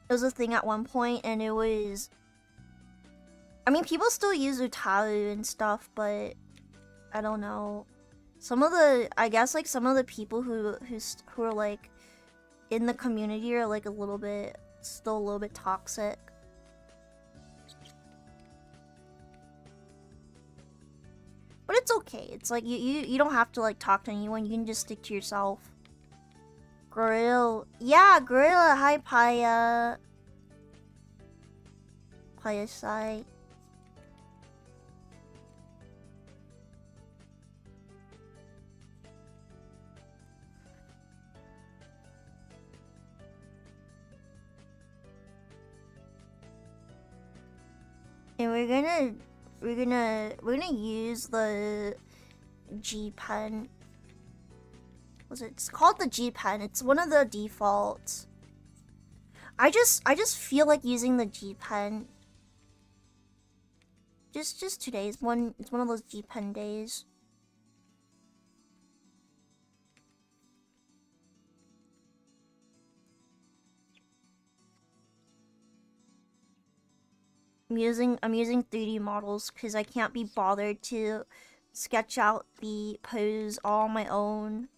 It was a thing at one point, and it was. I mean, people still use otaru and stuff, but I don't know. I guess like some of the people who are like in the community are like still a little bit toxic. But it's okay. It's like you don't have to like talk to anyone. You can just stick to yourself. Gorilla. Yeah, Gorilla. Hi, Paya. Paya side. And we're gonna use the G pen. It's called the G pen. It's one of the defaults. I just feel like using the G pen. Just today. It's one of those G pen days. I'm using 3D models because I can't be bothered to sketch out the pose all on my own.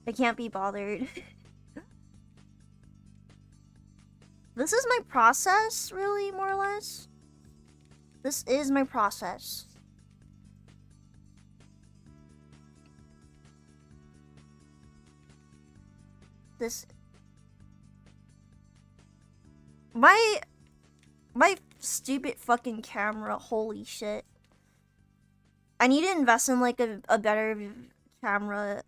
I can't be bothered. This is my process, really, more or less. This is my process. This... My stupid fucking camera, holy shit. I need to invest in, like, a better camera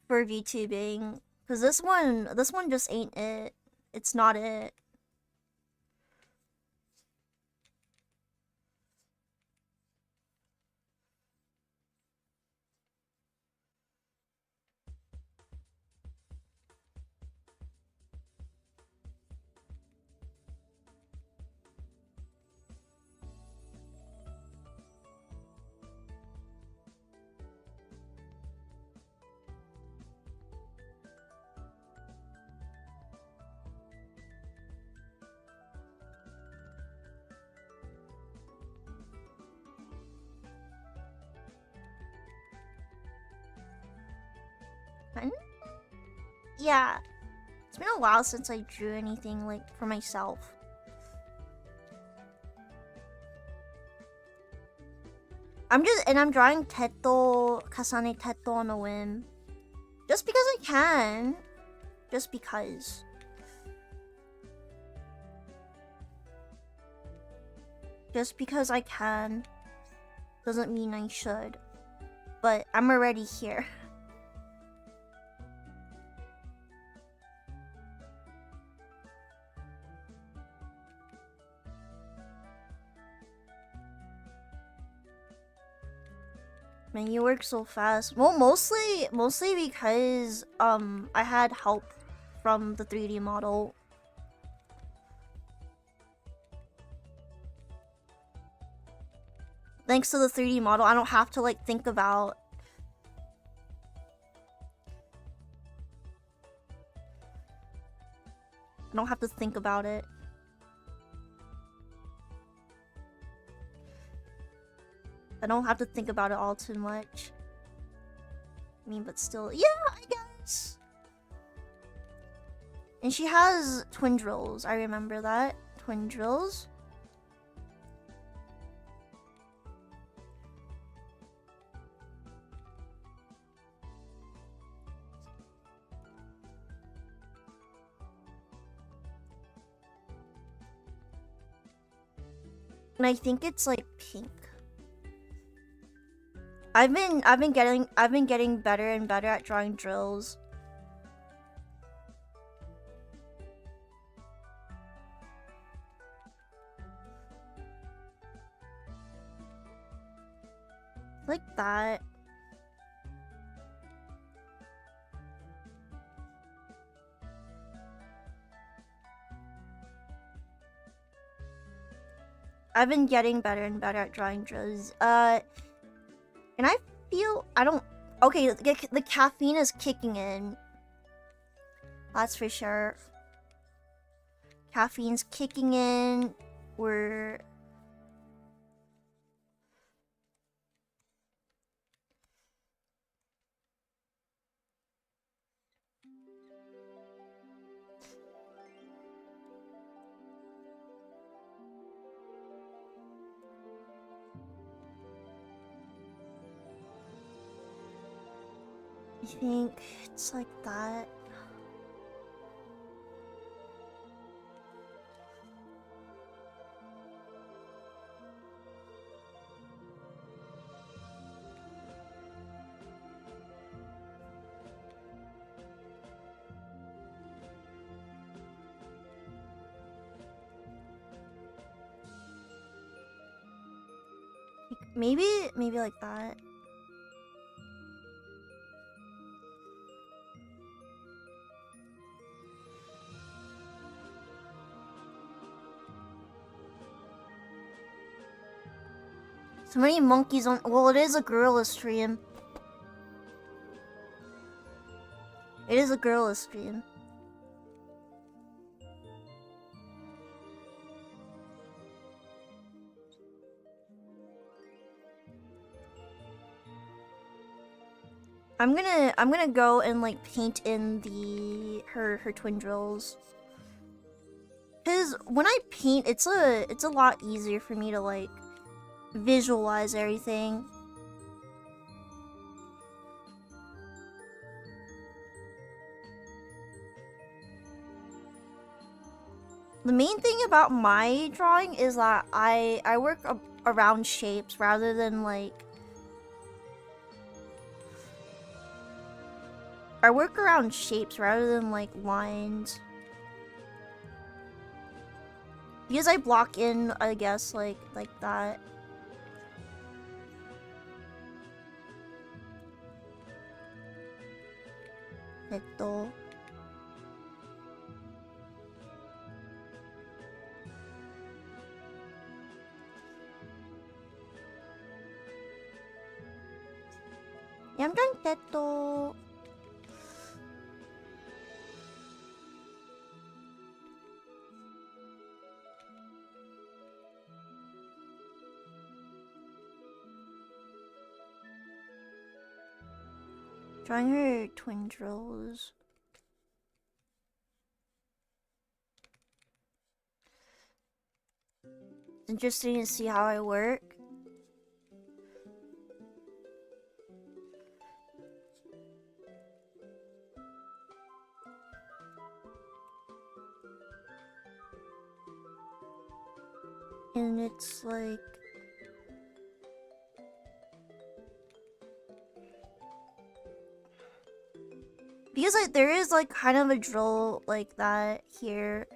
for VTubing. Because this one just ain't it. It's not it. Yeah, it's been a while since I drew anything, like, for myself. I'm drawing Tetto, Kasane Tetto on a whim. Just because I can. Just because. Just because I can doesn't mean I should. But I'm already here. Man, you work so fast. Well, mostly because I had help from the 3D model. Thanks to the 3D model, I don't have to, like, think about... I don't have to think about it. I don't have to think about it all too much. I mean, but still, yeah, I guess. And she has twin drills. I remember that. Twin drills. And I think it's like pink. I've been getting better and better at drawing drills. Like that. I've been getting better and better at drawing drills. And I feel okay, the caffeine is kicking in. That's for sure. Caffeine's kicking in. We're... I think it's like that. Maybe like that. So many monkeys on. Well, it is a gorilla stream. It is a gorilla stream. I'm gonna go and like paint in her twin drills. Cause when I paint, it's a lot easier for me to like visualize everything. The main thing about my drawing is that I work around shapes rather than like... I work around shapes rather than like lines. Because I block in, I guess, like that. Ito. Yamdan teto. Drawing her twin drills. It's interesting to see how I work. And it's like... Because like there is like kind of a drill like that here.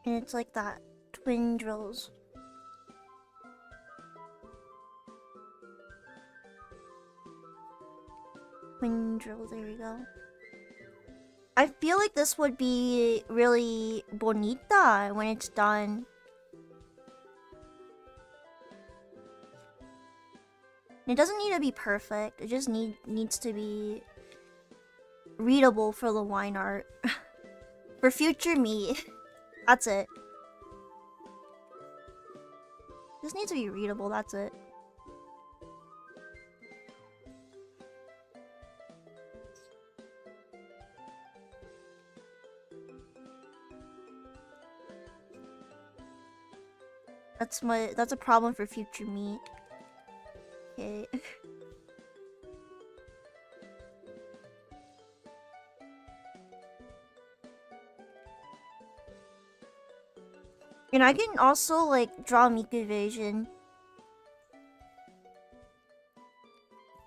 And it's like that. Twin drills. Twin drills, there we go. I feel like this would be really bonita when it's done. It doesn't need to be perfect. It just needs to be readable for the wine art. For future me. That's it. This needs to be readable, that's it. That's a problem for future me. Okay. And I can also like draw Miku version.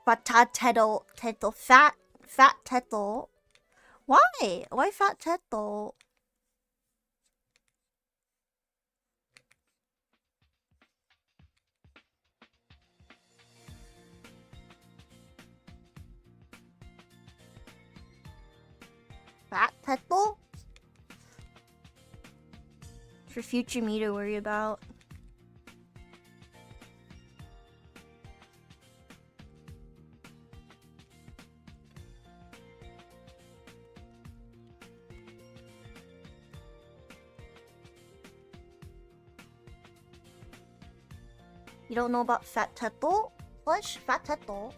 Fat teto. Fat teto. Why? Why fat teto? Fat teto? For future me to worry about. You don't know about fat teto? Flesh? Fat teto?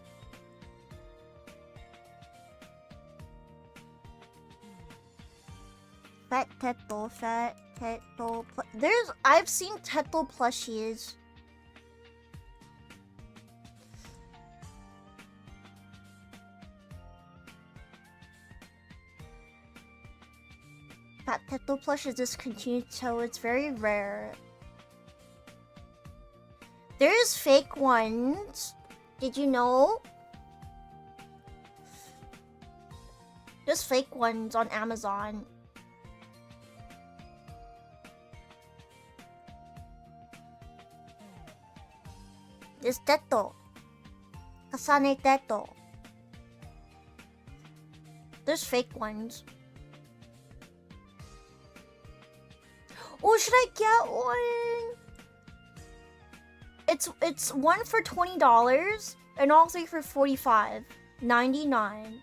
Fat teto. I've seen teto plushies. Fat teto plush is discontinued, so it's very rare. There's fake ones. Did you know? There's fake ones on Amazon. This teto. Kasane teto. There's fake ones. Oh, should I get one? It's one for $20 and all three for $45.99.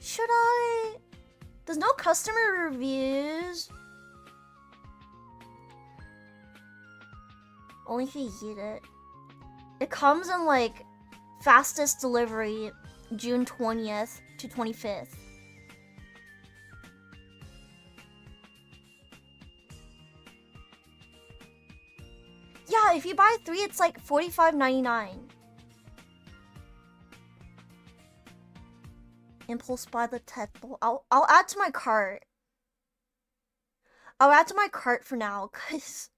Should I? There's no customer reviews. Only if you eat it. It comes in like fastest delivery June 20th to 25th. Yeah, if you buy 3, it's like $45.99. Impulse buy the teto. I'll add to my cart. I'll add to my cart for now, cause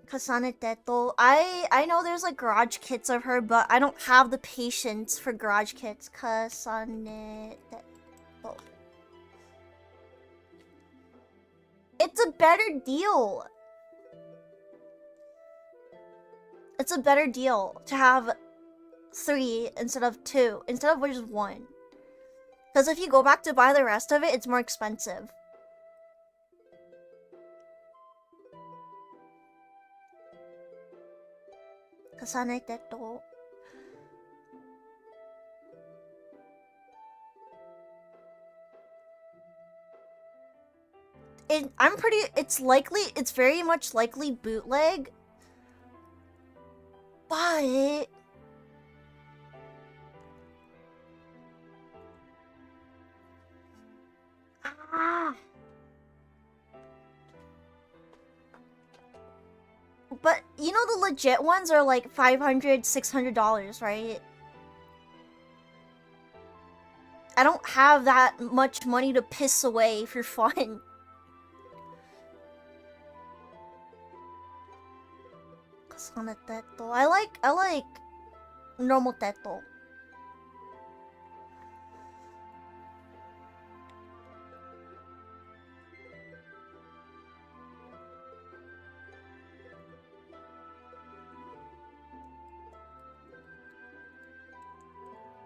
Kasane teto. I know there's like garage kits of her, but I don't have the patience for garage kits. Kasane teto. It's a better deal. It's a better deal to have 3 instead of 2, instead of just 1. Because if you go back to buy the rest of it, it's more expensive. Kasane teto. It's very much likely bootleg. But but you know the legit ones are like $500, $600, right? I don't have that much money to piss away for fun. Kasane teto. I like normal teto.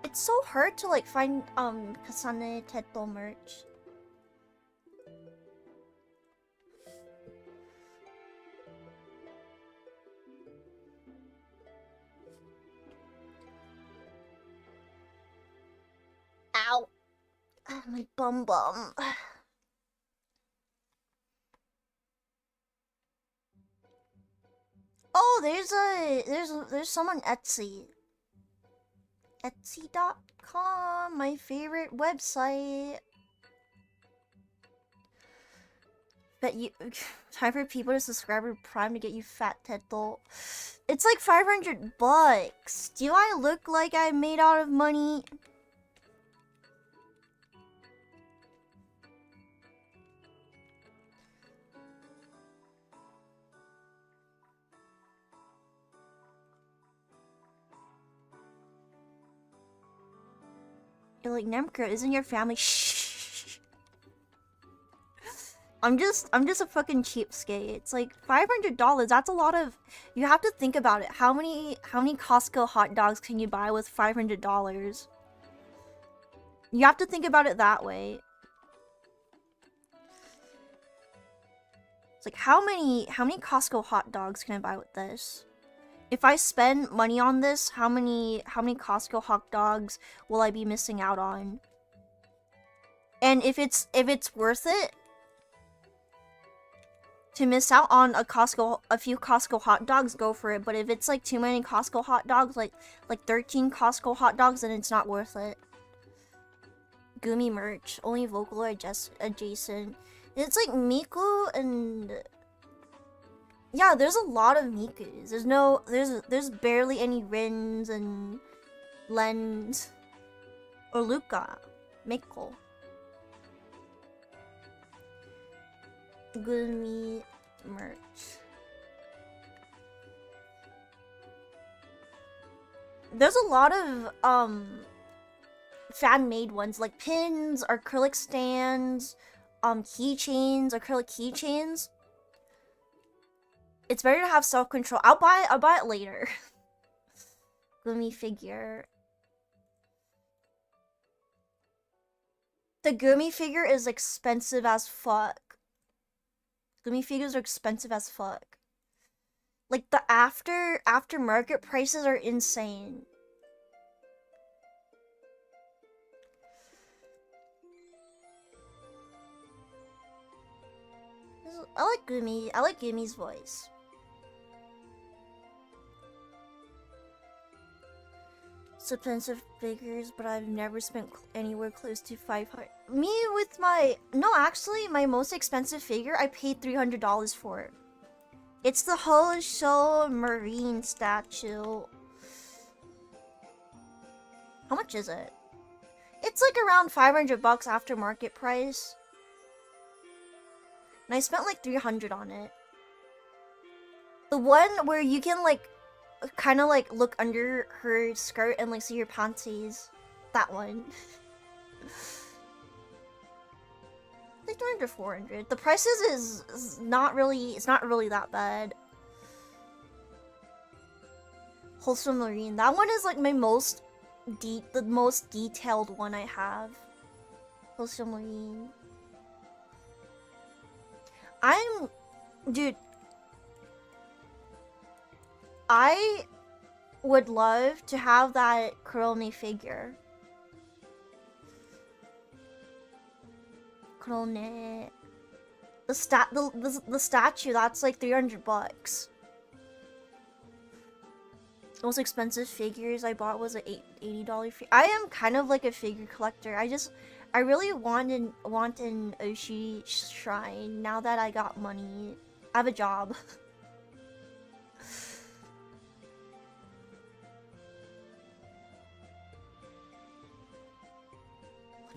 It's so hard to like find Kasane teto merch. Ow. My bum. Oh, there's some on Etsy. Etsy.com, my favorite website. Bet you time for people to subscribe to Prime to get you fat teto. It's like $500. Do I look like I'm made out of money? You're like, Nemka, isn't your family? Shh. I'm just a fucking cheapskate. It's like $500. That's a lot of. You have to think about it. How many Costco hot dogs can you buy with $500? You have to think about it that way. It's like how many Costco hot dogs can I buy with this? If I spend money on this, how many Costco hot dogs will I be missing out on? And if it's worth it to miss out on a few Costco hot dogs, go for it. But if it's like too many Costco hot dogs, like 13 Costco hot dogs, then it's not worth it. Gumi merch, only vocal or adjacent. It's like Miku and. Yeah, there's a lot of Mikus. There's barely any Rins and Lens or Luca. Miko. Gumi merch. There's a lot of fan-made ones like pins, acrylic stands, keychains, acrylic keychains. It's better to have self-control. I'll buy it later. Gumi figure. The Gumi figure is expensive as fuck. Gumi figures are expensive as fuck. Like, the aftermarket prices are insane. I like Gumi. I like Gumi's voice. It's expensive figures, but I've never spent anywhere close to 500. Me with my... No, actually, my most expensive figure, I paid $300 for it. It's the Holosho Marine statue. How much is it? It's like around 500 bucks after market price. And I spent like 300 on it. The one where you can like kind of like look under her skirt and like see her panties. That one. Like 300 400. The prices is not really, it's not really that bad. Wholesome Marine. That one is like my most the most detailed one I have. Wholesome Marine. Dude, I would love to have that Kurone figure. Kurone. The statue, that's like 300 bucks. The most expensive figures I bought was an $80 figure. I am kind of like a figure collector. I really want an Oshi shrine now that I got money. I have a job.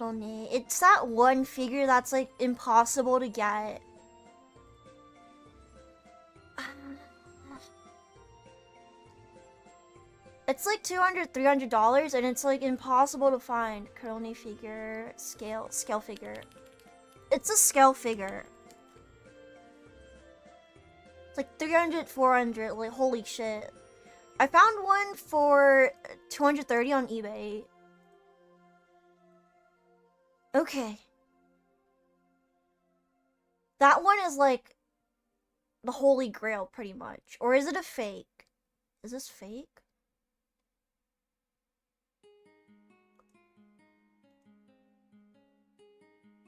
It's that one figure that's like impossible to get. It's like $200, $300 and it's like impossible to find. Kurone figure, scale figure. It's a scale figure. It's like 300, 400, like holy shit. I found one for 230 on eBay. Okay. That one is like the holy grail pretty much. Or is it a fake? Is this fake?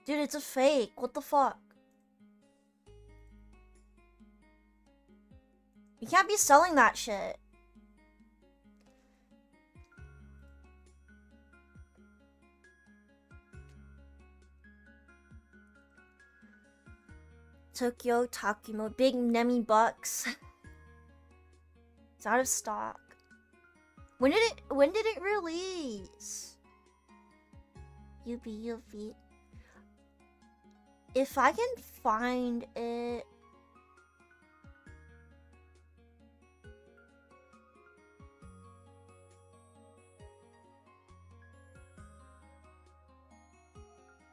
Dude, it's a fake. What the fuck? You can't be selling that shit. Tokyo Takimo, big Nemi bucks. It's out of stock. When did it release? UB. If I can find it.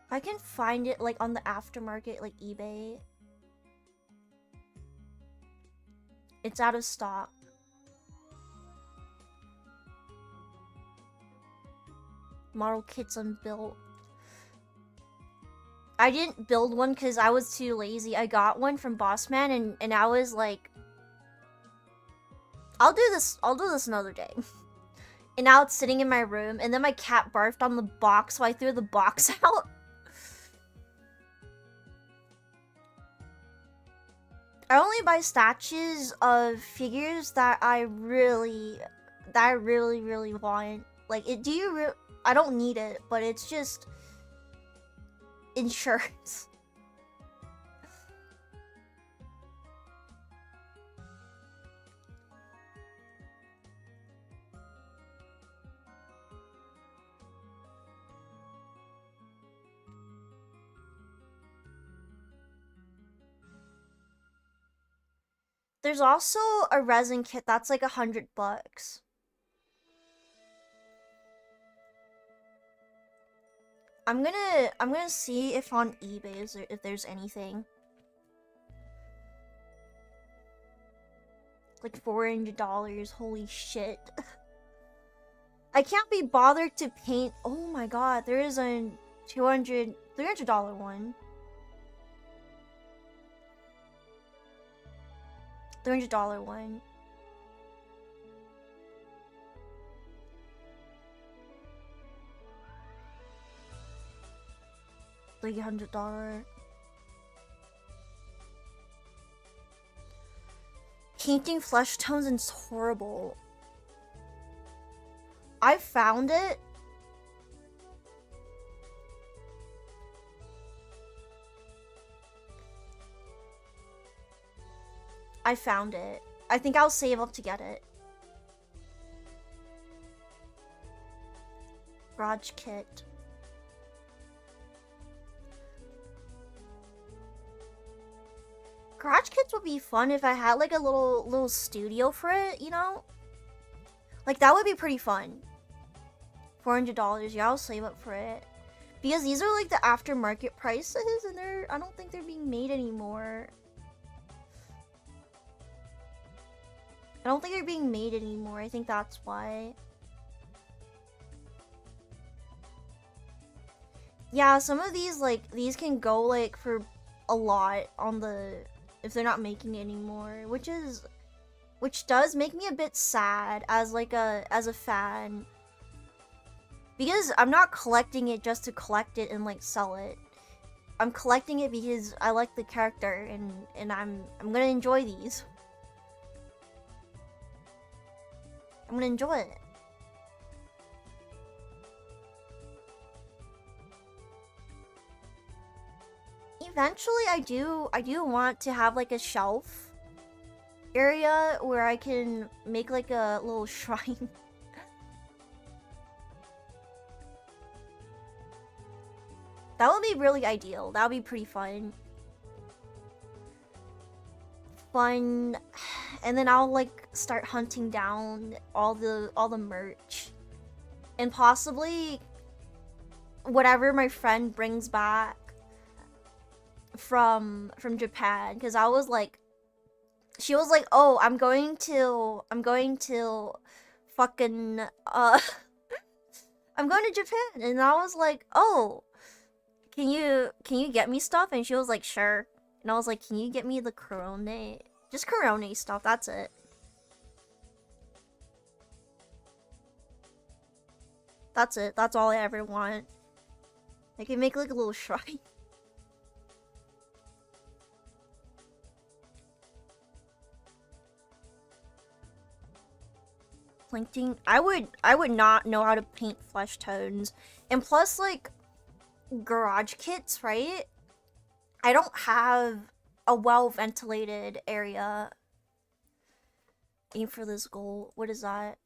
If I can find it like on the aftermarket, like eBay. It's out of stock. Model kits unbuilt. I didn't build one because I was too lazy. I got one from Bossman and I was like, I'll do this another day. And now it's sitting in my room and then my cat barfed on the box, so I threw the box out. I only buy statues of figures that I really want. Like, I don't need it, but it's just insurance. There's also a resin kit that's like $100. I'm gonna see if on eBay if there's anything. Like $400. Holy shit. I can't be bothered to paint. Oh my god, there is a $300 one. $300 one. $300. Painting flesh tones is horrible. I found it. I found it. I think I'll save up to get it. Garage kit. Garage kits would be fun if I had like a little studio for it, you know? Like that would be pretty fun. $400, yeah, I'll save up for it. Because these are like the aftermarket prices and I don't think they're being made anymore. I don't think they're being made anymore. I think that's why. Yeah, some of these, like, these can go, like, for a lot on the... if they're not making it anymore. Which does make me a bit sad as, like, as a fan. Because I'm not collecting it just to collect it and, like, sell it. I'm collecting it because I like the character and I'm gonna enjoy these. I'm gonna enjoy it. Eventually, I do want to have like a shelf area where I can make like a little shrine. That would be really ideal. That would be pretty fun. And then I'll like start hunting down all the merch and possibly whatever my friend brings back from Japan, because I was like, she was like, oh, I'm going to fucking I'm going to Japan, and I was like, oh, can you get me stuff? And she was like, sure. And I was like, can you get me the Corone? Just Corone stuff, that's it. That's it, that's all I ever want. I can make like a little shrine. Painting, I would not know how to paint flesh tones. And plus, like, garage kits, right? I don't have a well-ventilated area. Aim for this goal. What is that?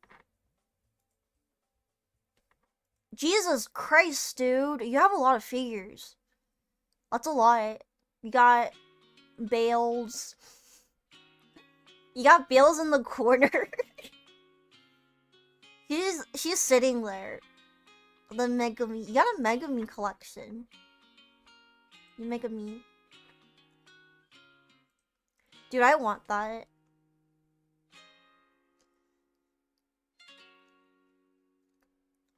Jesus Christ, dude. You have a lot of figures. That's a lot. You got bales. You got bales in the corner. She's sitting there. The Megami. You got a Megami collection. You Megami. Dude, I want that.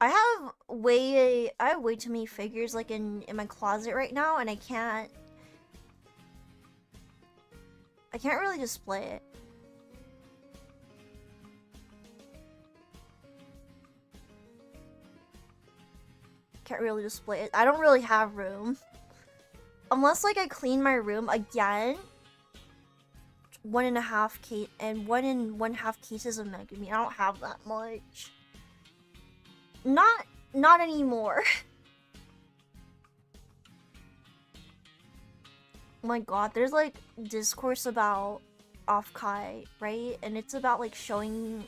I have way too many figures like in my closet right now, and I can't really display it. Can't really display it. I don't really have room. Unless like I clean my room again. 1.5 case and 1.5 cases of Megami. I don't have that much. Not anymore. Oh my god, there's like discourse about Offkai, right? And it's about like showing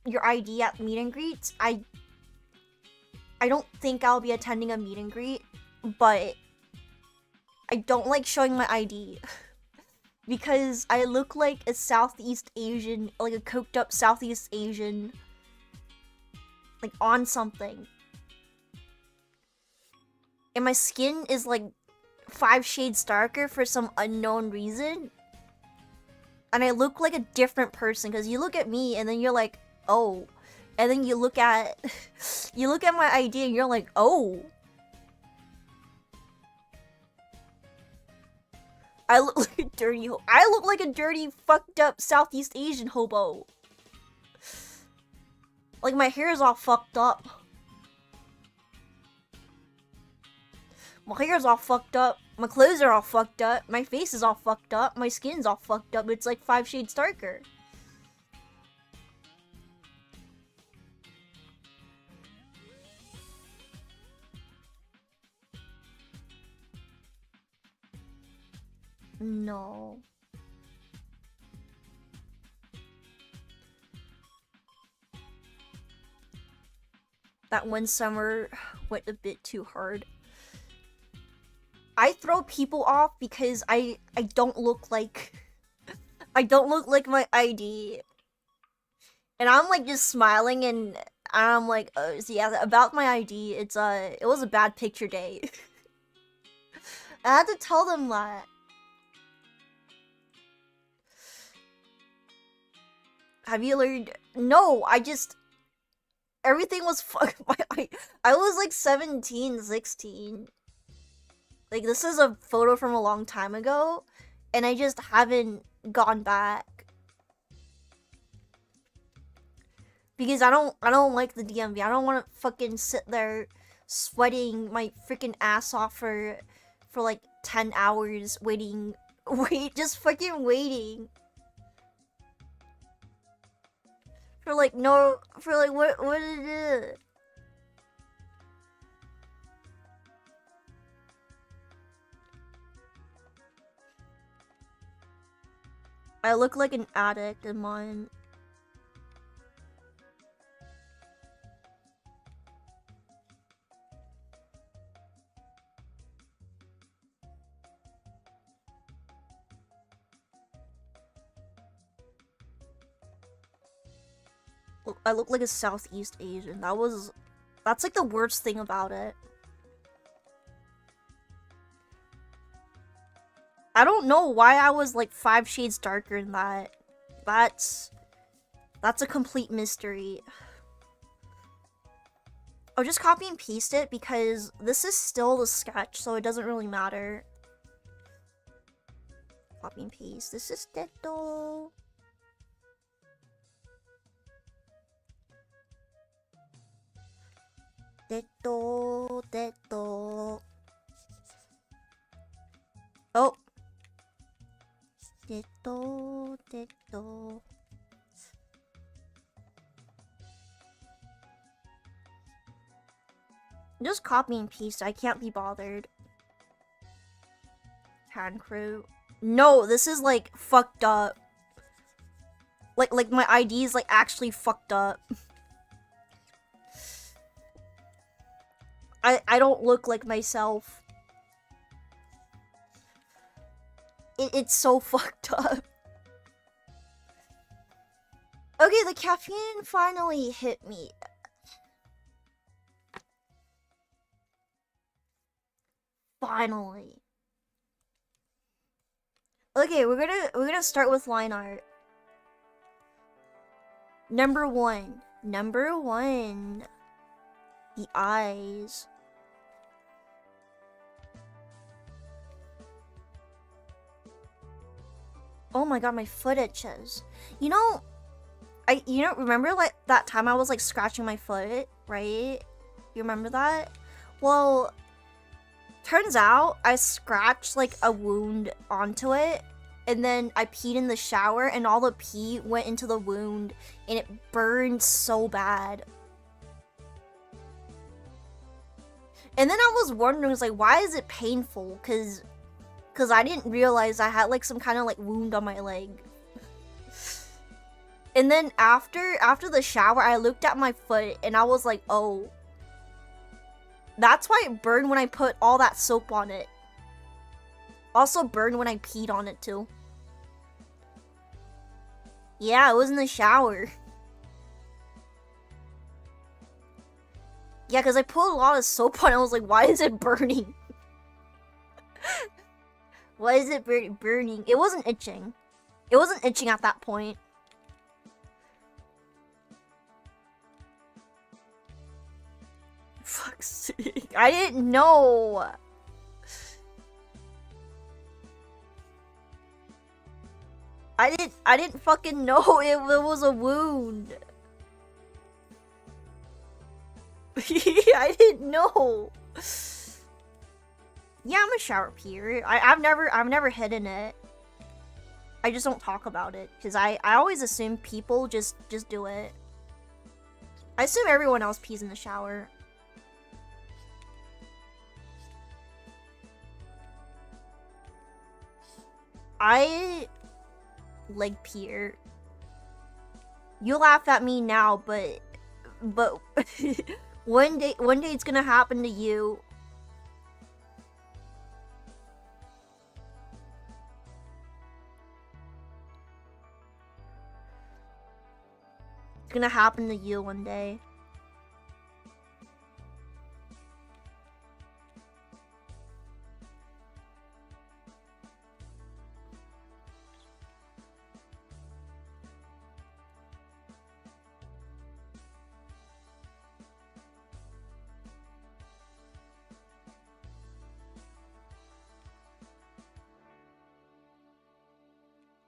your ID at meet and greets. I don't think I'll be attending a meet and greet, but I don't like showing my ID because I look like a Southeast Asian, like a coked up Southeast Asian, like on something. And my skin is like 5 shades darker for some unknown reason. and I look like a different person, because you look at me and then you're like, oh, and then you look at my ID and you're like, oh, I look like a dirty fucked up Southeast Asian hobo. Like, my hair is all fucked up. My hair's all fucked up. My clothes are all fucked up. My face is all fucked up. My skin's all fucked up. It's like 5 shades darker. No. That one summer went a bit too hard. I throw people off because I don't look like my ID. And I'm like just smiling and I'm like, oh, so yeah, about my ID, it was a bad picture day. I had to tell them that. Have you learned? No, everything was I was like 17, 16. Like, this is a photo from a long time ago, and I just haven't gone back. Because I don't like the DMV. I don't want to fucking sit there sweating my freaking ass off for like 10 hours just fucking waiting. For like what is it? I look like an addict in mine. I look like a Southeast Asian. That's like the worst thing about it. I don't know why I was like 5 shades darker than that. That's a complete mystery. I'll just copy and paste it because this is still the sketch, so it doesn't really matter. Copy and paste. This is Teto. Teto. Oh. Teto. Just copy and paste. I can't be bothered. Hand crew. No, this is like fucked up. Like my ID is like actually fucked up. I don't look like myself. It's so fucked up. Okay, the caffeine finally hit me. Finally. Okay, we're gonna start with line art. Number one. The eyes. Oh my god, my foot itches. You know, remember like that time I was like scratching my foot, right? You remember that? Well, turns out I scratched like a wound onto it, and then I peed in the shower and all the pee went into the wound and it burned so bad. And then I was wondering, I was like, why is it painful? Cause I didn't realize I had like some kind of like wound on my leg. And then after the shower, I looked at my foot and I was like, oh, that's why it burned when I put all that soap on it. Also burned when I peed on it too. Yeah, it was in the shower. Yeah, because I put a lot of soap on it. I was like, why is it burning? Why is it burning? It wasn't itching. It wasn't itching at that point. Fuck's sake. I didn't know. I didn't fucking know it was a wound. I didn't know. Yeah, I'm a shower peer. I've never hidden it. I just don't talk about it because I always assume people just do it. I assume everyone else pees in the shower. I leg peer. You laugh at me now, but one day it's gonna happen to you. It's gonna happen to you one day.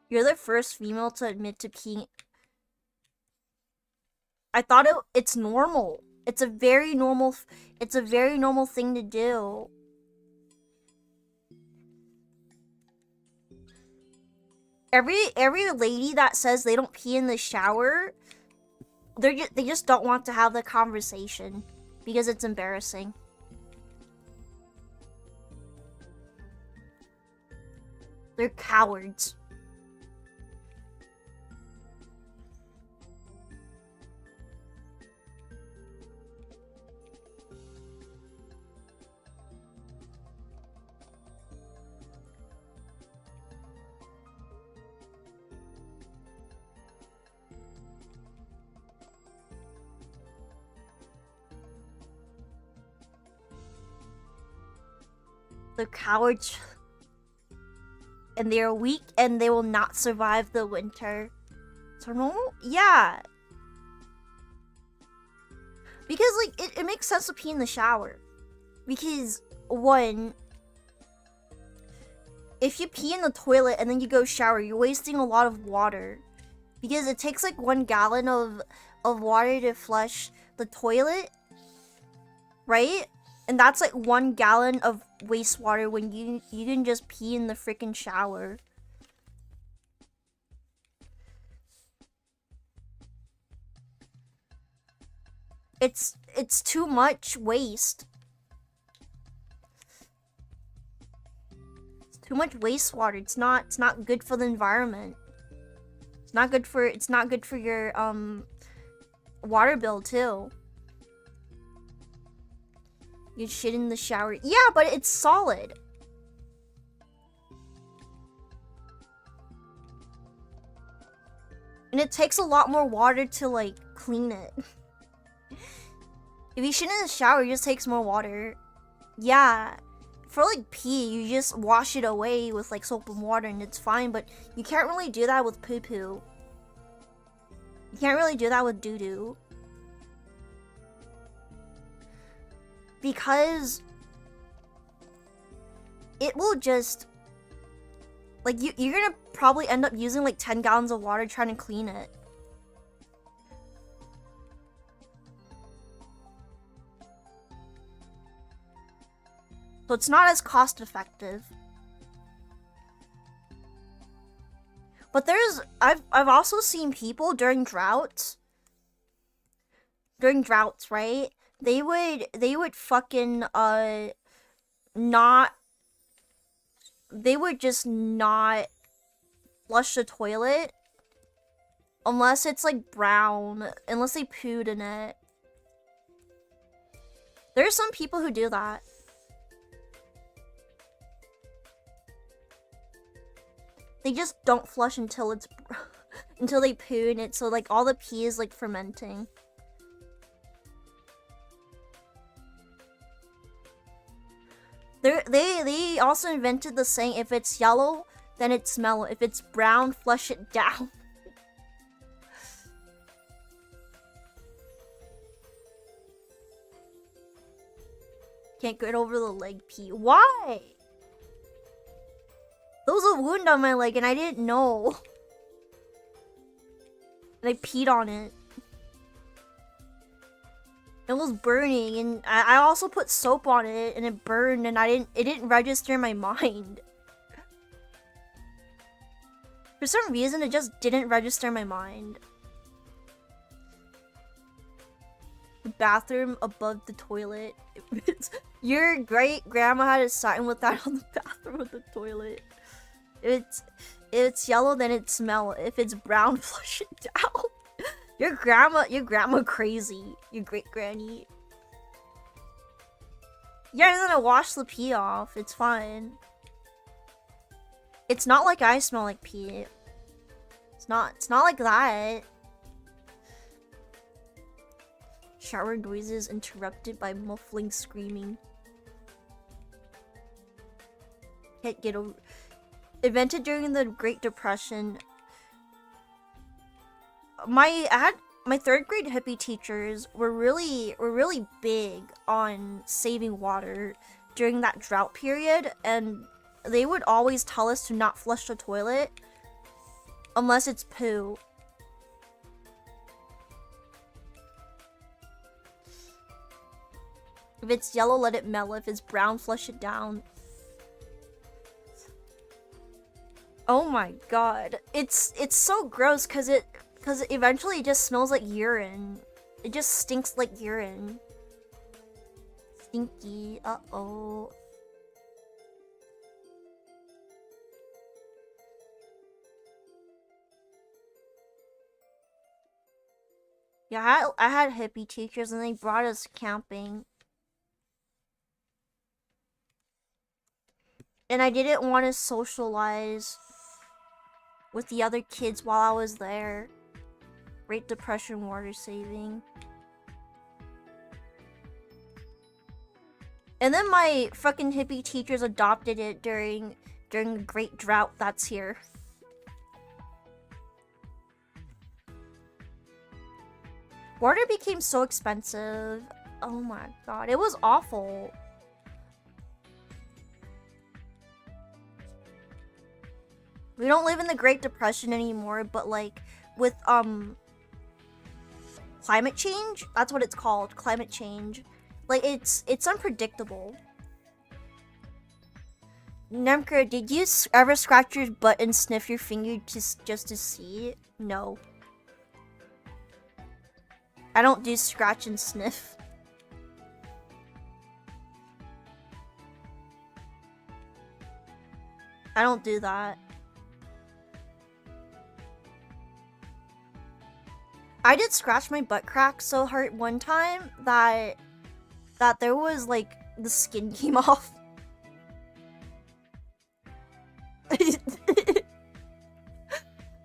You're the first female to admit to peeing. I thought it's normal. It's a very normal thing to do. Every lady that says they don't pee in the shower, they just don't want to have the conversation because it's embarrassing. They're cowards. They're cowards. And they're weak and they will not survive the winter. So normal? Yeah. Because, like, it makes sense to pee in the shower. Because, one, if you pee in the toilet and then you go shower, you're wasting a lot of water. Because it takes, like, 1 gallon of water to flush the toilet. Right? And that's, like, 1 gallon of wastewater when you can just pee in the freaking shower. It's too much waste. It's too much wastewater. It's not good for the environment. It's not good for your water bill too. You shit in the shower. Yeah, but it's solid. And it takes a lot more water to, like, clean it. If you shit in the shower, it just takes more water. Yeah. For, like, pee, you just wash it away with, like, soap and water and it's fine, but you can't really do that with poo-poo. You can't really do that with doo-doo. Because it will just, like, you're gonna probably end up using like 10 gallons of water trying to clean it. So it's not as cost effective. But I've also seen people during droughts, right? They would fucking not, they would just not flush the toilet unless it's like brown, unless they pooed in it. There's some people who do that. They just don't flush until it's until they poo in it, so like all the pee is like fermenting. They also invented the saying, if it's yellow, then it smell it. If it's brown, flush it down. Can't get over the leg pee. Why? There was a wound on my leg and I didn't know. And I peed on it. It was burning, and I also put soap on it, and it burned, and it didn't register in my mind. For some reason, it just didn't register in my mind. The bathroom above the toilet. Your great grandma had a sign with that on the bathroom of the toilet. If it's yellow, then it smell. If it's brown, flush it down. Your grandma crazy. Your great granny. Yeah, I'm gonna wash the pee off. It's fine. It's not like I smell like pee. It's not like that. Shower noises interrupted by muffling screaming. Can't get over. Invented during the Great Depression. My 3rd grade hippie teachers were really big on saving water during that drought period, and they would always tell us to not flush the toilet unless it's poo. If it's yellow, let it melt. If it's brown, flush it down. Oh my god. It's so gross because eventually it just smells like urine. It just stinks like urine. Stinky. Uh-oh. Yeah, I had hippie teachers and they brought us camping. And I didn't want to socialize with the other kids while I was there. Great Depression water saving. And then my fucking hippie teachers adopted it during the great drought that's here. Water became so expensive. Oh my god, it was awful. We don't live in the Great Depression anymore, but like with climate change, that's what it's called, climate change. Like it's unpredictable. Nemka, did you ever scratch your butt and sniff your finger just to see? No. I don't do scratch and sniff. I don't do that. I did scratch my butt crack so hard one time that there was like the skin came off.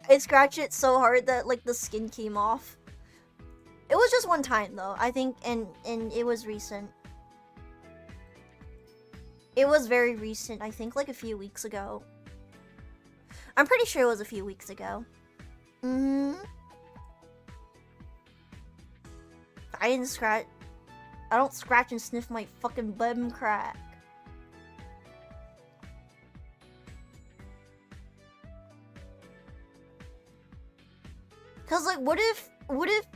I scratched it so hard that like the skin came off. It was just one time though, I think, and it was recent. It was very recent, I think like a few weeks ago. I'm pretty sure it was a few weeks ago. I don't scratch and sniff my fucking bum crack. Cause like, what if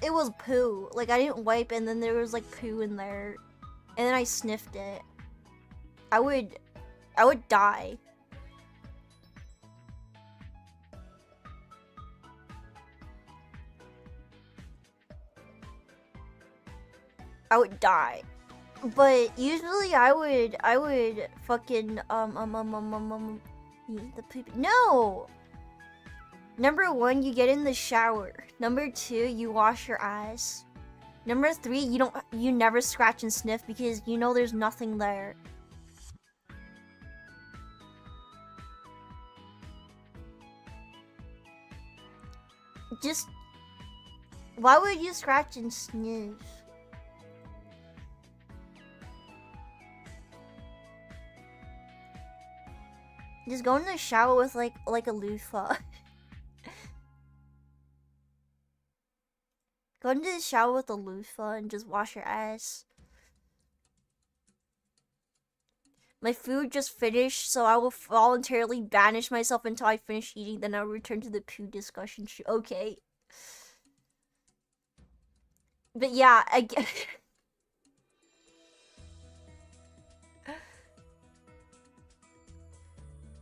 it was poo? Like I didn't wipe and then there was like poo in there, and then I sniffed it. I would die. I would die. But usually I would fucking eat the poop. No! Number 1, you get in the shower. Number 2, you wash your eyes. Number 3, you never scratch and sniff because you know there's nothing there. Just why would you scratch and sniff? Just go in the shower with like a loofah. Go into the shower with a loofah and just wash your ass. My food just finished, so I will voluntarily banish myself until I finish eating, then I'll return to the poo discussion. Okay. But yeah, I get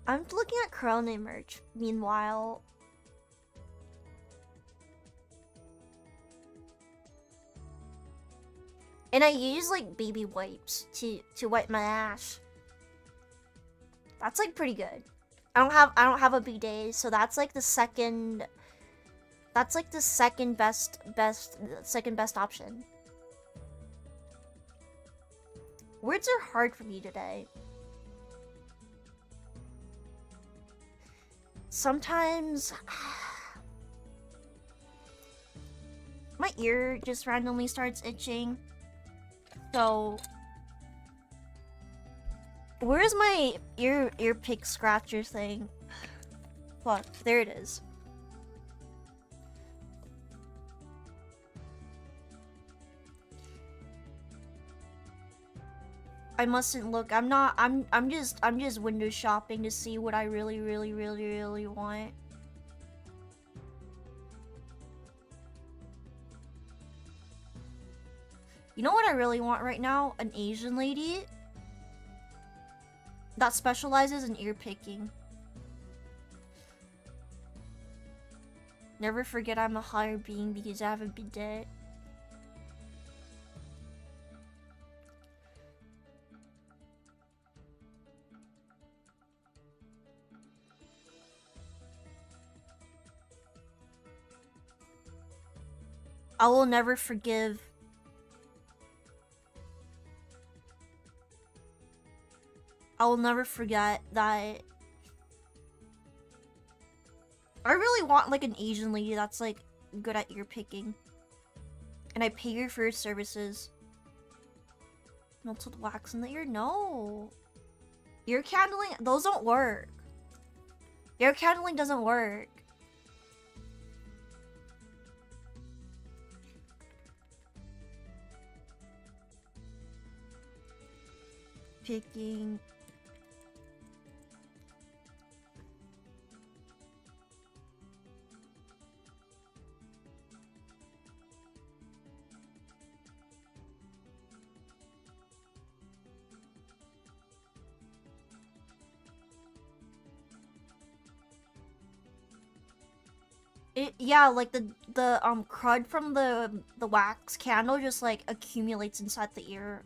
I'm looking at Corona merch, meanwhile. And I use like baby wipes to wipe my ass. That's like pretty good. I don't have a bidet, so that's like the second best option. Words are hard for me today. Sometimes my ear just randomly starts itching. So where's my ear pick scratcher thing? Fuck, there it is. I mustn't look. I'm just window shopping to see what I really want. You know what I really want right now? An Asian lady that specializes in ear picking. Never forget I'm a higher being because I have a bidet. I will never forgive. I will never forget that. I really want like an Asian lady that's like good at ear picking. And I pay her for her services. Melted wax in the ear? No. Ear candling? Those don't work. Ear candling doesn't work. Picking. Yeah, like the crud from the wax candle just like accumulates inside the ear.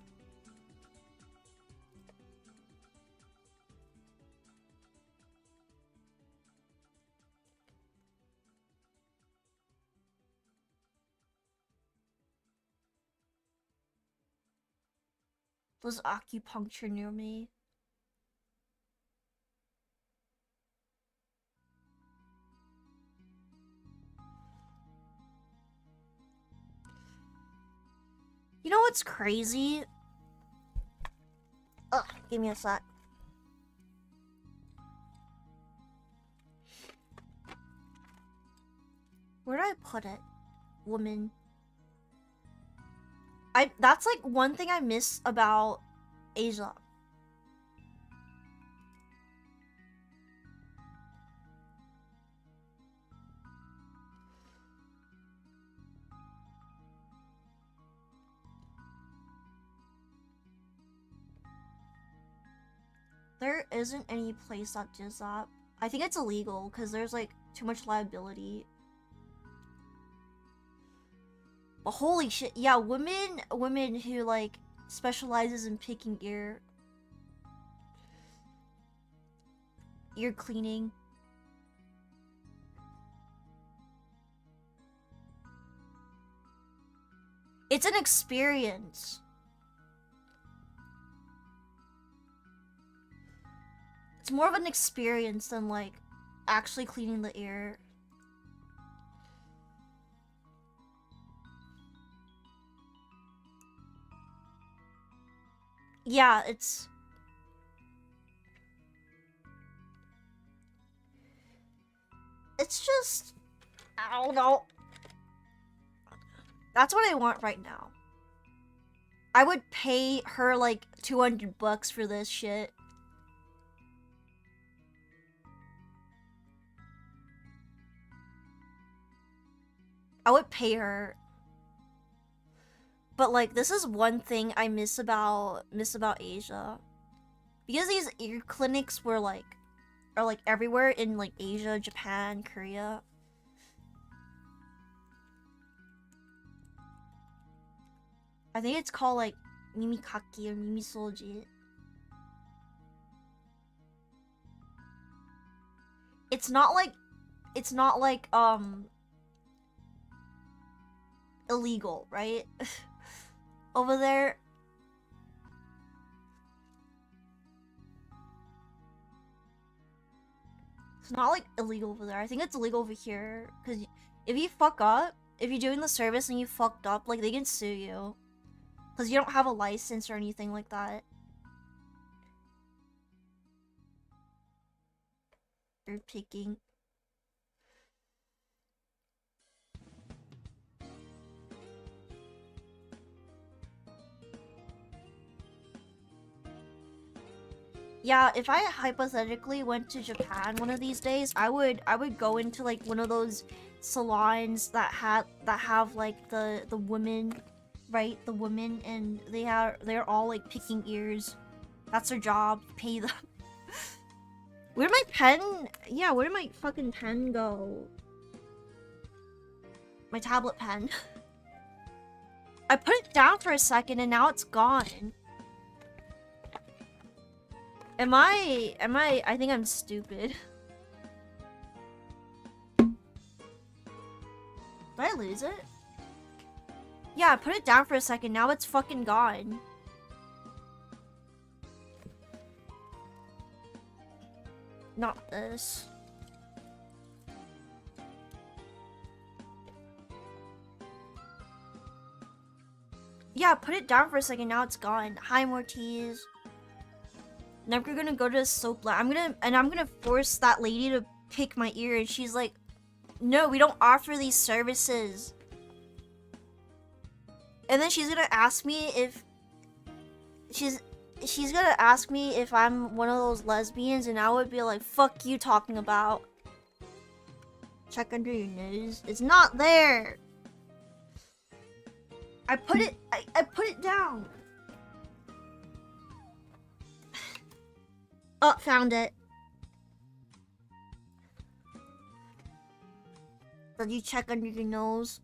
There's acupuncture near me. You know what's crazy? Ugh, give me a sec. Where did I put it? Woman. That's like one thing I miss about Asia. There isn't any place that does that. I think it's illegal because there's like too much liability. But holy shit, yeah, women who like specializes in picking ear cleaning. It's an experience. It's more of an experience than like actually cleaning the ear. Yeah, it's It's just, I don't know. That's what I want right now. I would pay her like $200 for this shit. I would pay her. But like, this is one thing I miss about Asia. Because these ear clinics are like everywhere in like Asia, Japan, Korea. I think it's called like Mimikaki or Mimisoji. It's not like illegal, right? Over there. It's not like illegal over there. I think it's illegal over here. Because if you fuck up, if you're doing the service and you fucked up, like, they can sue you. Because you don't have a license or anything like that. They're picking. Yeah, if I hypothetically went to Japan one of these days, I would go into like one of those salons that have like the women, right? The women, and they're all like picking ears. That's their job. Pay them. Where'd my pen? Yeah, where did my fucking pen go? My tablet pen. I put it down for a second and now it's gone. I think I'm stupid. Did I lose it? Yeah, I put it down for a second, now it's fucking gone. Not this. Yeah, put it down for a second, now it's gone. Hi, Mortiz. Now we're gonna go to a soap lab. I'm gonna force that lady to pick my ear, and she's like, no, we don't offer these services. And then she's gonna ask me if she's gonna ask me if I'm one of those lesbians, and I would be like, fuck you talking about. Check under your nose. It's not there. I put it down. Oh, found it. Did you check under your nose?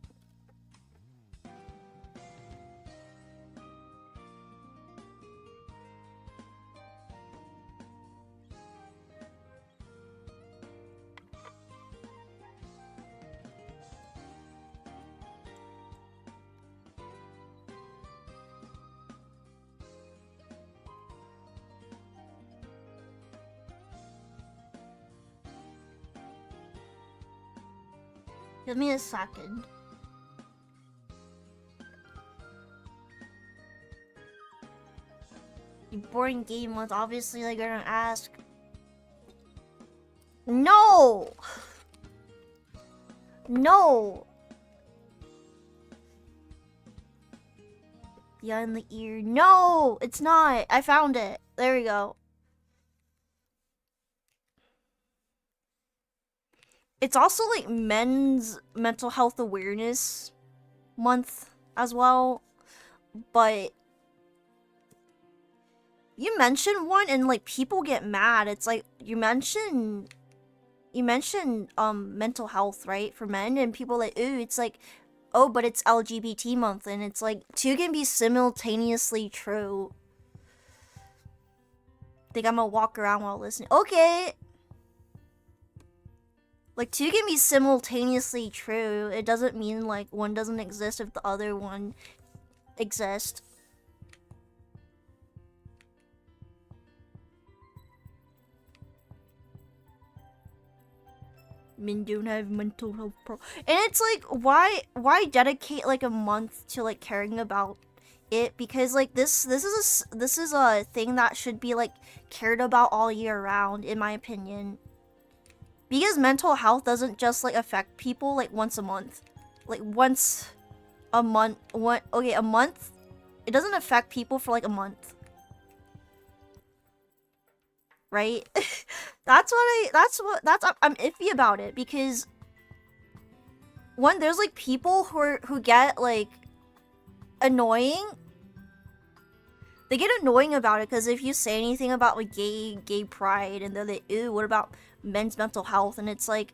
Give me a second. You boring game mode, obviously they're gonna ask. No! No! Yeah, in the ear. No! It's not! I found it. There we go. It's also like men's mental health awareness month as well, but you mention one and like people get mad. It's like you mention mental health, right, for men, and people like, ooh, it's like, oh, but it's LGBT month, and it's like two can be simultaneously true. Think I'm gonna walk around while listening. Okay. Like, two can be simultaneously true. It doesn't mean, like, one doesn't exist if the other one exists. Men don't have mental health And it's like, why dedicate, like, a month to, like, caring about it? Because, like, this is a thing that should be, like, cared about all year round, in my opinion. Because mental health doesn't just like affect people like once a month. Like once a month, a month. It doesn't affect people for like a month. Right? That's I'm iffy about it, because one, there's like people who get like annoying. They get annoying about it because if you say anything about like gay pride, and they're like, ew, what about men's mental health? And it's like,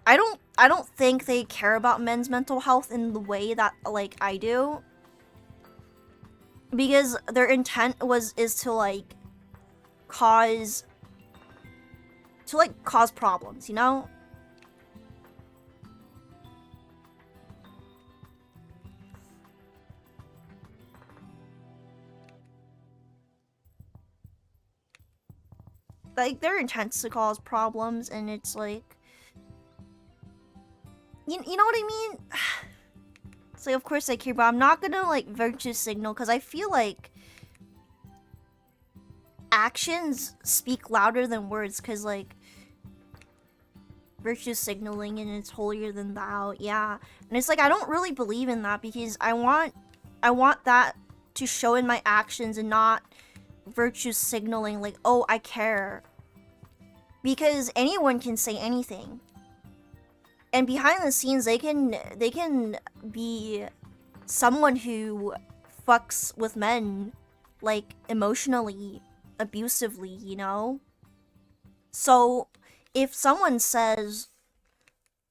I don't think they care about men's mental health in the way that like I do, because their intent is to like cause problems, you know? Like, their intent's to cause problems, and it's like, you know what I mean? It's like, of course I care, but I'm not gonna like virtue signal, because I feel like actions speak louder than words, because like virtue signaling and it's holier than thou, yeah. And it's like, I don't really believe in that, because I want that to show in my actions and not virtue signaling like, oh, I care. Because anyone can say anything, and behind the scenes they can be someone who fucks with men like emotionally, abusively, you know? So if someone says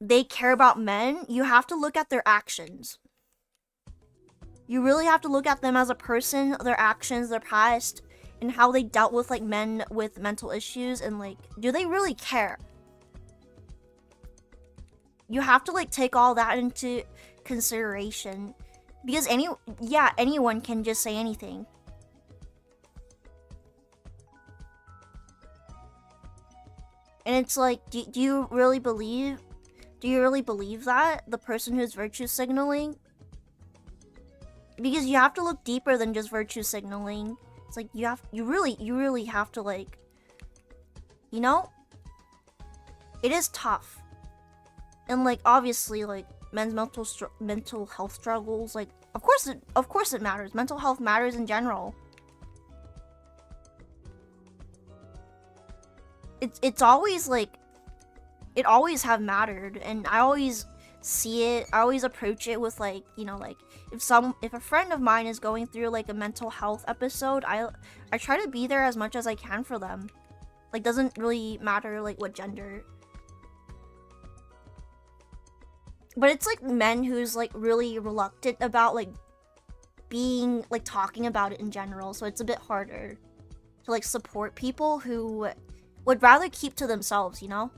they care about men, you have to look at their actions. You really have to look at them as a person, their actions, their past, and how they dealt with like men with mental issues, and like, do they really care? You have to like take all that into consideration, because anyone can just say anything. And it's like, do you really believe that the person who's virtue signaling? Because you have to look deeper than just virtue signaling. It's like, you really have to like, you know? It is tough. And like, obviously, like, men's mental health struggles, like, of course it matters. Mental health matters in general. It's always like, it always have mattered, and I always see it, I always approach it with like, you know, like, if a friend of mine is going through like a mental health episode, I try to be there as much as I can for them. Like, doesn't really matter like what gender. But it's like men who's like really reluctant about like being like talking about it in general, so it's a bit harder to like support people who would rather keep to themselves, you know?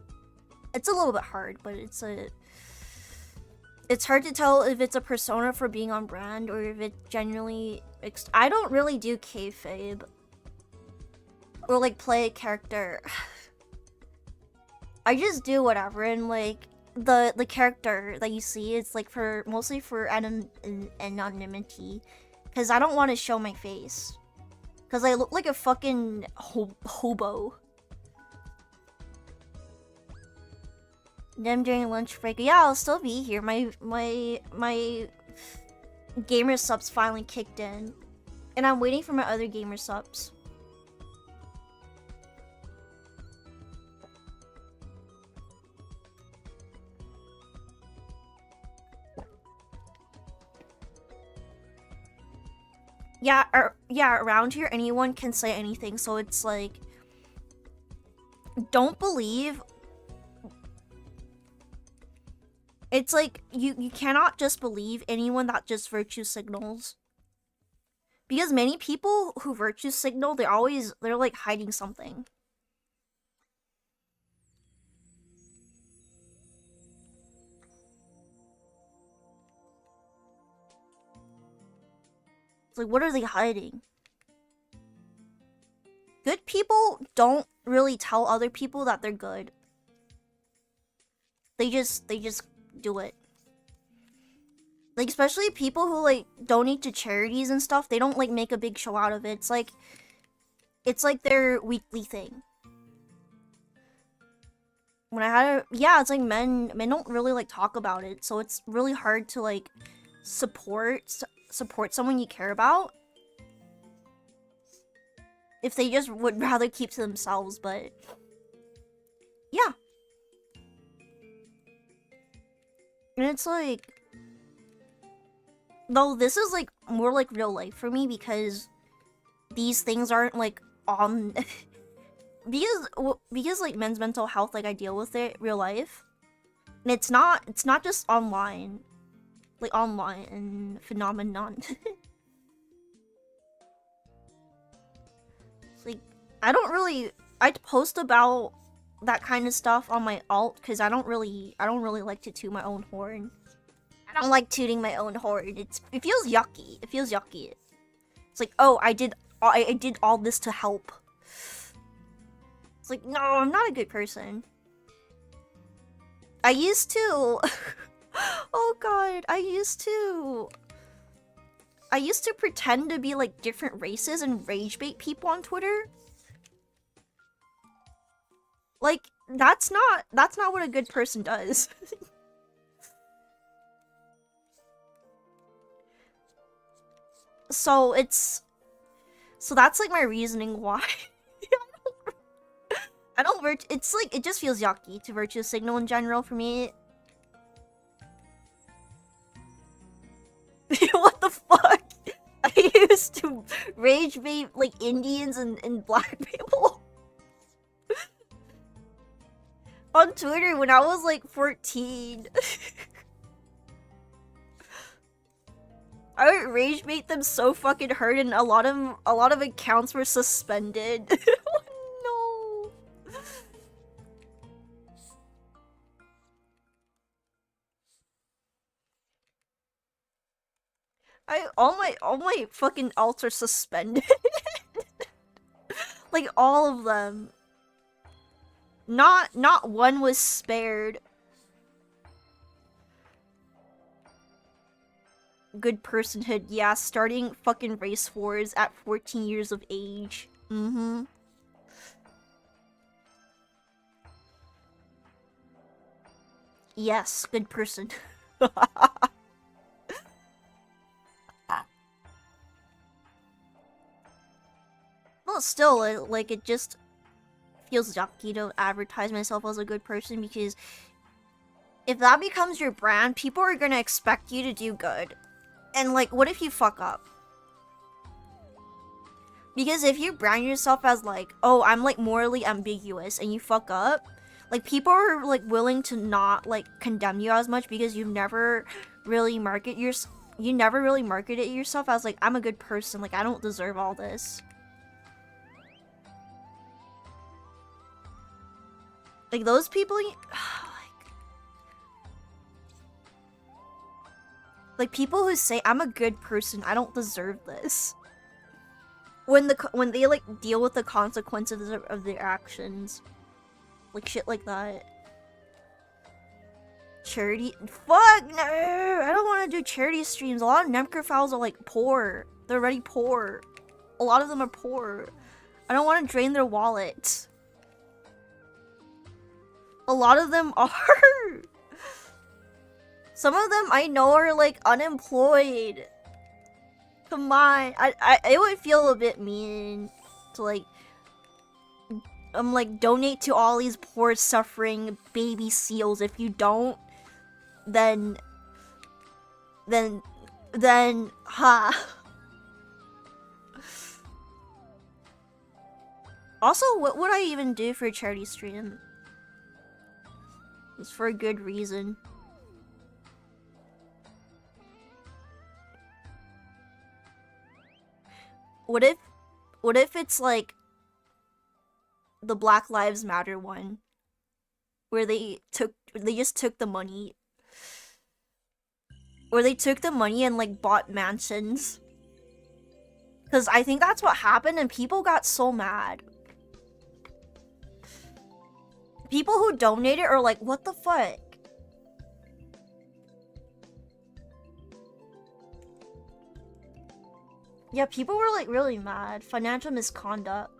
It's a little bit hard, but it's hard to tell if it's a persona for being on brand or if it genuinely I don't really do kayfabe or like play a character. I just do whatever, and like the character that you see, it's like mostly for anonymity, because I don't want to show my face, because I look like a fucking hobo. Them during lunch break. Yeah, I'll still be here. My gamer subs finally kicked in, and I'm waiting for my other gamer subs. Yeah, around here anyone can say anything, so it's like, don't believe. It's like, you cannot just believe anyone that just virtue signals. Because many people who virtue signal, they're like hiding something. It's like, what are they hiding? Good people don't really tell other people that they're good. They just do it. Like, especially people who like donate to charities and stuff, they don't like make a big show out of it. It's like their weekly thing. when I had yeah, it's like men don't really like talk about it, so it's really hard to like support someone you care about if they just would rather keep to themselves. But yeah, and it's like, though this is like more like real life for me because these things aren't like on because like men's mental health, like I deal with it real life, and it's not just online, like online phenomenon. It's like I'd post about that kind of stuff on my alt because I don't really like to toot my own horn. I don't like tooting my own horn. It feels yucky. It feels yucky. It's like, oh, I did all this to help. It's like, no, I'm not a good person. I used to. Oh god, I used to pretend to be like different races and rage bait people on Twitter. Like, that's not what a good person does. So that's like my reasoning why I don't it's like, it just feels yucky to virtue signal in general for me. What the fuck? I used to rage bait like Indians and black people on Twitter when I was like 14. I would rage bait them so fucking hard, and a lot of accounts were suspended. Oh, no. All my fucking alts are suspended. Like all of them. Not one was spared. Good personhood, yeah, starting fucking race wars at 14 years of age. Mm-hmm. Yes, good person. Well, still, like, it just feels yucky to advertise myself as a good person, because if that becomes your brand, people are gonna expect you to do good. And, like, what if you fuck up? Because if you brand yourself as, like, oh, I'm, like, morally ambiguous, and you fuck up, like, people are, like, willing to not, like, condemn you as much because you never really marketed yourself as, like, I'm a good person, like, I don't deserve all this. Like, those people, like, people who say, I'm a good person, I don't deserve this. When they, like, deal with the consequences of their actions. Like, shit like that. Charity? Fuck, no! I don't want to do charity streams. A lot of Nemcrophiles are, like, poor. They're already poor. A lot of them are poor. I don't want to drain their wallet. A lot of them are. Some of them I know are, like, unemployed. Come on. It would feel a bit mean to, like, like, donate to all these poor, suffering baby seals. If you don't, then, ha. Also, what would I even do for a charity stream? It's for a good reason. What if it's like the Black Lives Matter one, where they just took the money, or they took the money and, like, bought mansions? Because I think that's what happened, and people got so mad. People who donated are like, what the fuck? Yeah, people were, like, really mad. Financial misconduct.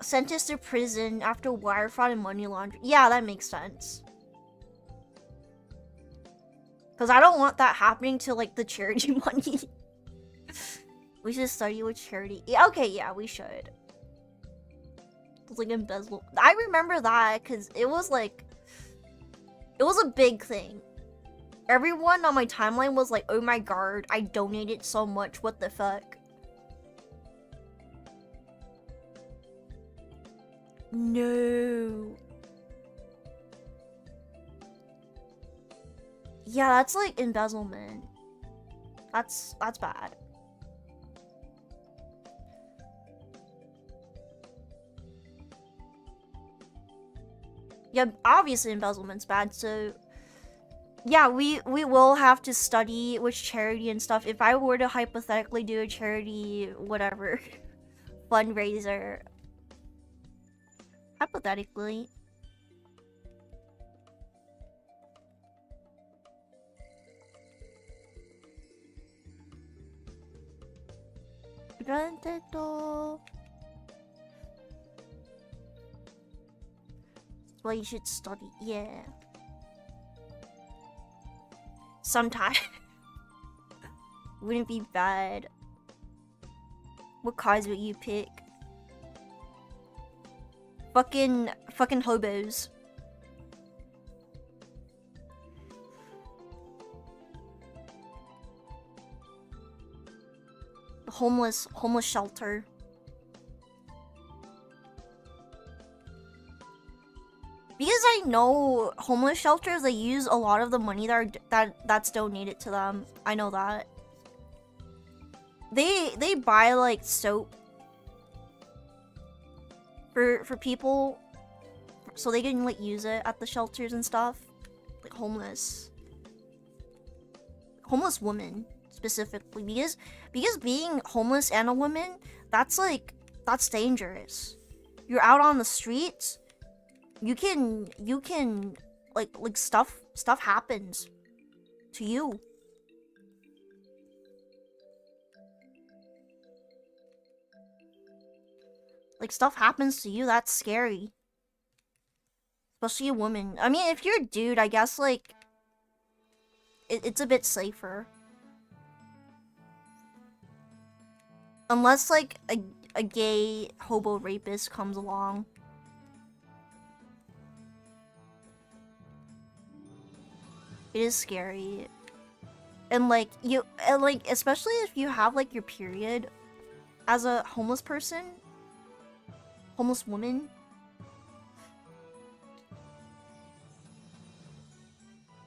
sentenced to prison after wire fraud and money laundering. Yeah, that makes sense. Because I don't want that happening to, like, the charity money. We should study with charity. Yeah, okay, yeah, we should. It's like embezzle. I remember that because it was like, it was a big thing. Everyone on my timeline was like, oh my god, I donated so much, what the fuck? No. Yeah, that's like embezzlement. That's bad. Yeah, obviously embezzlement's bad, so yeah, we will have to study which charity and stuff. If I were to hypothetically do a charity, whatever, fundraiser, hypothetically. Well, you should study, yeah. Sometime. Wouldn't be bad. What cars would you pick? Fucking hobos. Homeless shelter. Because I know homeless shelters, they use a lot of the money that's donated to them. I know that. They buy like soap for people so they can like use it at the shelters and stuff. Like homeless women specifically, because being homeless and a woman, that's dangerous. You're out on the streets. You can like stuff happens to you. Like stuff happens to you, that's scary. Especially a woman. I mean, if you're a dude, I guess like it's a bit safer. Unless like a gay hobo rapist comes along. It is scary. And like especially if you have like your period as a homeless person, homeless woman.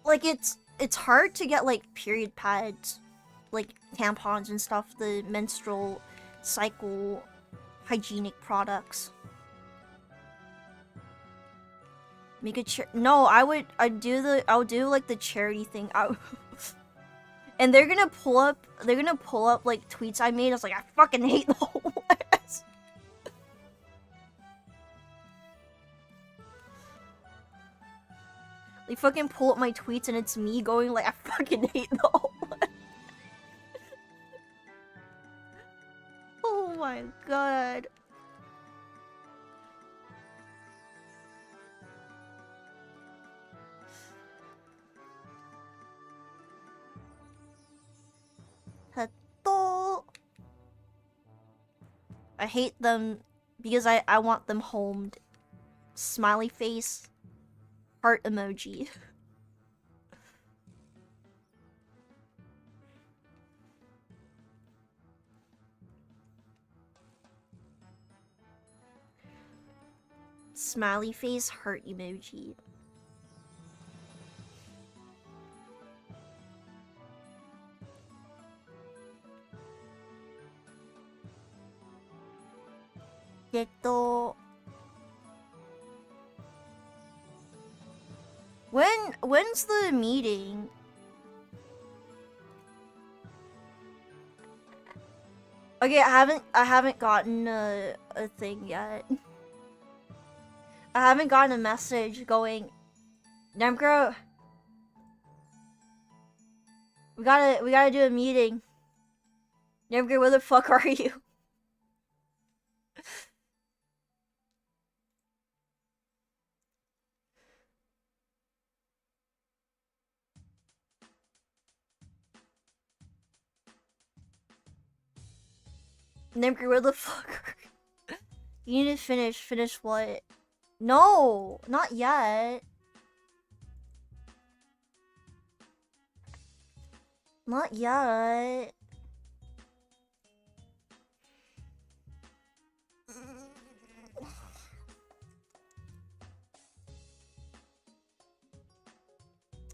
Like it's hard to get like period pads, like tampons and stuff, the menstrual cycle hygienic products. Make a no, I'd do like the charity thing. And they're gonna pull up like tweets I made. I was like, I fucking hate the homeless. They fucking pull up my tweets and it's me going like, I fucking hate the homeless. Oh my god. I hate them because I want them homed. Smiley face. Heart emoji. Smiley face, heart emoji. When's the meeting? Okay, I haven't gotten a thing yet. I haven't gotten a message going, Nemgro, we gotta do a meeting. Nemgro, where the fuck are you? Nimker, where the fuck? You need to finish. Finish what? No, not yet. Not yet.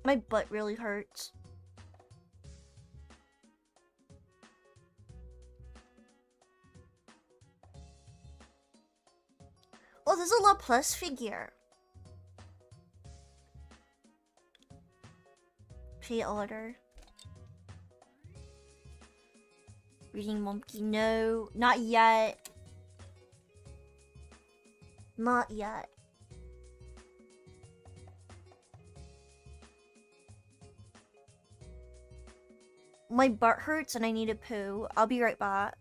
My butt really hurts. Oh, there's a Laplace figure. Pay order. Reading monkey, no. Not yet. Not yet. My butt hurts and I need a poo. I'll be right back.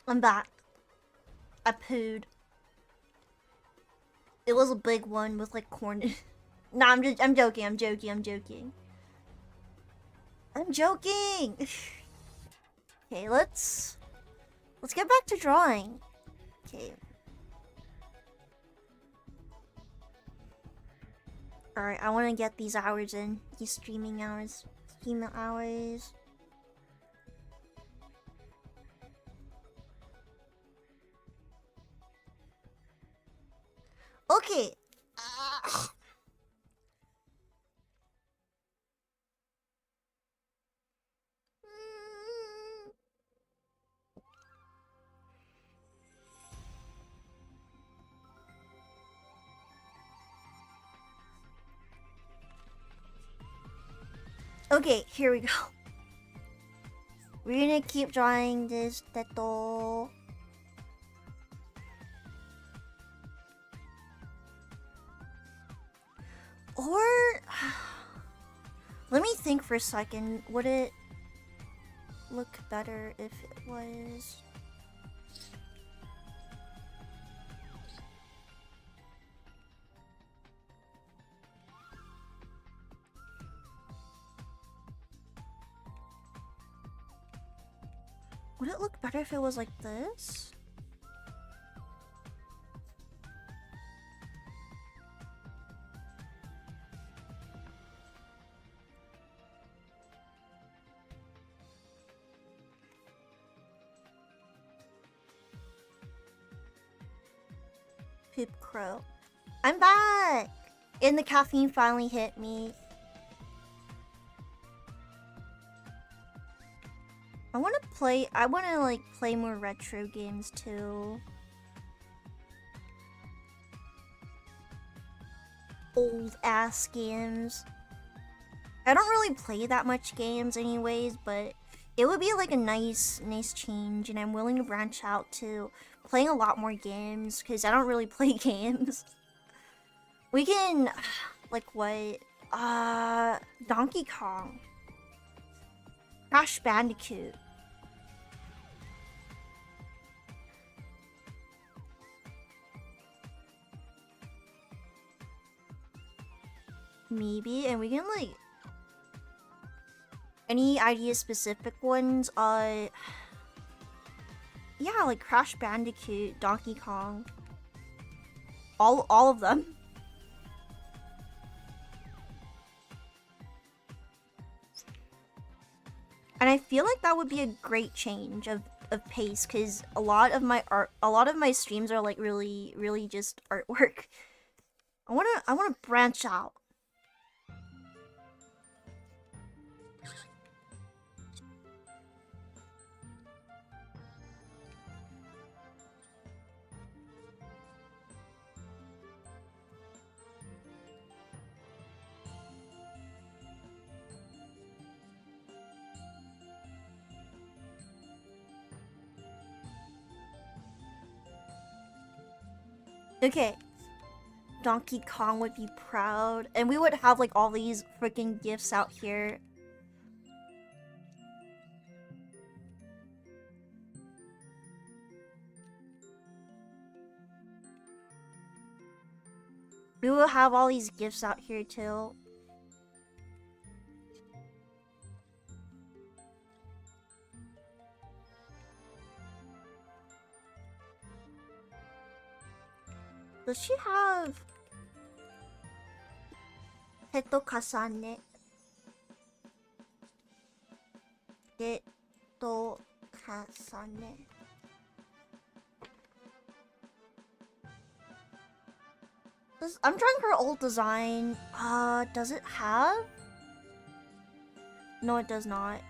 I'm back. I pooed. It was a big one with like corn. Nah, I'm joking. I'm joking. I'm joking. Okay, let's get back to drawing. Okay. Alright, I want to get these hours in. These streaming hours. Okay. Okay, here we go. We're gonna keep drawing this teto. Or let me think for a second. Would it look better if it was like this? Poop crow. I'm back! And the caffeine finally hit me. I wanna like play more retro games too. Old ass games. I don't really play that much games anyways, but it would be like a nice change, and I'm willing to branch out to playing a lot more games because I don't really play games. We can like what? Donkey Kong. Crash Bandicoot. Maybe, and we can like any idea specific ones, yeah, like Crash Bandicoot, Donkey Kong. All of them. And I feel like that would be a great change of pace, because a lot of my streams are like really just artwork. I wanna branch out. Okay. Donkey Kong would be proud. And we would have like all these freaking gifts out here. We will have all these gifts out here too. Does she have Teto Kasane? Teto Kasane. I'm trying her old design. Does it have? No, it does not.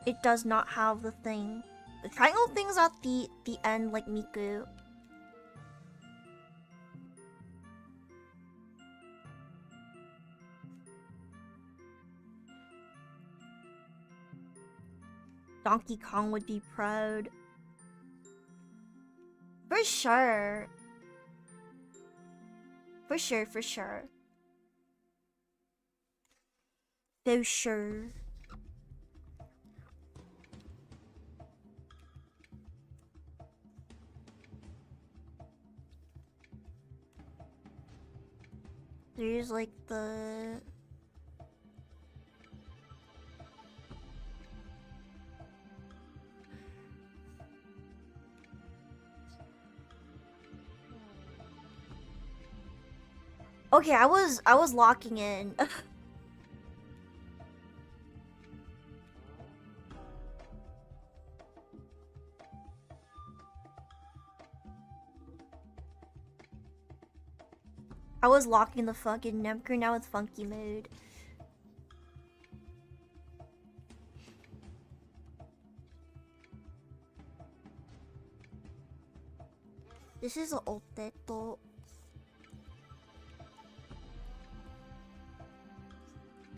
It does not have the thing. The triangle thing's at the end, like Miku. Donkey Kong would be proud. For sure. For sure, for sure. For sure. There's like the... Okay, I was locking in. I was locking the fucking Nemker now with funky mode. This is Oteto.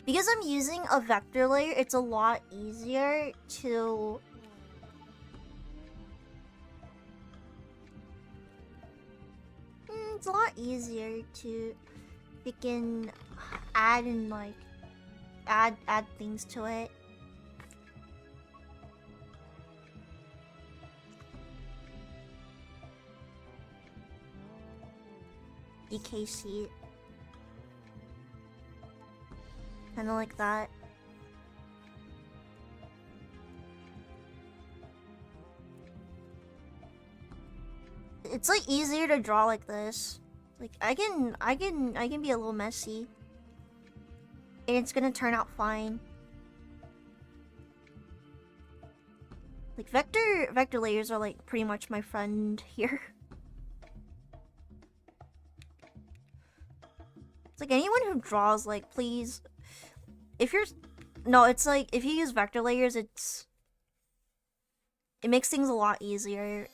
Because I'm using a vector layer, it's a lot easier to... It's a lot easier to freaking add and like add things to it. DKC. Kinda like that. It's like easier to draw like this. Like I can be a little messy. And it's gonna turn out fine. Like vector layers are like pretty much my friend here. It's like anyone who draws, like, please, if you're, no, it's like if you use vector layers, it makes things a lot easier.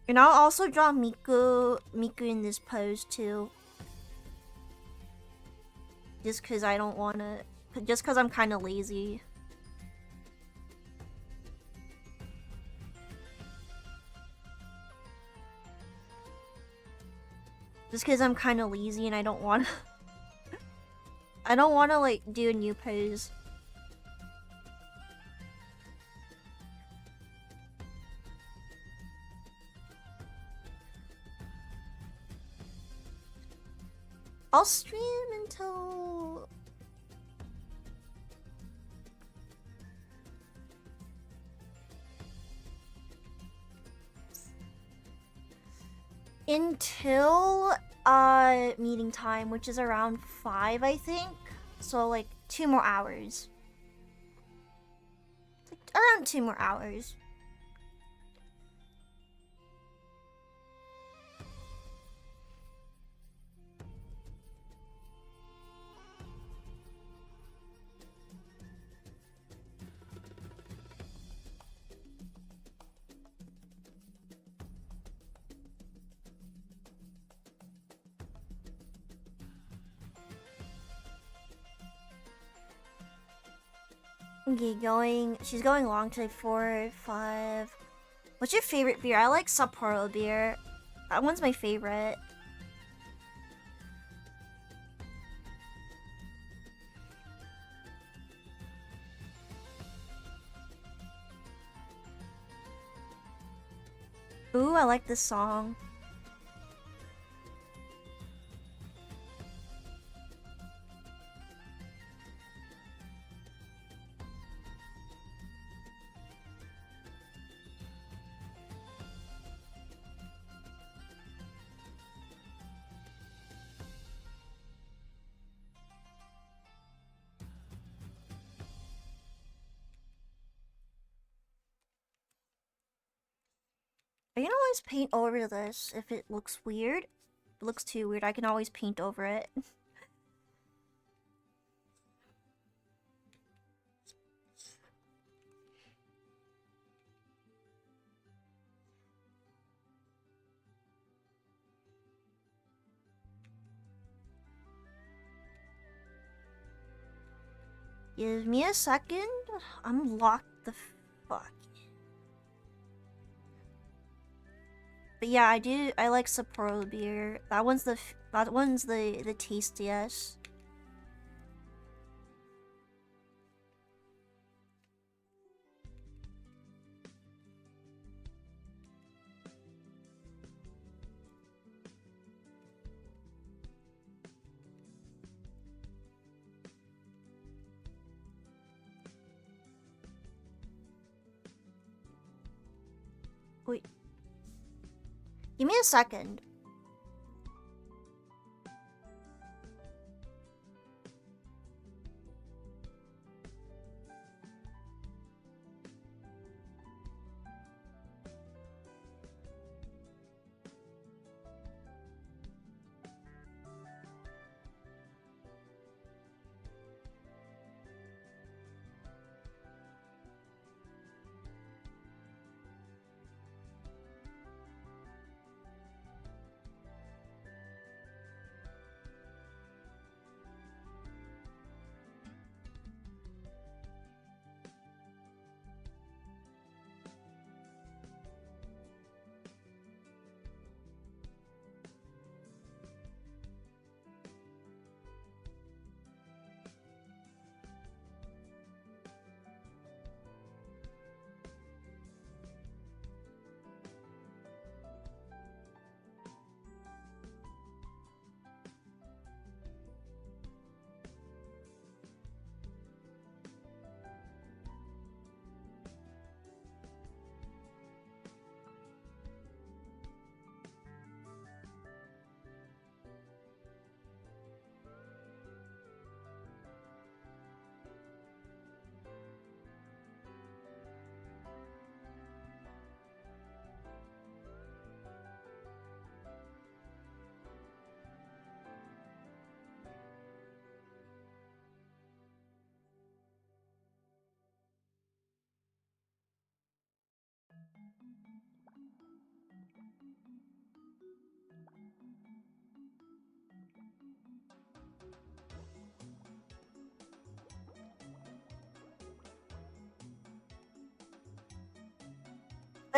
And I'll also draw Miku in this pose too. Just cause I don't wanna, just cause I'm kinda lazy. Just cause I'm kinda lazy and I don't wanna I don't wanna like do a new pose. I'll stream until... Until meeting time, which is around 5, I think. So like 2 more hours. Like, around 2 more hours. Okay, she's going long to like 4, 5. What's your favorite beer? I like Sapporo beer. That one's my favorite. Ooh, I like this song. I can always paint over this if it looks weird. If it looks too weird, I can always paint over it. Give me a second. I'm locked the fuck. But yeah, I like Sapporo beer. That one's the tastiest. Wait. Give me a second.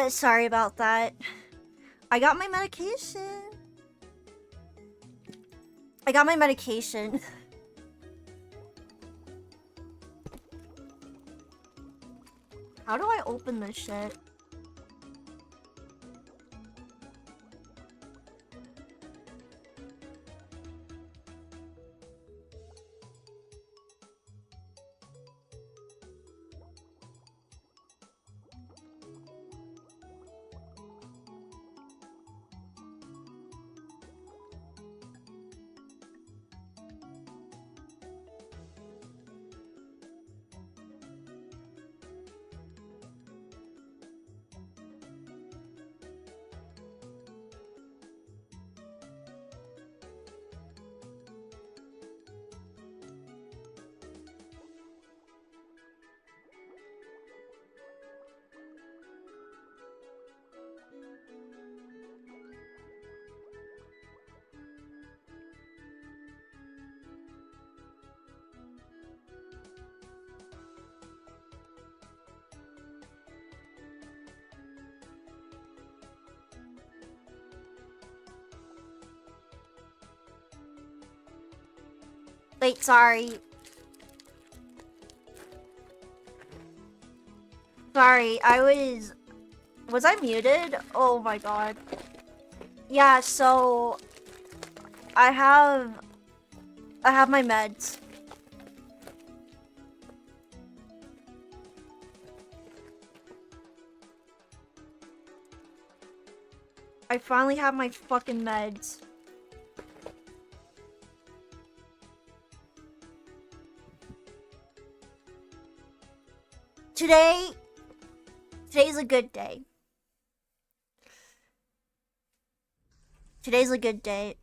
Sorry about that. I got my medication. How do I open this shit? Wait, sorry. Sorry, was I muted? Oh my god. Yeah, so I have my meds. I finally have my fucking meds. Today's a good day. Today's a good day.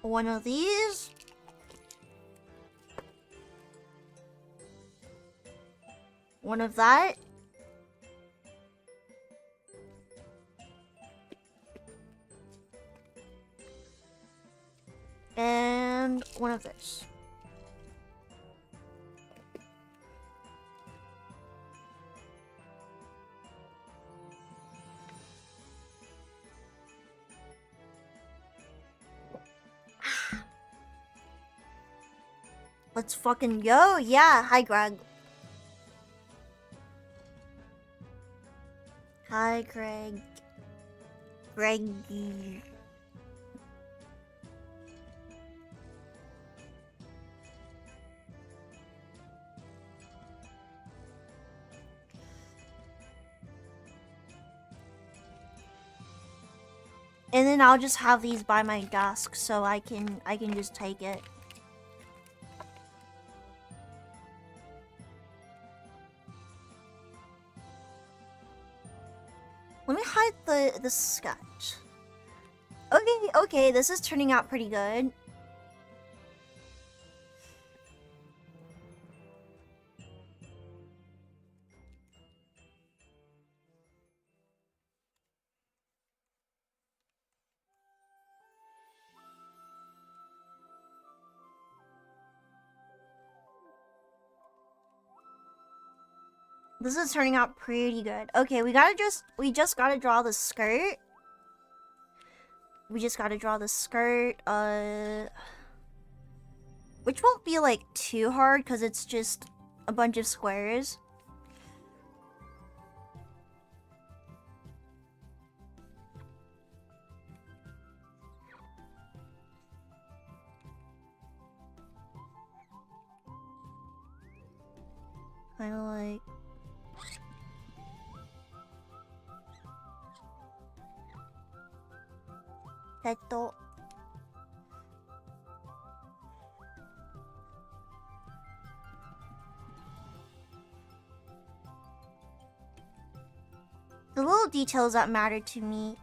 One of these. One of that. And one of this. Let's fucking go. Yeah. Hi, Greg. Hi, Greg. Greggy. And then I'll just have these by my desk so I can just take it. Let me hide the sketch. Okay, this is turning out pretty good. This is turning out pretty good. Okay, we just gotta draw the skirt. We just gotta draw the skirt, which won't be like too hard because it's just a bunch of squares. Kind of like that. The little details that matter to me.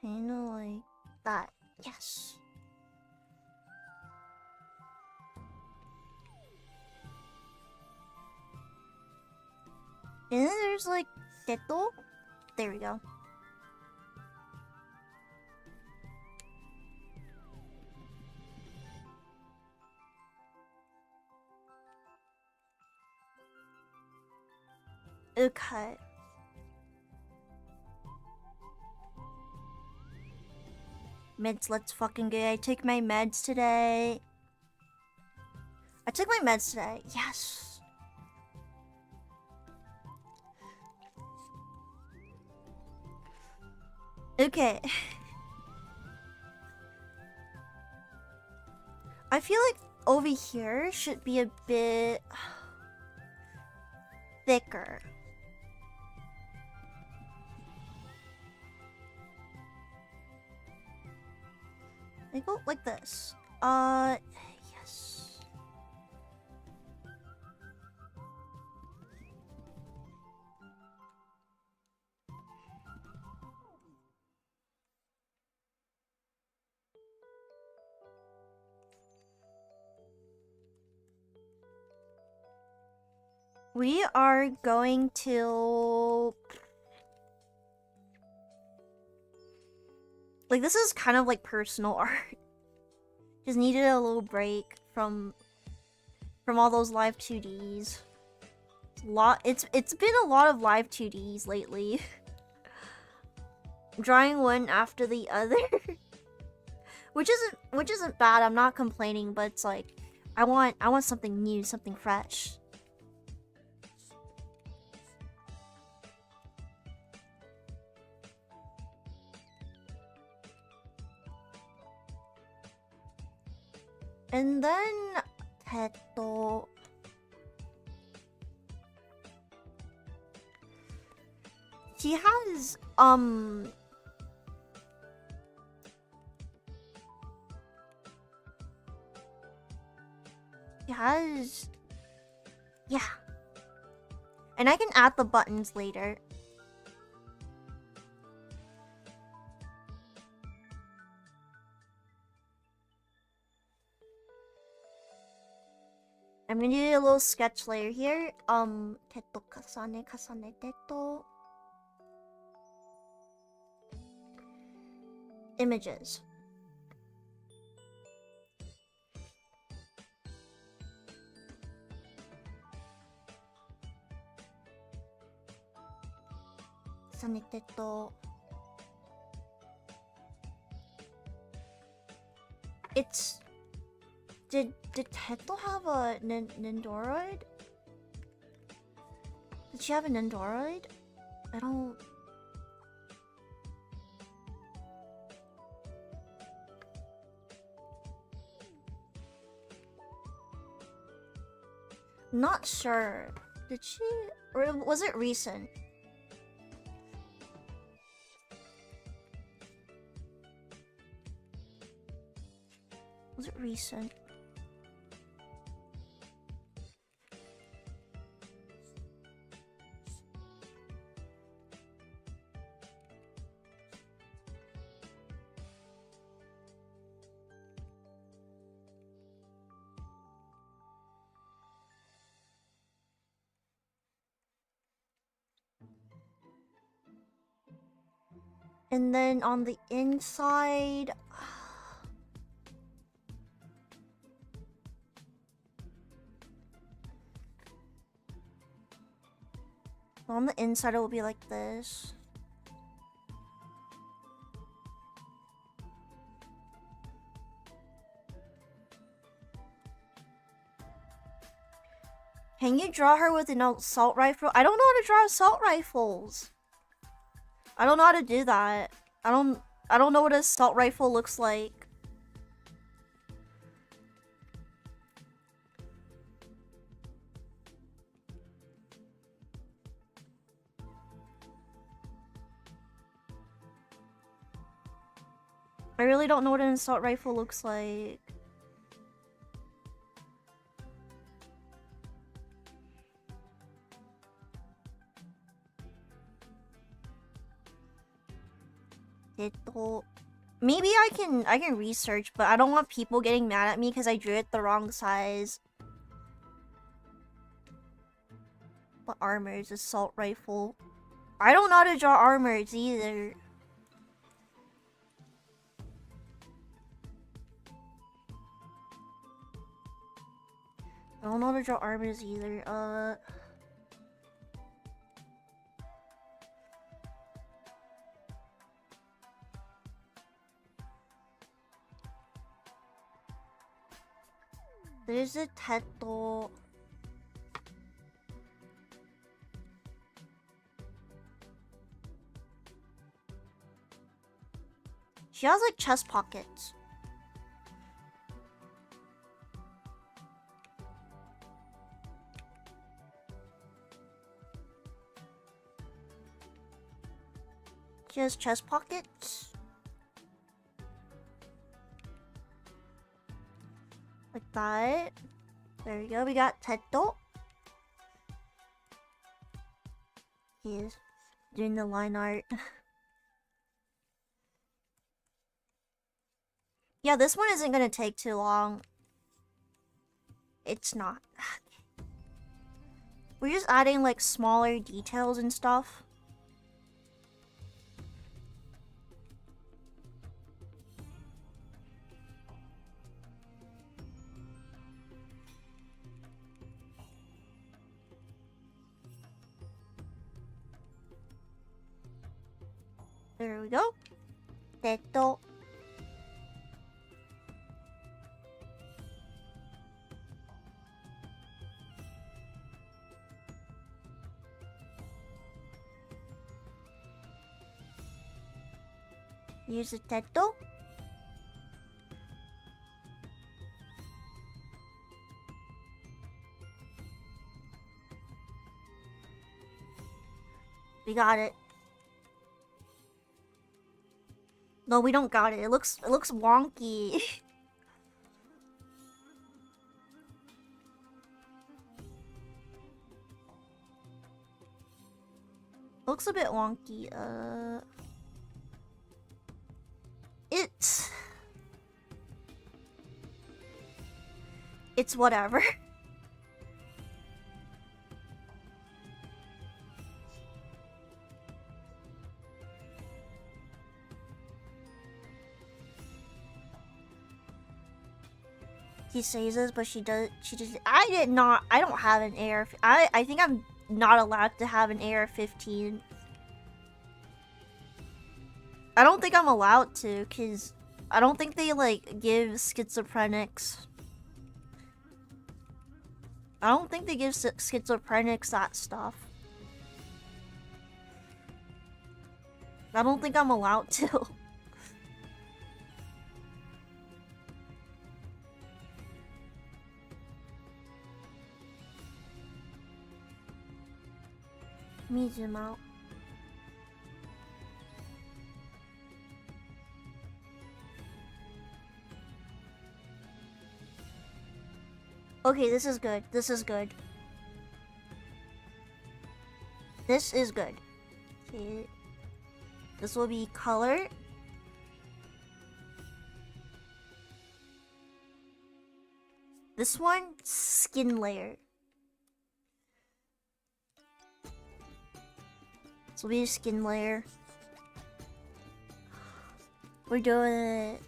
Kind of like that. Yes. And then there's like teto. There we go. Okay. Meds, let's fucking go. I took my meds today. Yes. Okay. I feel like over here should be a bit thicker. I go like this. Yes. We are going to... Like, this is kind of like personal art. Just needed a little break from all those live 2Ds. It's been a lot of live 2Ds lately. Drawing one after the other. which isn't bad. I'm not complaining, but it's like I want something new, something fresh. And then teto. He has yeah. And I can add the buttons later. I'm gonna do a little sketch layer here. Teto kasane teto. Images. It's... Did Teto have a Nindoroid? Did she have a Nindoroid? I don't... Not sure. Did she? Or was it recent? Was it recent? And then on the inside... On the inside it will be like this. Can you draw her with an assault rifle? I don't know how to draw assault rifles. I don't know how to do that. I don't know what an assault rifle looks like. I really don't know what an assault rifle looks like. Maybe I can research, but I don't want people getting mad at me because I drew it the wrong size. What armors? Assault rifle. I don't know how to draw armors either. I don't know how to draw armors either. There's a Teto. She has like chest pockets. She has chest pockets. Like that. There we go. We got Teto. He's doing the line art. Yeah, this one isn't gonna take too long. It's not. We're just adding like smaller details and stuff. There we go. Teto. Use the Teto. We got it. No, we don't got it. It looks wonky. Looks a bit wonky. It's whatever. He says this, but she does. I did not. I don't have an AR. I think I'm not allowed to have an AR-15. I don't think I'm allowed to, because I don't think they, like, give schizophrenics... I don't think they give schizophrenics that stuff. I don't think I'm allowed to. Let me zoom out. Okay, this is good. This is good. This is good. Okay. This will be color. This one, skin layer. This will be a skin layer. We're doing it.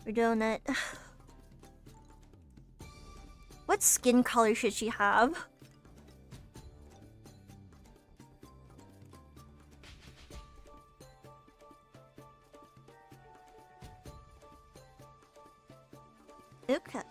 We're doing it. What skin color should she have? Okay.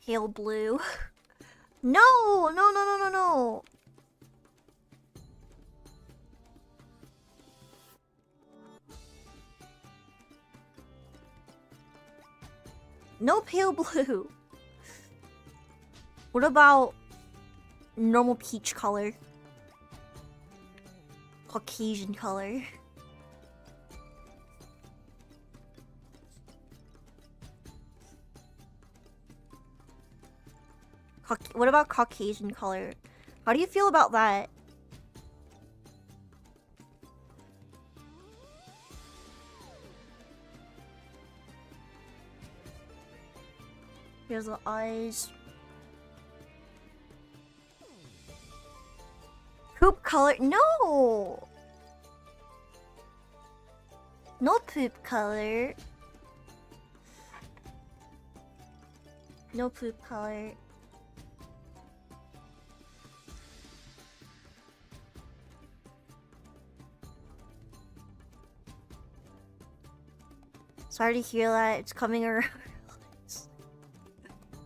Pale blue. No, no, no, no, no, no. No pale blue. What about normal peach color? Caucasian color. What about Caucasian color? How do you feel about that? Here's the eyes. Poop color? No! No poop color. No poop color. Sorry to hear that. It's coming around.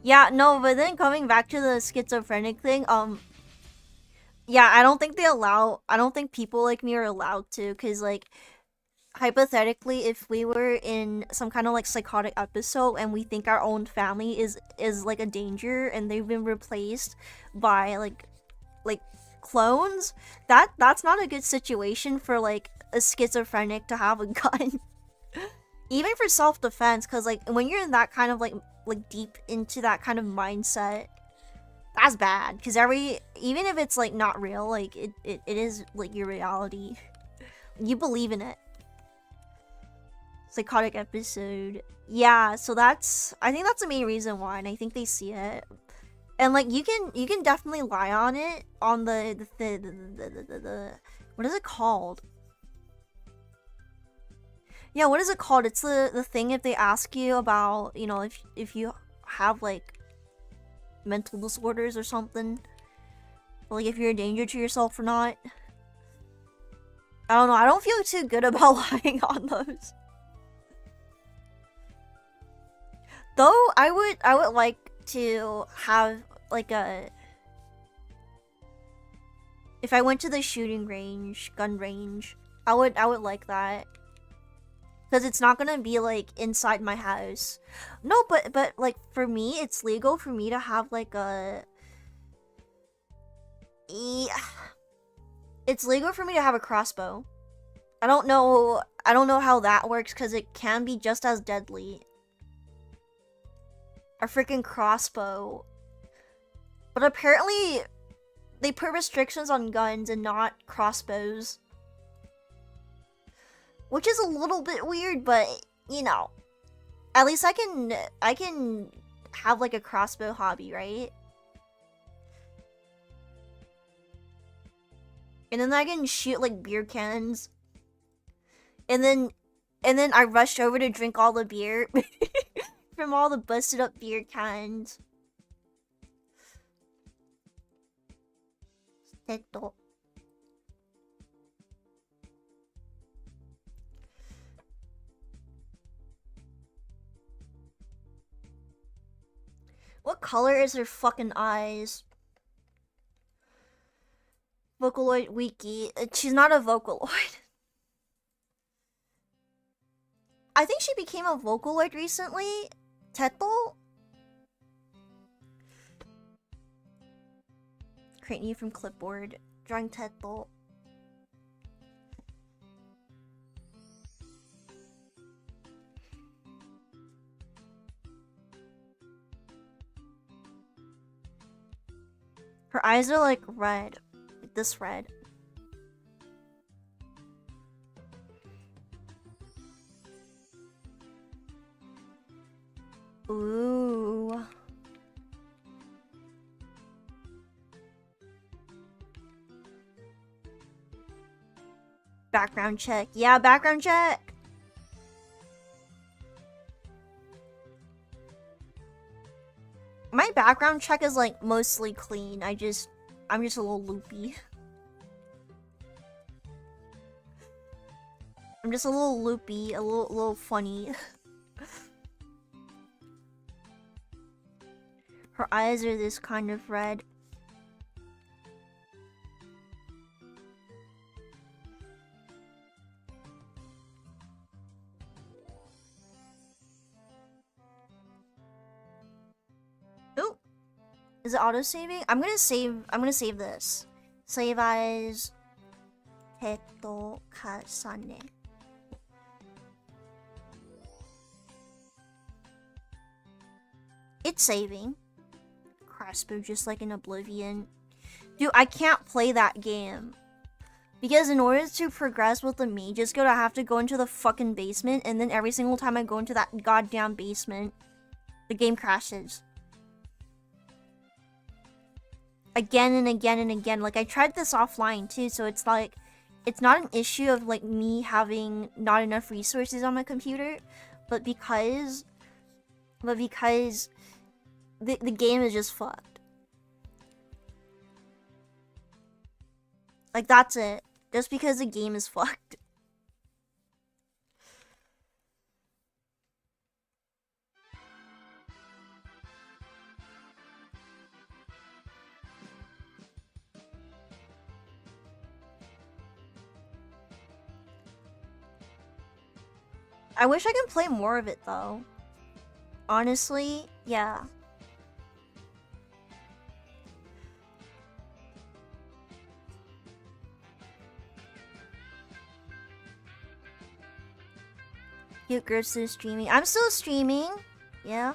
Yeah, no, but then coming back to the schizophrenic thing, yeah, I don't think people like me are allowed to, cause like, hypothetically, if we were in some kind of like psychotic episode and we think our own family is like a danger and they've been replaced by like clones, that's not a good situation for like a schizophrenic to have a gun. Even for self-defense, because like when you're in that kind of like deep into that kind of mindset, that's bad, because even if it's like not real, like it is like your reality. You believe in it. Psychotic episode. Yeah, so I think that's the main reason why, and I think they see it. And like you can definitely lie on it on the what is it called? Yeah, what is it called? It's the thing if they ask you about, you know, if you have like mental disorders or something, or, like if you're a danger to yourself or not. I don't know. I don't feel too good about lying on those. Though I would like to have like a, if I went to the shooting range, gun range, I would like that. Because it's not gonna be like inside my house. No, but like for me, it's legal for me to have like a. It's legal for me to have a crossbow. I don't know how that works because it can be just as deadly. A freaking crossbow. But apparently, they put restrictions on guns and not crossbows. Which is a little bit weird, but, you know. At least I can have, like, a crossbow hobby, right? And then I can shoot, like, beer cans. And then I rushed over to drink all the beer from all the busted up beer cans. What color is her fucking eyes? Vocaloid Wiki. She's not a Vocaloid. I think she became a Vocaloid recently. Tetel? Create new from clipboard. Drawing Tetel. Her eyes are like red. Like this red. Ooh. Background check. Yeah, background check. My background check is like mostly clean. I'm just a little loopy. I'm just a little loopy, a little funny. Her eyes are this kind of red. Oh, is it auto-saving? I'm gonna save this. Save as Teto Kasane. It's saving. Crossbow just like in Oblivion. Dude, I can't play that game. Because in order to progress with the mages guild, I have to go into the fucking basement, and then every single time I go into that goddamn basement, the game crashes. Again and again and again. Like, I tried this offline too, so it's like, it's not an issue of like me having not enough resources on my computer, but because the game is just fucked. Like, that's it. Just because the game is fucked. I wish I could play more of it though. Honestly, yeah. Cute girls still streaming. I'm still streaming. Yeah.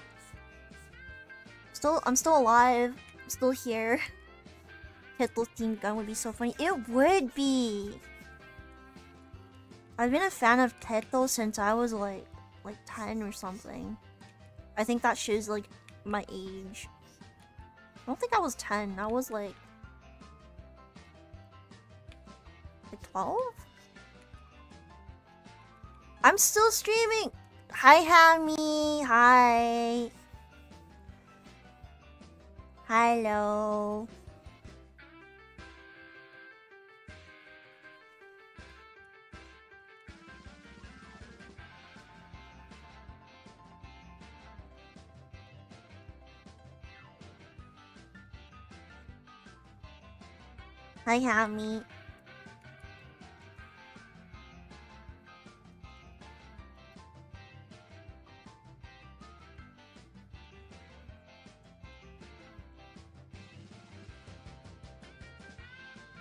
I'm still alive. I'm still here. Hitler themed gun would be so funny. It would be. I've been a fan of Teto since I was like 10 or something. I think that shows like my age. I don't think I was 10. I was like 12? I'm still streaming. Hi, Hammy. Hi. Hello. Hi, Hammy.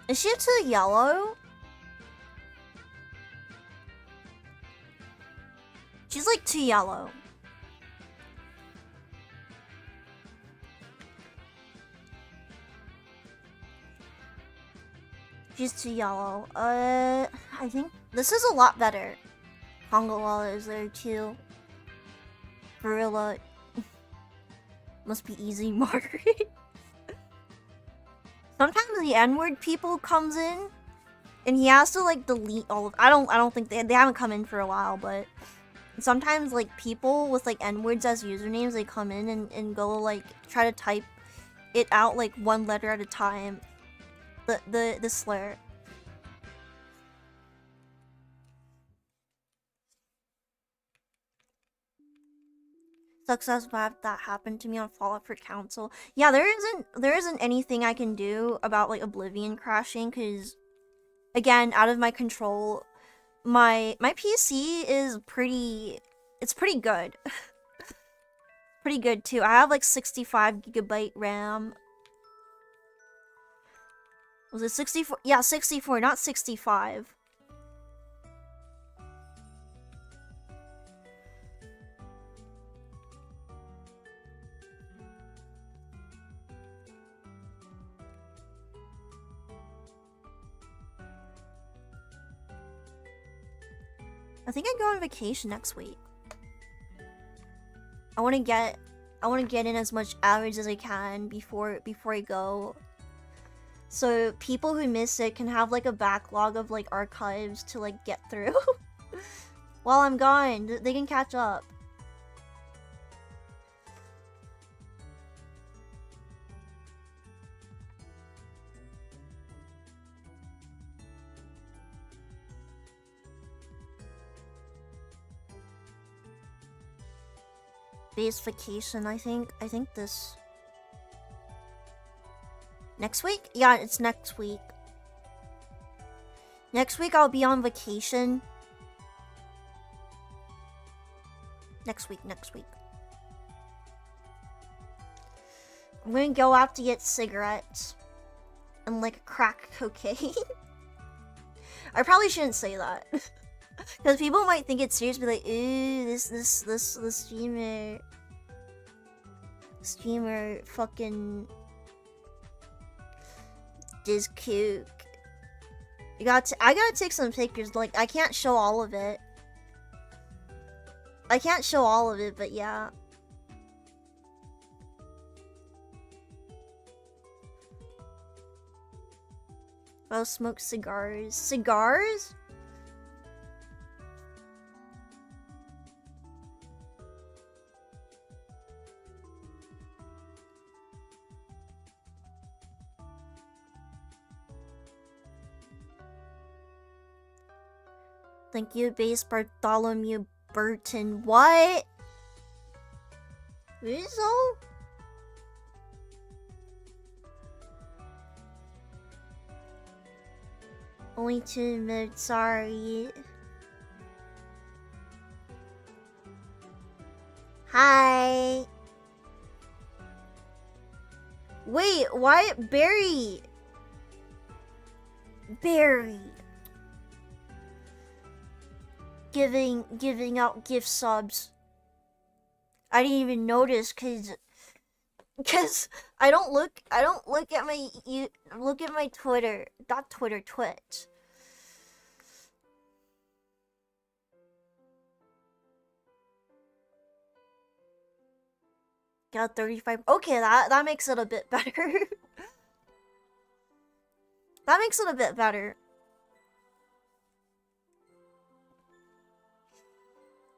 Is she to yellow? She's like too yellow. She's too yellow. I think this is a lot better. Congolala is there too. Gorilla. Must be easy, Margaret. Sometimes the N-word people comes in, and he has to like delete all of. I don't think they haven't come in for a while, but sometimes like people with like N-words as usernames, they come in and go like try to type it out like one letter at a time. The slur. Success have that happened to me on Fallout for Council. Yeah, there isn't anything I can do about like Oblivion crashing, because again, out of my control. My PC is pretty good. Pretty good too. I have like 65GB RAM. Was it 64? Yeah, 64, not 65. I think I go on vacation next week. I want to get in as much average as I can before I go. So people who miss it can have like a backlog of like archives to like get through. While I'm gone, they can catch up. Base vacation, I think this next week? Yeah, it's next week. Next week I'll be on vacation. Next week. I'm gonna go out to get cigarettes and like crack cocaine. I probably shouldn't say that. Because people might think it's serious, be like, ooh, this streamer fucking diz kook. I gotta take some pictures. Like, I can't show all of it. But yeah. I'll smoke cigars. Cigars? Thank you, base Bartholomew Burton. What? Rizzo? Only 2 minutes, sorry. Hi. Wait, why Barry? Giving out gift subs. I didn't even notice cause I don't look at my Twitter, not Twitter, Twitch. Got 35. Okay, that makes it a bit better. That makes it a bit better.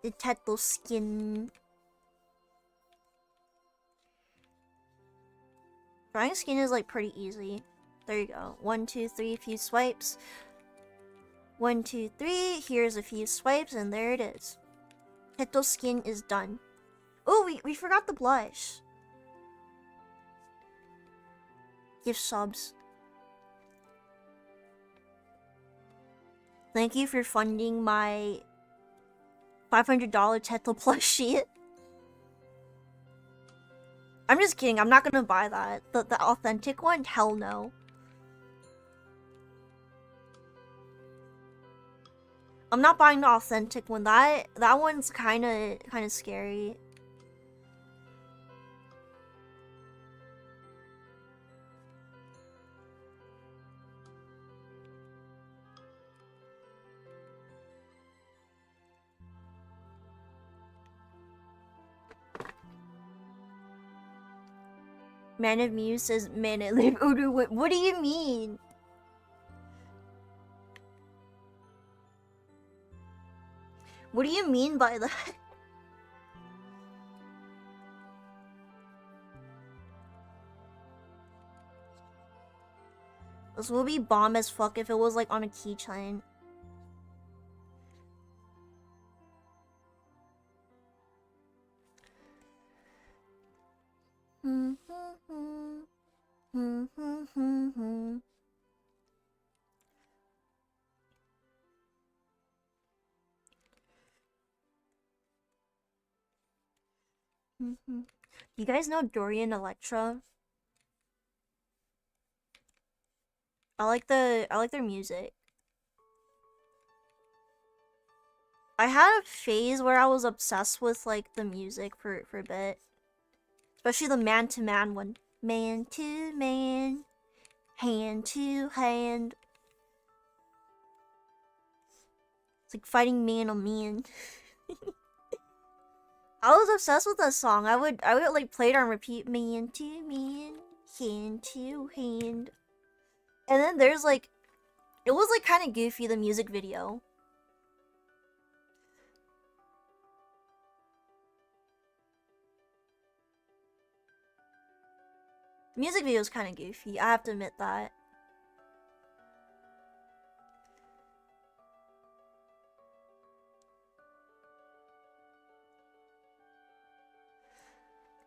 The Teto skin. Drawing skin is like pretty easy. There you go. 1, 2, 3, few swipes. 1, 2, 3. Here's a few swipes, and there it is. Teto skin is done. Oh, we forgot the blush. Gift subs. Thank you for funding my $500 Teto plushie. I'm just kidding. I'm not gonna buy that. The authentic one? Hell no. I'm not buying the authentic one. That one's kind of scary. Man of Muse says man at live order. What do you mean? What do you mean by that? This would be bomb as fuck if it was like on a keychain. You guys know Dorian Electra? I like their music. I had a phase where I was obsessed with like the music for a bit. Especially the man-to-man one. Man-to-man. Hand-to-hand. It's like fighting man on man. I was obsessed with that song. I would like play it on repeat. Man to man, hand to hand. And then there's like, it was like kind of goofy, the music video. The music video is kind of goofy. I have to admit that.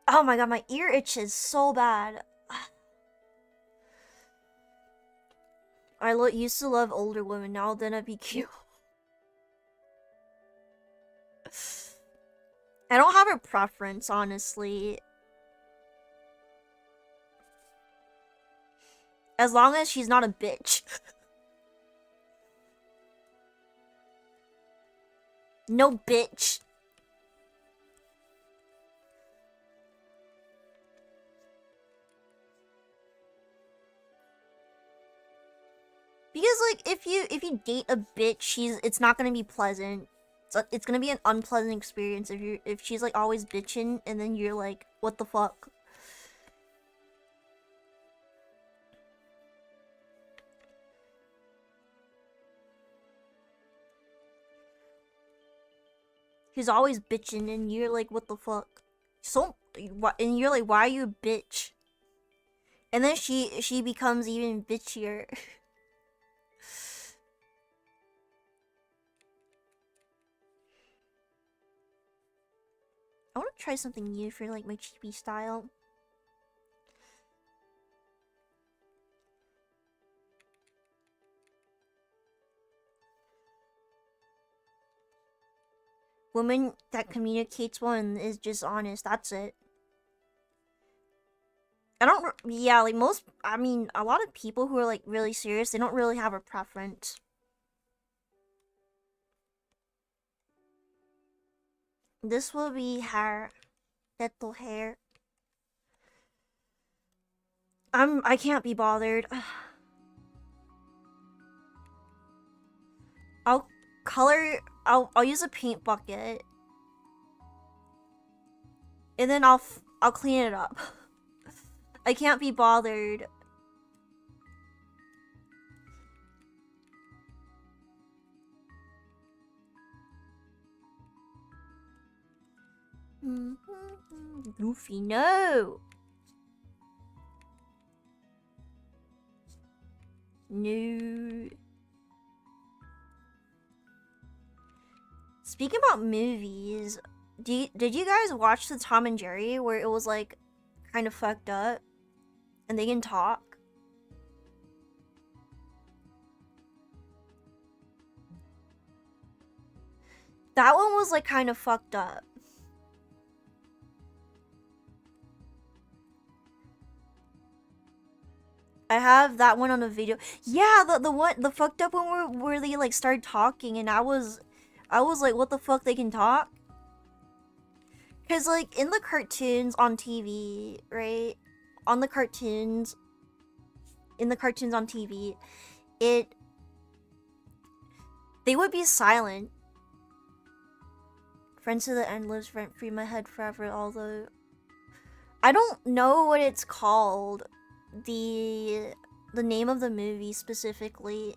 Oh my god, my ear itches so bad. I used to love older women, now then I'd be cute. I don't have a preference, honestly. As long as she's not a bitch. No bitch. Because like if you date a bitch, it's not gonna be pleasant. It's gonna be an unpleasant experience if she's like always bitching and then you're like, what the fuck? She's always bitching and you're like, what the fuck? And you're like, why are you a bitch? And then she becomes even bitchier. I want to try something new for like my chibi style. Woman that communicates well and is just honest, that's it. Yeah, like a lot of people who are like really serious, they don't really have a preference. This will be her little hair. I can't be bothered. I'll use a paint bucket. And then I'll clean it up. I can't be bothered. Goofy, no! No. Speaking about movies, did you guys watch the Tom and Jerry where it was like kind of fucked up and they can talk? That one was like kind of fucked up. I have that one on a video. Yeah, the fucked up one where they like started talking and I was like, what the fuck, they can talk? Cause like in the cartoons on TV, right? In the cartoons on TV, they would be silent. Friends to the end lives rent free my head forever, although I don't know what it's called. The name of the movie specifically.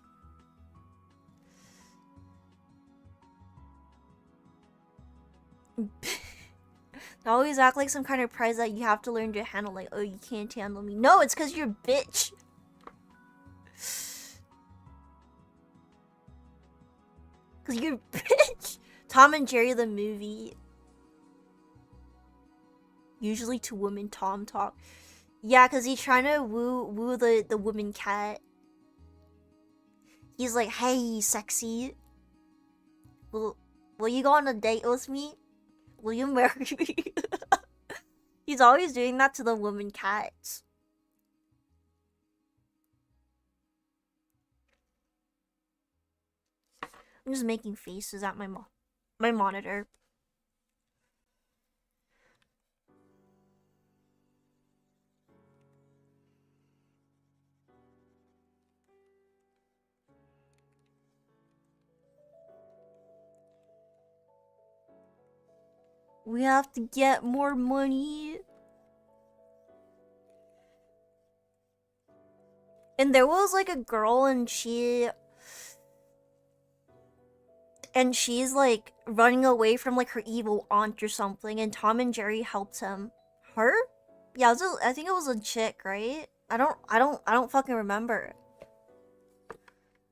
They always act like some kind of prize that you have to learn to handle. Like, oh, you can't handle me. No, it's because you're a bitch. Because you're a bitch. Tom and Jerry the movie. Usually to women Tom talk. Yeah, because he's trying to woo the woman cat. He's like, hey, sexy. Will you go on a date with me? Will you marry me? He's always doing that to the woman cats. I'm just making faces at my monitor. We have to get more money. And there was like a girl and she's like running away from like her evil aunt or something, and Tom and Jerry helped him. Her? Yeah, I think it was a chick, right? I don't fucking remember.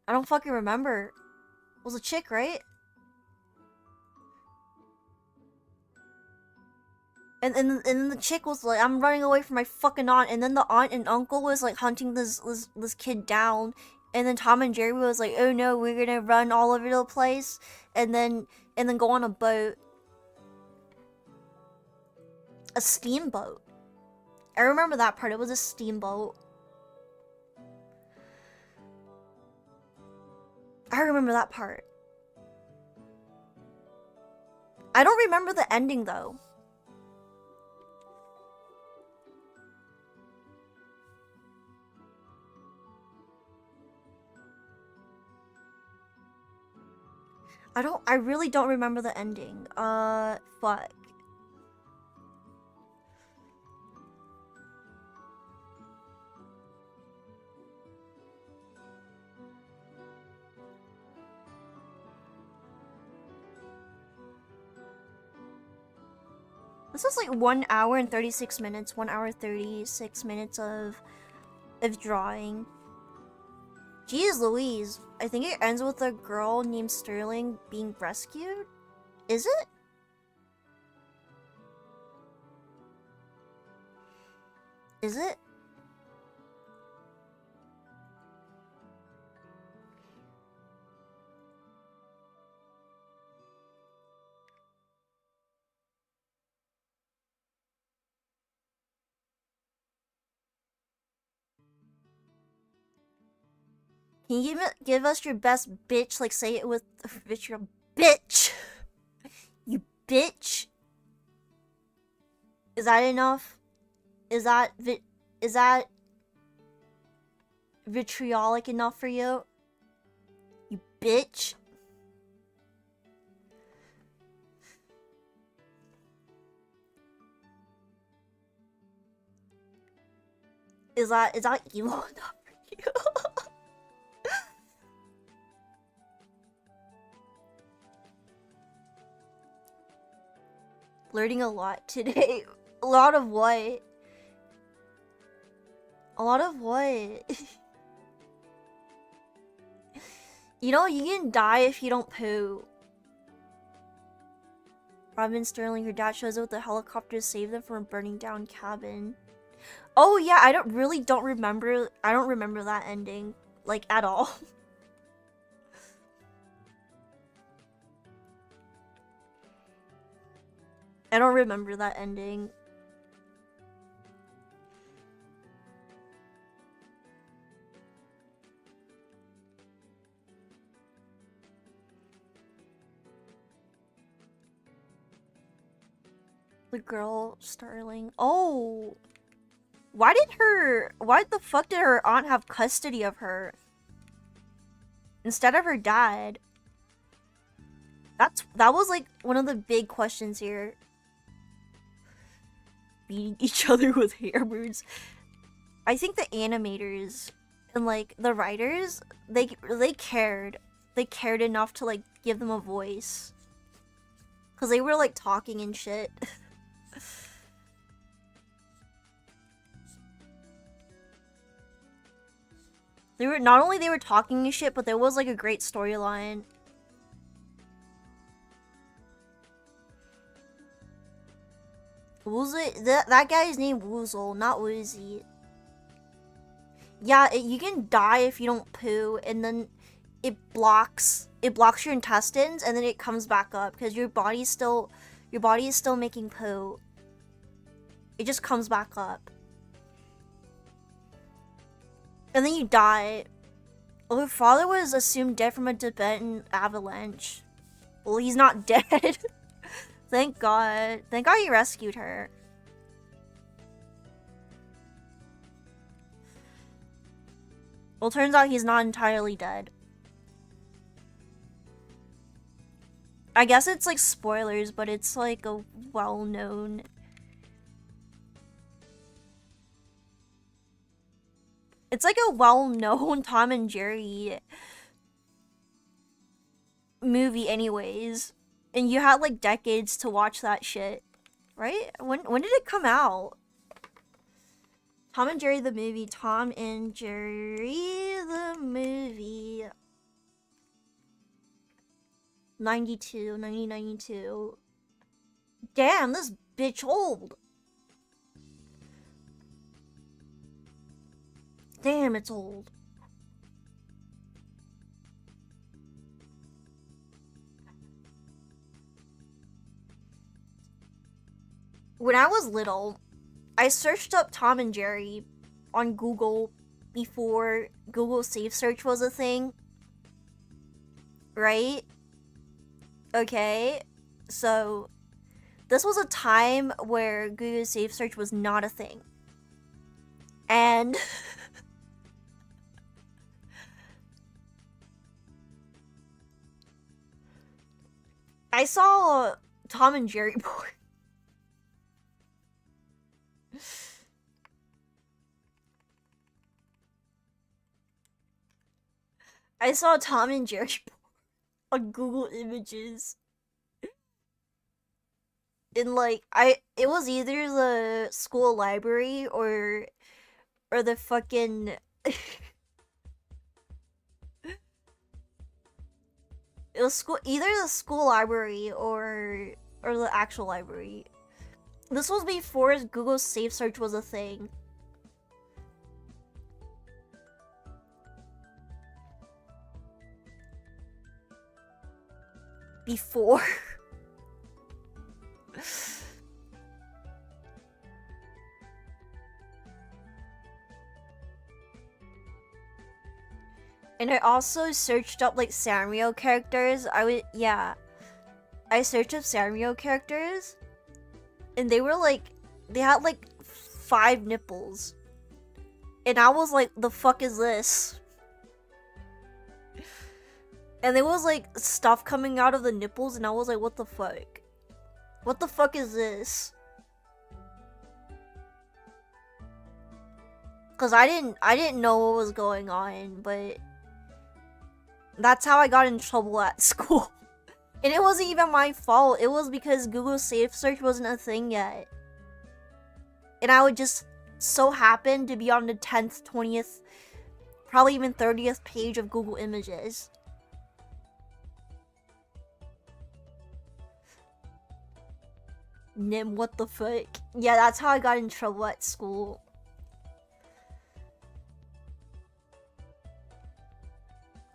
I don't fucking remember. It was a chick, right? And then the chick was like, I'm running away from my fucking aunt. And then the aunt and uncle was like hunting this kid down. And then Tom and Jerry was like, oh no, we're gonna run all over the place. And then go on a boat. A steamboat. I remember that part. It was a steamboat. I remember that part. I don't remember the ending though. I really don't remember the ending. Fuck. This is like 1 hour and 36 minutes. 1 hour 36 minutes of drawing. Jeez Louise. I think it ends with a girl named Sterling being rescued? Is it? Is it? Can you give us your best bitch? Like, say it with vitriol. Bitch! You bitch! Is that enough? Is that vitriolic enough for you? You bitch! Is that evil enough for you? Learning a lot today. A lot of what? A lot of what? You know, you can die if you don't poo. Robin Sterling, her dad shows up with a helicopter to save them from a burning down cabin. Oh yeah, I don't remember that ending, like, at all. I don't remember that ending. The girl, Sterling. Oh! Why the fuck did her aunt have custody of her? Instead of her dad? That was like one of the big questions here. beating each other with hammers. I think the animators and like the writers, they cared. They cared enough to like give them a voice. Cause they were like talking and shit. They were not only they were talking and shit, but there was like a great storyline. Woozle, that guy's name Woozle, not Woozy. Yeah, you can die if you don't poo, and then it blocks your intestines, and then it comes back up because your body is still making poo. It just comes back up, and then you die. Well, her father was assumed dead from a Tibetan avalanche. Well, he's not dead. Thank God. Thank God he rescued her. Well, turns out he's not entirely dead. I guess it's like spoilers, but it's like a well-known... It's like a well-known Tom and Jerry movie anyways. And you had like decades to watch that shit. Right? When did it come out? Tom and Jerry the movie. Tom and Jerry the movie. 1992. Damn, this bitch old. Damn, it's old. When I was little, I searched up Tom and Jerry on Google before Google Safe Search was a thing. Right? Okay. So, this was a time where Google Safe Search was not a thing. And... I saw Tom and Jerry porn. I saw Tom and Jerry on Google Images. In like it was either the school library or the fucking it was either the school library or the actual library. This was before Google Safe Search was a thing. Before. And I also searched up like Sanrio characters. I searched up Sanrio characters, and they were like, they had like 5 nipples, and I was like, the fuck is this? And there was like stuff coming out of the nipples, and I was like, what the fuck? What the fuck is this? Cause I didn't know what was going on, but that's how I got in trouble at school. And it wasn't even my fault. It was because Google Safe Search wasn't a thing yet. And I would just so happen to be on the 10th, 20th, probably even 30th page of Google Images. Nim, what the fuck? Yeah, that's how I got in trouble at school.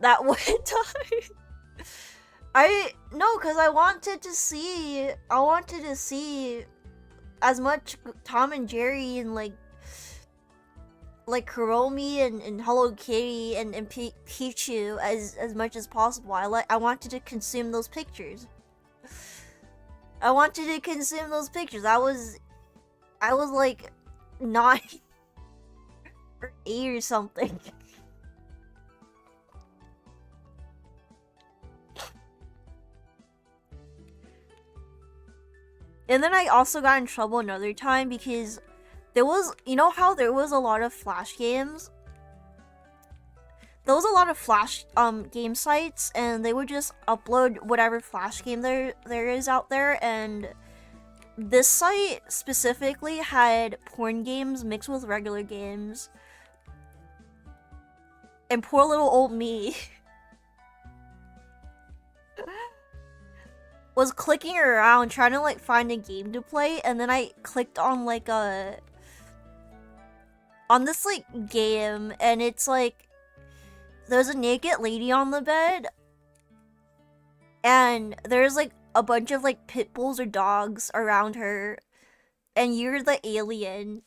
That one time. Cause I wanted to see as much Tom and Jerry and like Kuromi and Hello Kitty and Pichu as much as possible. I wanted to consume those pictures. I wanted to consume those pictures. I was like 9 or 8 or something. And then I also got in trouble another time because there was, you know how there was a lot of Flash games? There was a lot of Flash game sites, and they would just upload whatever Flash game there is out there, and this site specifically had porn games mixed with regular games. And poor little old me was clicking around trying to like find a game to play, and then I clicked on like on this like game, and it's like there's a naked lady on the bed, and there's like a bunch of like pit bulls or dogs around her, and you're the alien.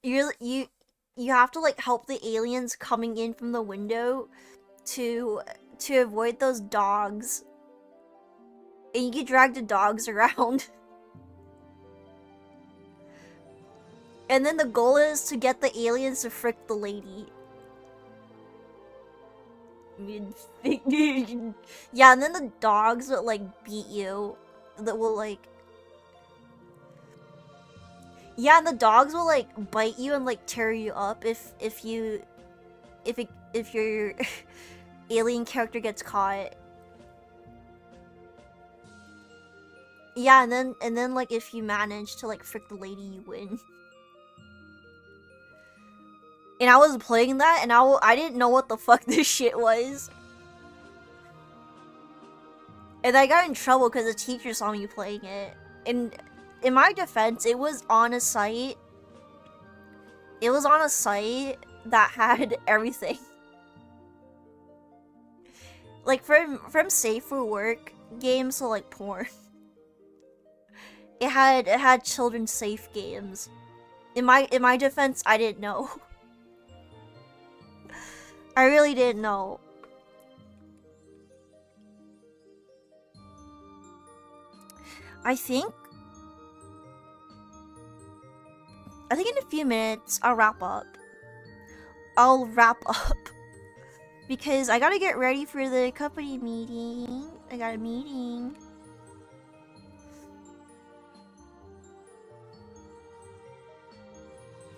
You have to like help the aliens coming in from the window to avoid those dogs. And you can drag the dogs around. And then the goal is to get the aliens to frick the lady. Yeah, and then the dogs will like beat you. That will like... Yeah, and the dogs will like bite you and like tear you up if your alien character gets caught. Yeah, and then like if you manage to like frick the lady, you win. And I was playing that, and I didn't know what the fuck this shit was. And I got in trouble because the teacher saw me playing it. And in my defense, it was on a site. It was on a site that had everything. Like from safe for work games to like porn. It had children's safe games. In my defense, I didn't know. I really didn't know. I think in a few minutes I'll wrap up. Because I gotta get ready for the company meeting. I got a meeting.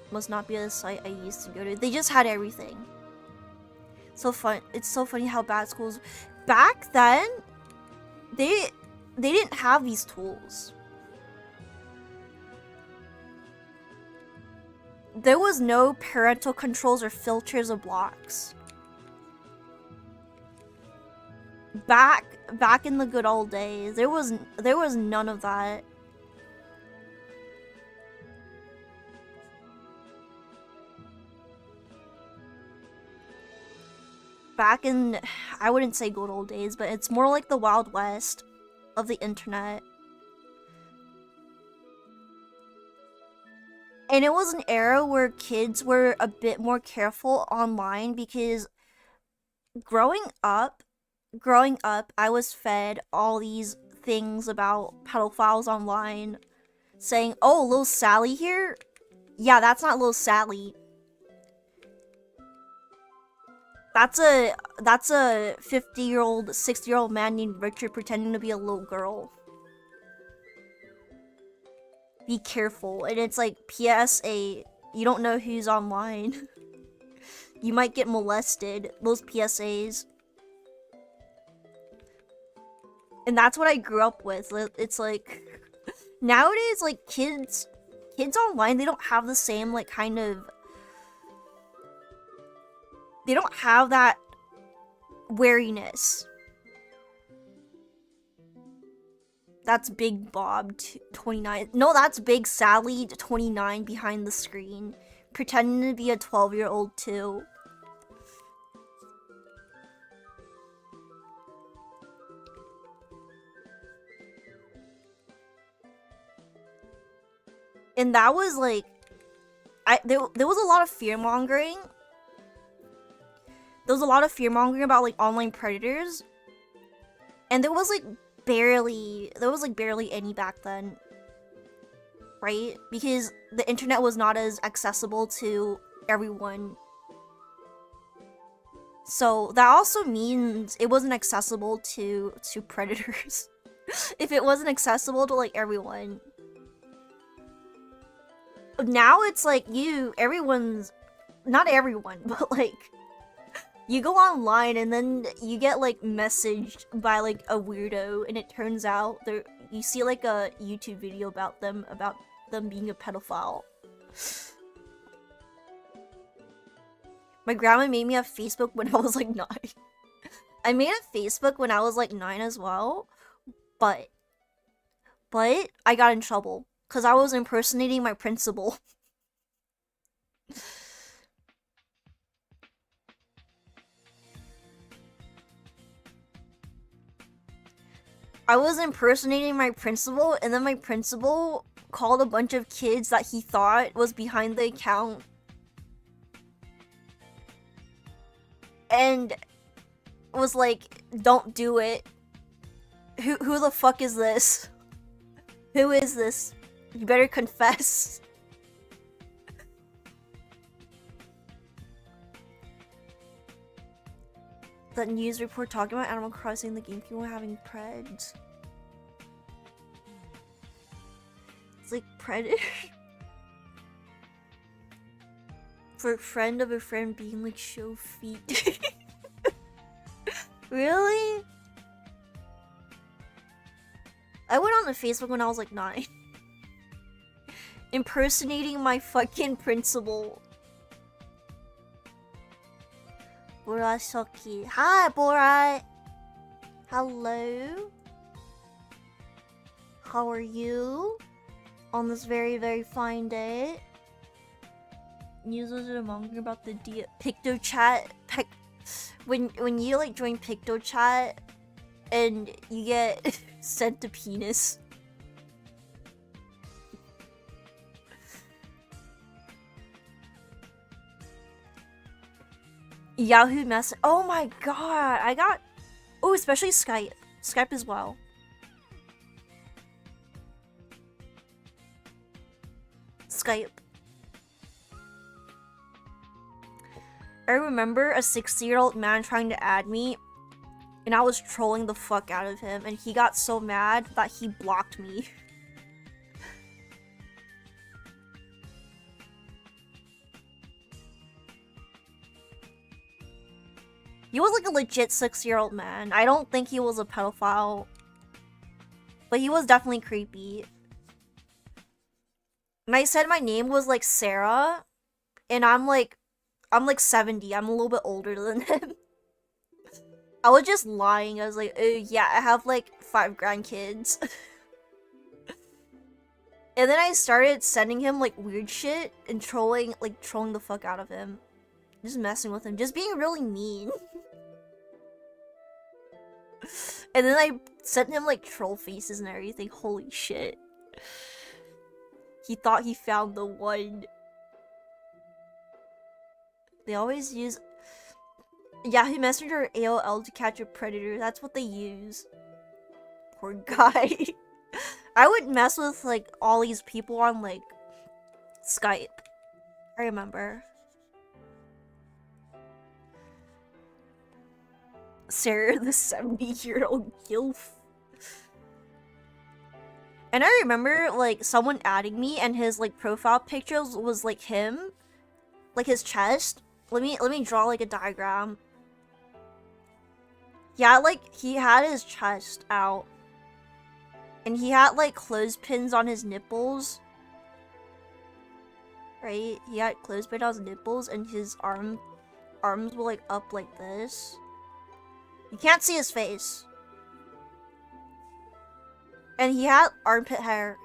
Must not be the site I used to go to. They just had everything. So fun. It's so funny how bad schools back then they didn't have these tools. There was no parental controls or filters or blocks. Back in the good old days, there was none of that. Back in, I wouldn't say good old days, but it's more like the Wild West of the internet. And it was an era where kids were a bit more careful online because growing up, I was fed all these things about pedophiles online saying, oh, little Sally here? Yeah, that's not little Sally. That's a 50-year-old, 60-year-old man named Richard pretending to be a little girl. Be careful. And it's like, PSA, you don't know who's online. You might get molested. Those PSAs. And that's what I grew up with. It's like, nowadays, like, kids online, they don't have the same, like, kind of... They don't have that wariness. That's Big Bob, 29. No, that's Big Sally, 29, behind the screen. Pretending to be a 12-year-old, too. And that was, like... There was a lot of fear-mongering. There was a lot of fear-mongering about, like, online predators. And there was, like, barely any back then. Right? Because the internet was not as accessible to everyone. So, that also means it wasn't accessible to predators. If it wasn't accessible to, like, everyone. now it's like everyone's, not everyone, but like, you go online and then you get like messaged by like a weirdo, and it turns out you see like a YouTube video about them being a pedophile. My grandma made me a Facebook when I was like 9. I made a Facebook when I was like 9 as well, but I got in trouble because I was impersonating my principal. I was impersonating my principal, and then my principal called a bunch of kids that he thought was behind the account. And was like, don't do it. Who the fuck is this? Who is this? You better confess. That news report talking about Animal Crossing, the game people having preds. It's like predator. For a friend of a friend being like, show feet. Really? I went on the Facebook when I was like 9. Impersonating my fucking principal. Bora Shoki. Hi, Bora! Hello? How are you? On this very, very fine day? News was mongering about the PictoChat. When you like join PictoChat and you get sent a penis. Yahoo Mess. Oh my god, I got. Oh, especially Skype. Skype as well. Skype. I remember a 60-year-old man trying to add me, and I was trolling the fuck out of him, and he got so mad that he blocked me. He was like a legit 6-year-old man. I don't think he was a pedophile, but he was definitely creepy. And I said my name was like Sarah, and I'm like 70. I'm a little bit older than him. I was just lying. I was like, oh yeah, I have like 5 grandkids. And then I started sending him like weird shit and trolling the fuck out of him. Just messing with him. Just being really mean. And then I sent him like troll faces and everything. Holy shit. He thought he found the one. They always use Yahoo Messenger or AOL to catch a predator. That's what they use. Poor guy. I would mess with like all these people on like Skype. I remember. Sarah, the 70-year-old gilf. And I remember like someone adding me, and his like profile pictures was like him, like his chest. Let me draw like a diagram. Yeah, like he had his chest out, and he had like clothespins on his nipples. Right? He had clothespins on his nipples, and his arms were like up like this. You can't see his face. And he had armpit hair.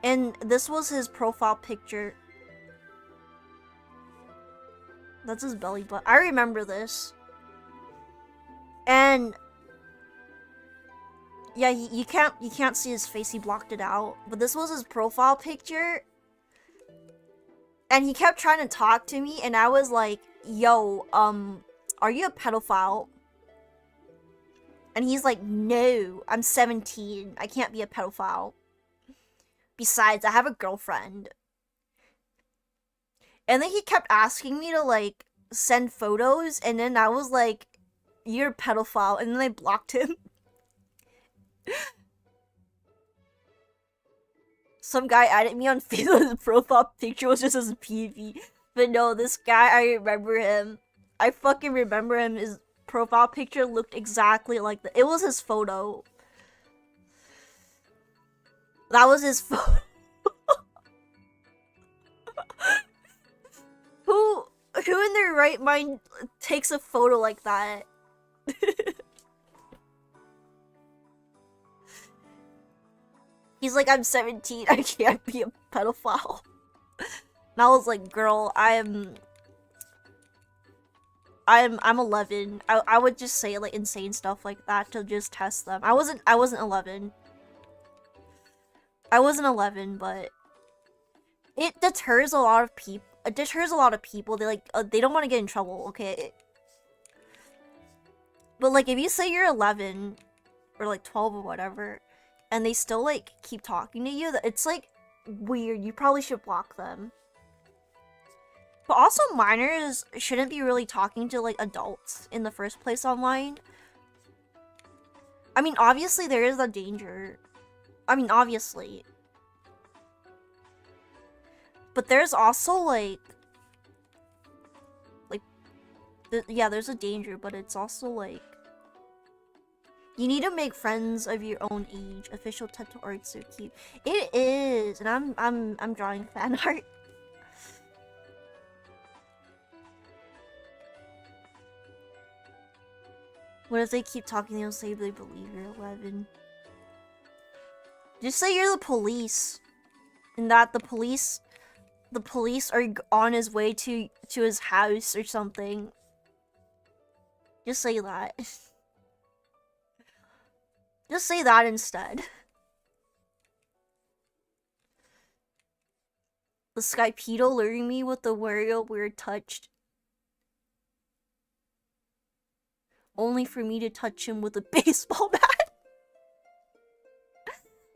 And this was his profile picture. That's his belly button. I remember this. And yeah, you can't see his face. He blocked it out. But this was his profile picture. And he kept trying to talk to me, and I was like, yo, are you a pedophile? And he's like, no, I'm 17. I can't be a pedophile. Besides, I have a girlfriend. And then he kept asking me to, like, send photos, and then I was like, you're a pedophile, and then I blocked him. some guy added me on Facebook. His profile picture was just his PV. But no, this guy, I remember him. I fucking remember him. His profile picture looked exactly like it was his photo. That was his photo. Who in their right mind takes a photo like that? He's like, I'm 17, I can't be a pedophile. And I was like, girl, I'm 11. I would just say like insane stuff like that to just test them. I wasn't 11. I wasn't 11, but it deters a lot of people. It deters a lot of people. They like they don't want to get in trouble, okay? But like if you say you're 11 or like 12 or whatever, and they still like keep talking to you, it's like weird. You probably should block them. But also minors shouldn't be really talking to like adults in the first place online. I mean, obviously there is a danger. I mean, obviously. But there's also like yeah, there's a danger, but it's also like you need to make friends of your own age. Official tattoo art so cute. It is, and I'm drawing fan art. What if they keep talking? They'll say they believe you're 11. Just say you're the police, and that the police are on his way to his house or something. Just say that. Just say that instead. The Skypedo luring me with the Wario weird touched. Only for me to touch him with a baseball bat.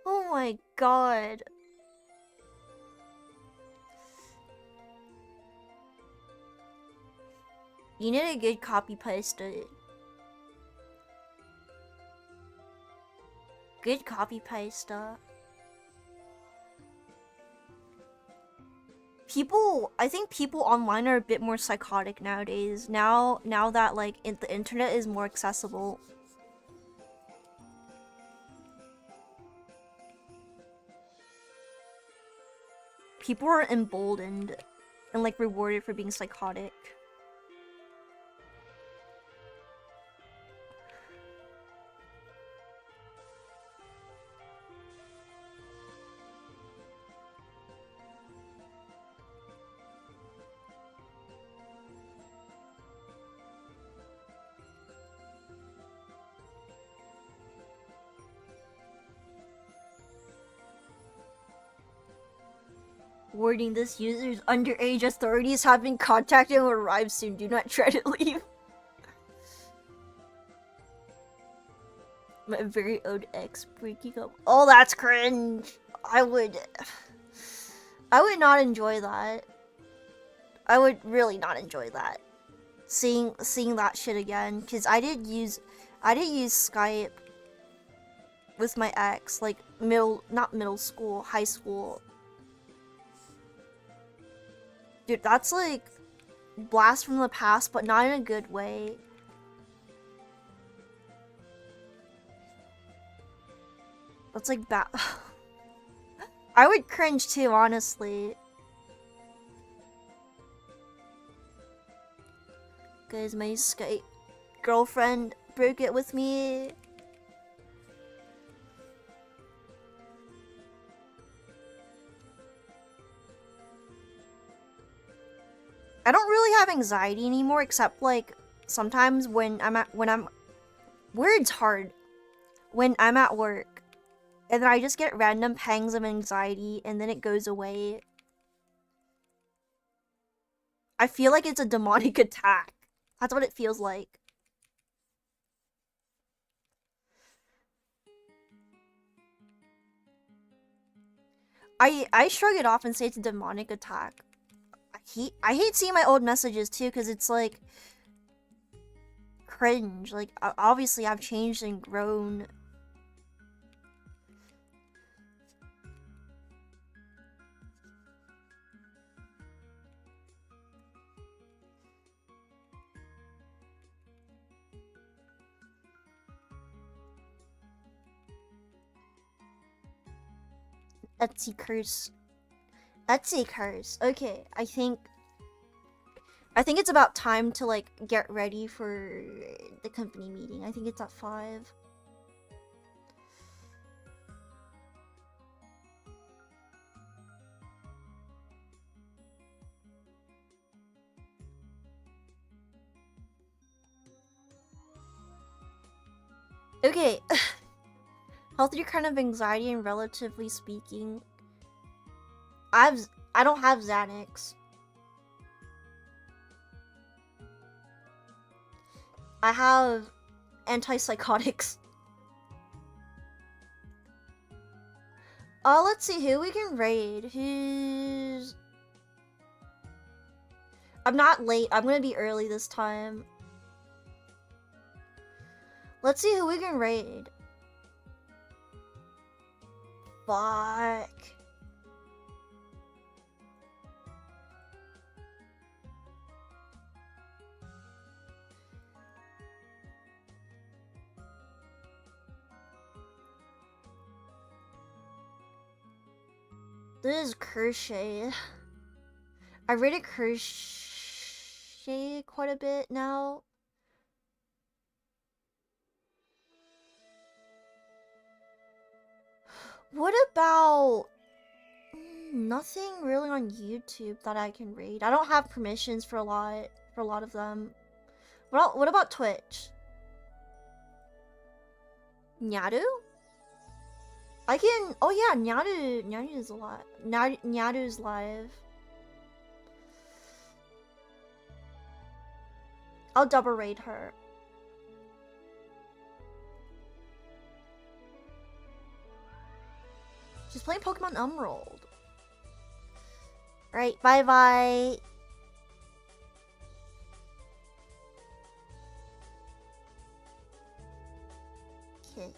Oh my god. You need a good copy paste. Good copy paste. I think people online are a bit more psychotic nowadays. Now that like the internet is more accessible. People are emboldened and like rewarded for being psychotic. Warning, this user's underage. Authorities have been contacted and will arrive soon. Do not try to leave. My very own ex breaking up. Oh, that's cringe. I would not enjoy that. I would really not enjoy that. Seeing that shit again, because I did use Skype with my ex, like not middle school, high school. Dude, that's like blast from the past, but not in a good way. That's like bad. I would cringe too, honestly. Guys, my Skype girlfriend broke it with me. I don't really have anxiety anymore, except like sometimes when word's hard. When I'm at work, and then I just get random pangs of anxiety, and then it goes away. I feel like it's a demonic attack. That's what it feels like. I shrug it off and say it's a demonic attack. I hate seeing my old messages too, because it's like cringe. Like obviously I've changed and grown. Etsy curse. Etsy curse. Okay, I think it's about time to like get ready for the company meeting. I think it's at 5. Okay. Healthier kind of anxiety and relatively speaking. I don't have Xanax. I have antipsychotics. Let's see who we can raid. Who's... I'm not late. I'm gonna be early this time. Let's see who we can raid. Fuck. This is Crochet. I rated Crochet quite a bit now. What about... nothing really on YouTube that I can read. I don't have permissions for a lot of them. What about Twitch? Nyaru? I can... oh yeah, Nyaru is a lot. Nyaru's live. I'll double raid her. She's playing Pokemon Emerald. Alright, bye-bye. Okay.